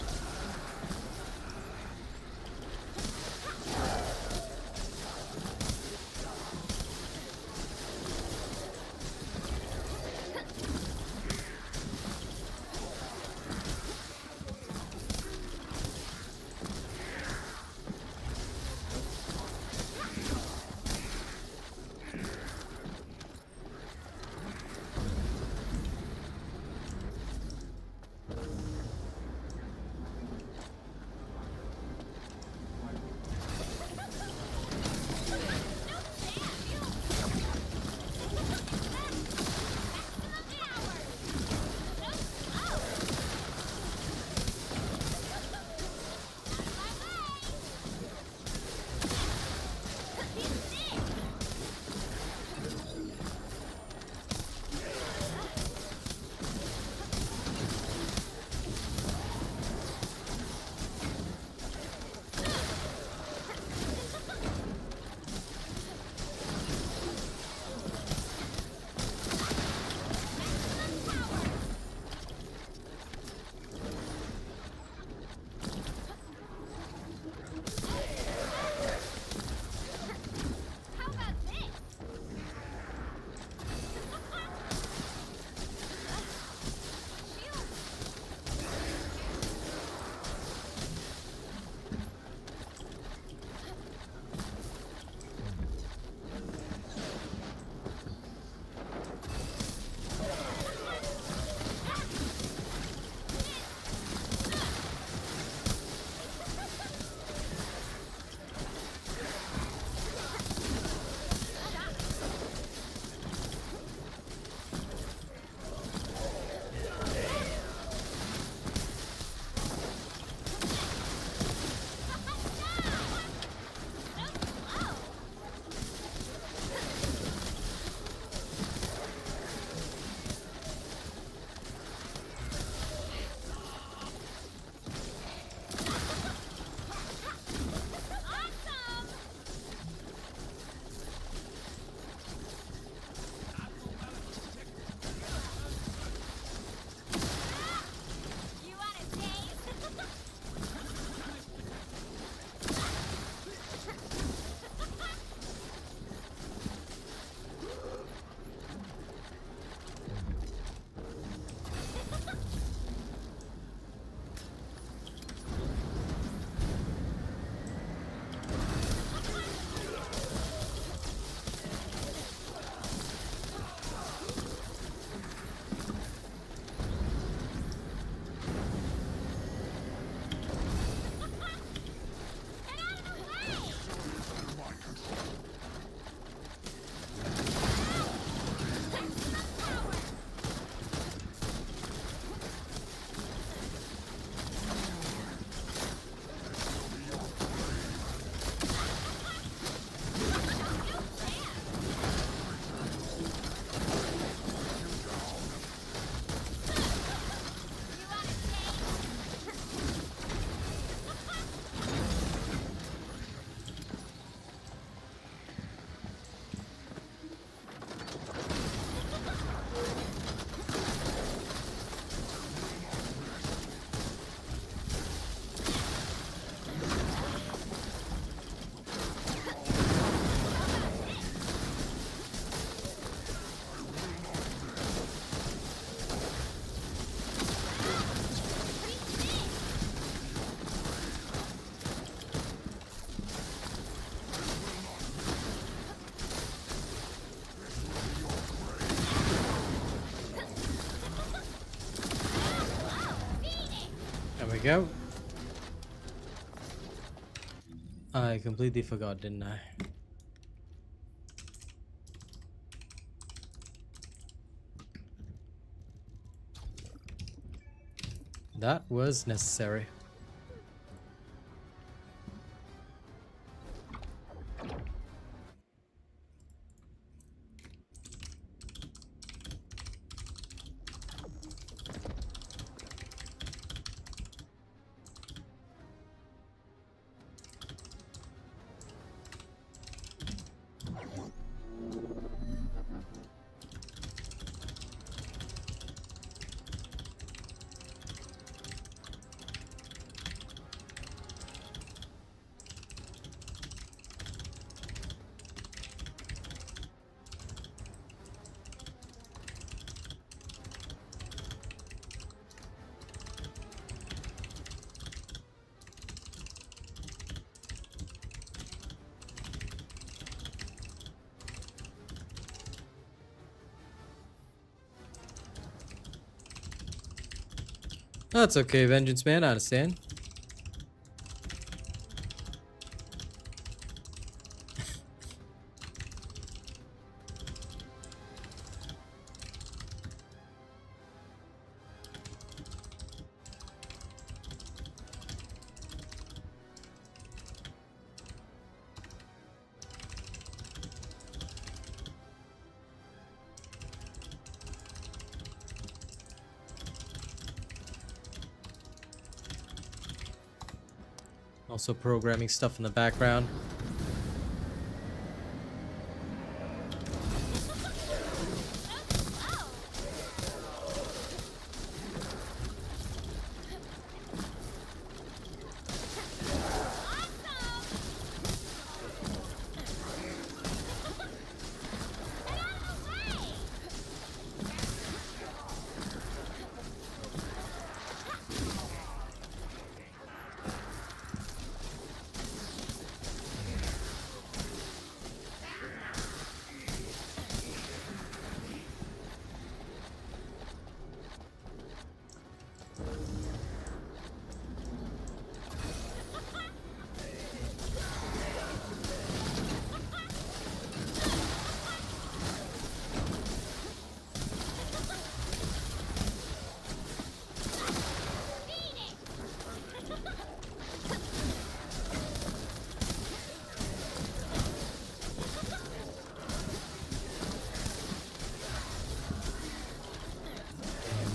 Speaker 1: go. I completely forgot, didn't I? That was necessary. That's okay, Vengeance Man, I understand. Also programming stuff in the background.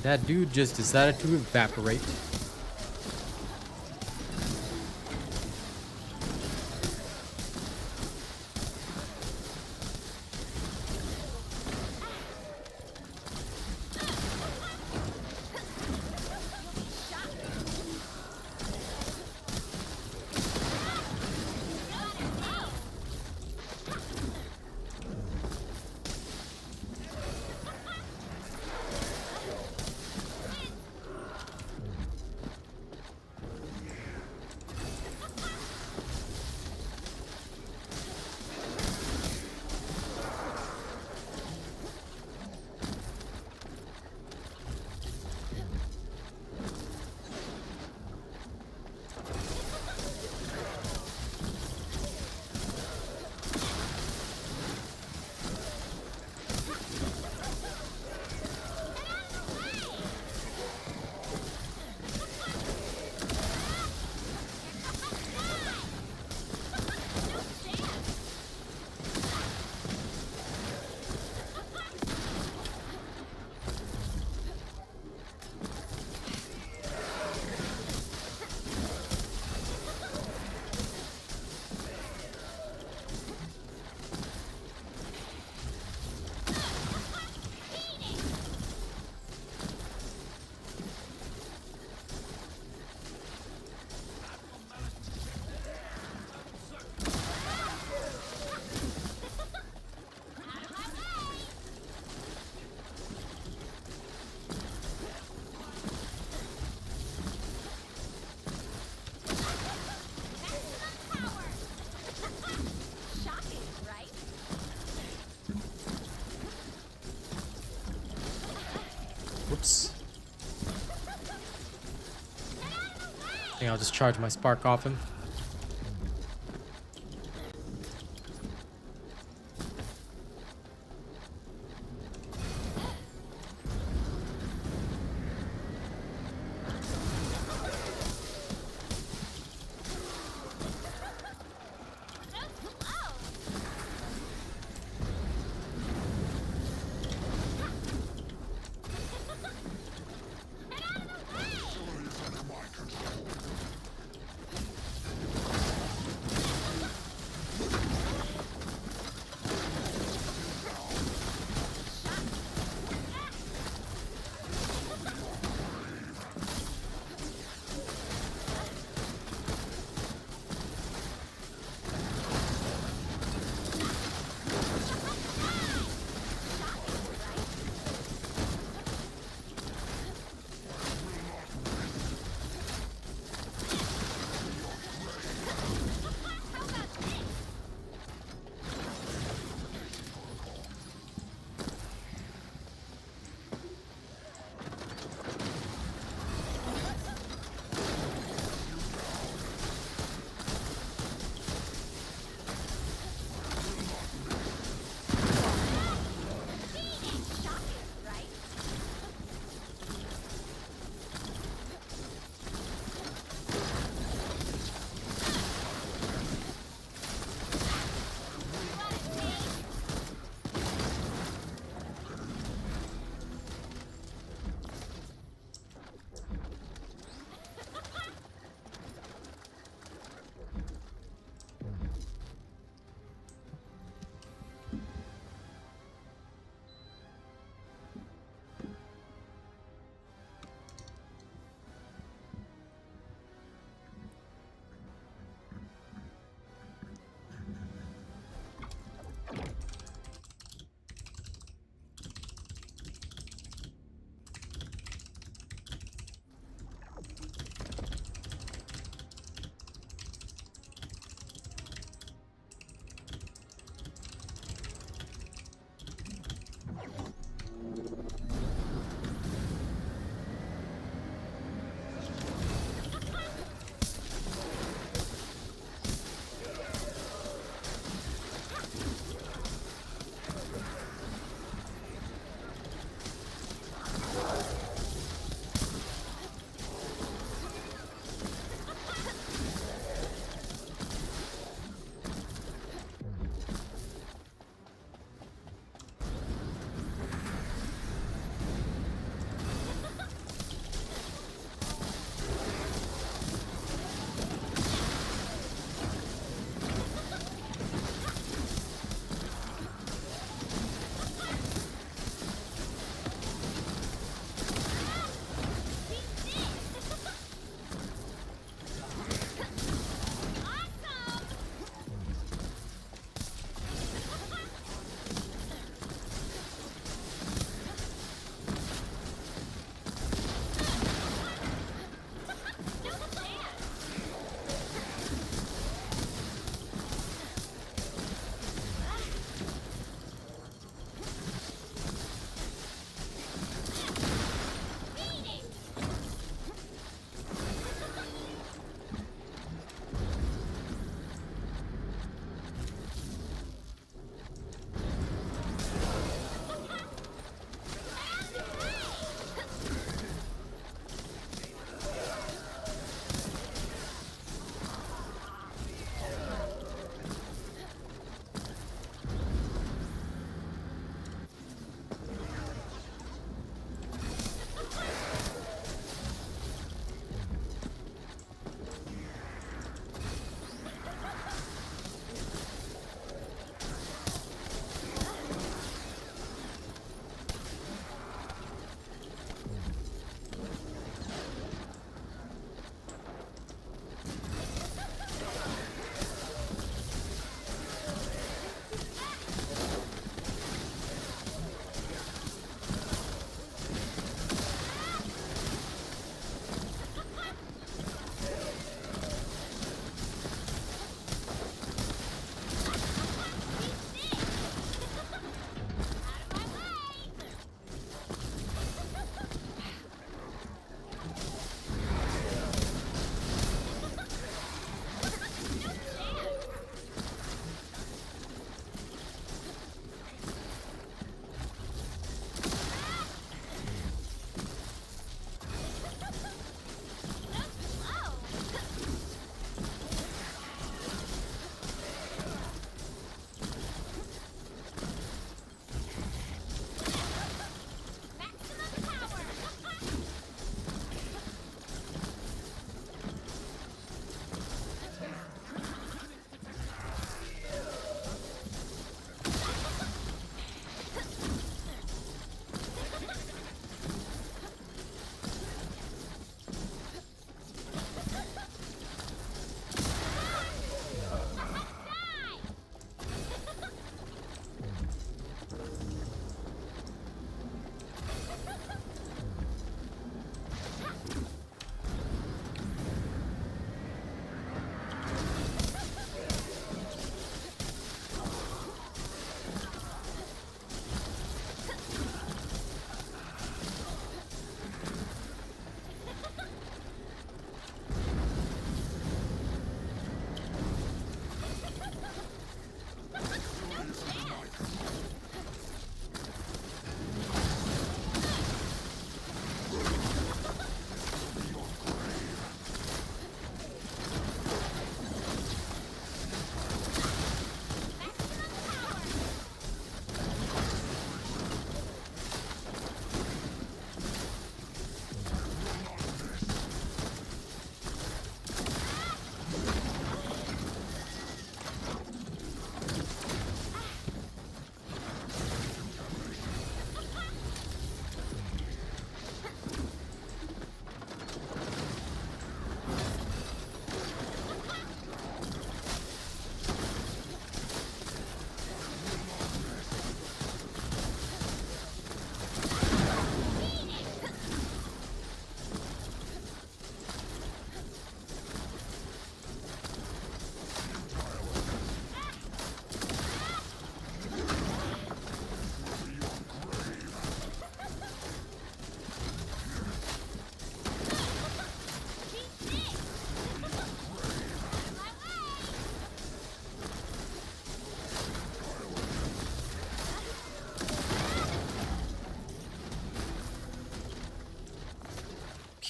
Speaker 1: That dude just decided to evaporate. Whoops. think I'll just charge my spark off him.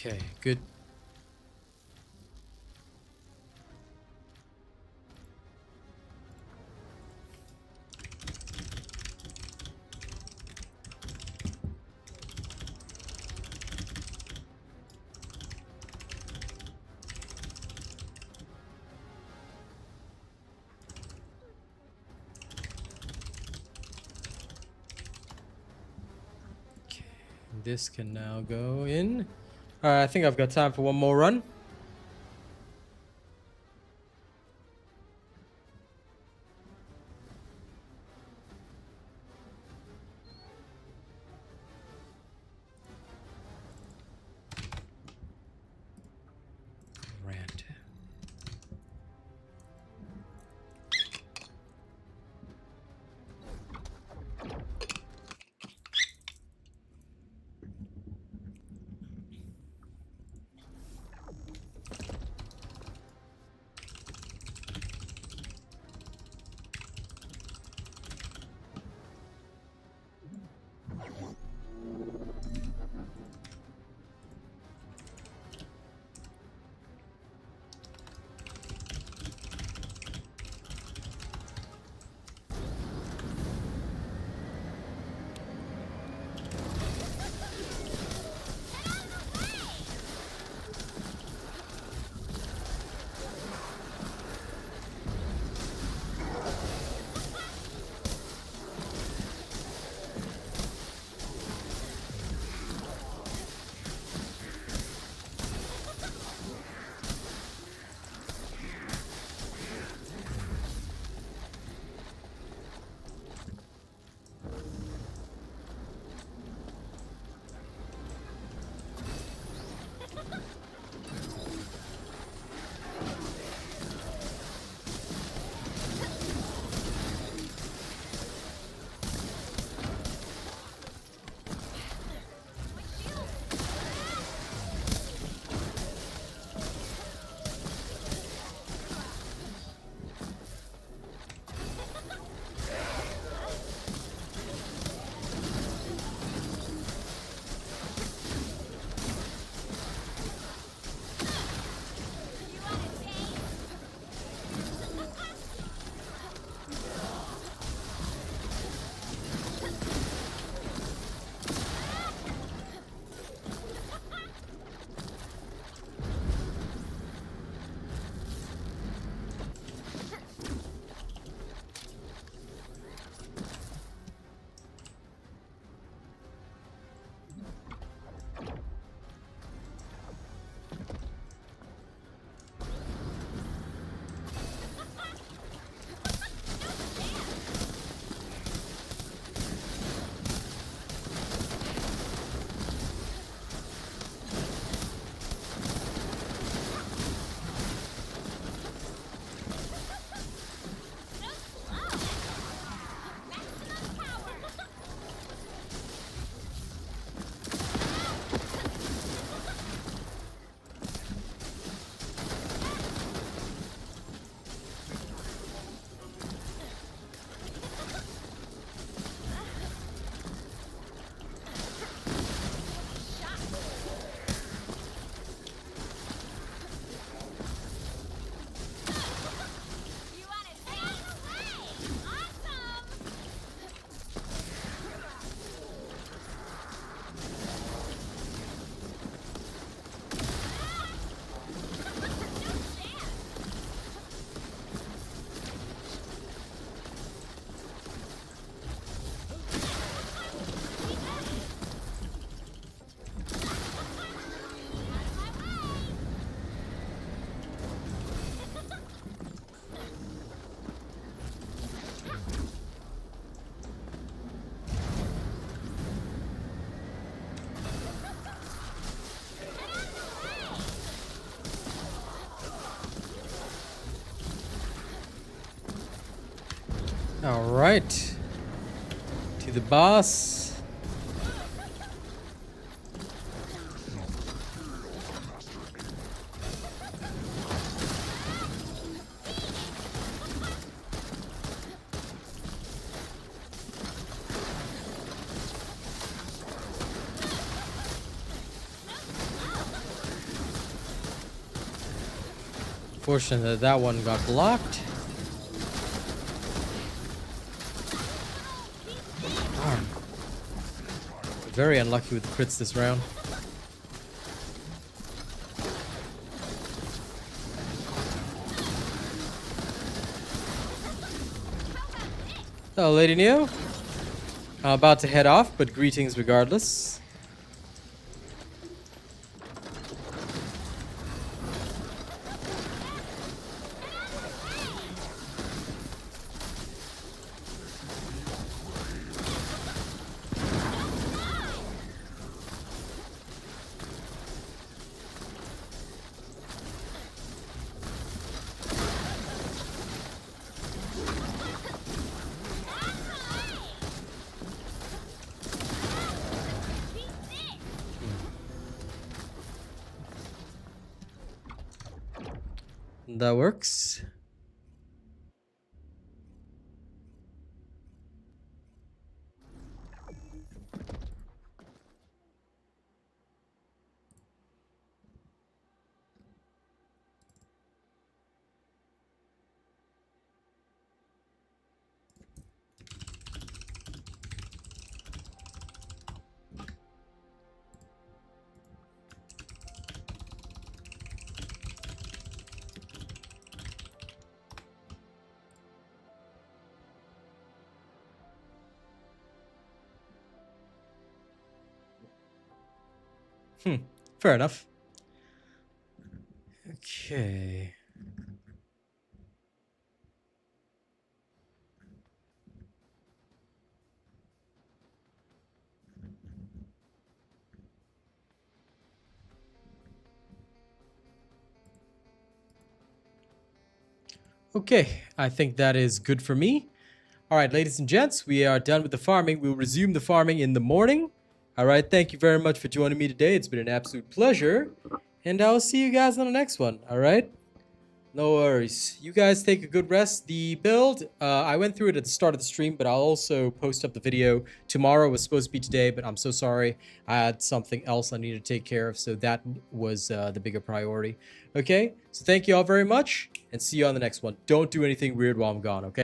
Speaker 1: Okay, good. This can now go in. Alright, I think I've got time for one more run. Rant. All right, to the boss. Fortunately, that one got blocked. Darn. Very unlucky with the crits this round. Hello, Lady Neo. I'm about to head off, but greetings regardless. That works. Fair enough. Okay. Okay, I think that is good for me. All right, ladies and gents, we are done with the farming. We'll resume the farming in the morning. All right, thank you very much for joining me today. It's been an absolute pleasure. And I'll see you guys on the next one, all right? No worries. You guys take a good rest. The build, I went through it at the start of the stream, but I'll also post up the video. Tomorrow was supposed to be today, but I'm so sorry. I had something else I needed to take care of, so that was the bigger priority. Okay, so thank you all very much, and see you on the next one. Don't do anything weird while I'm gone, okay?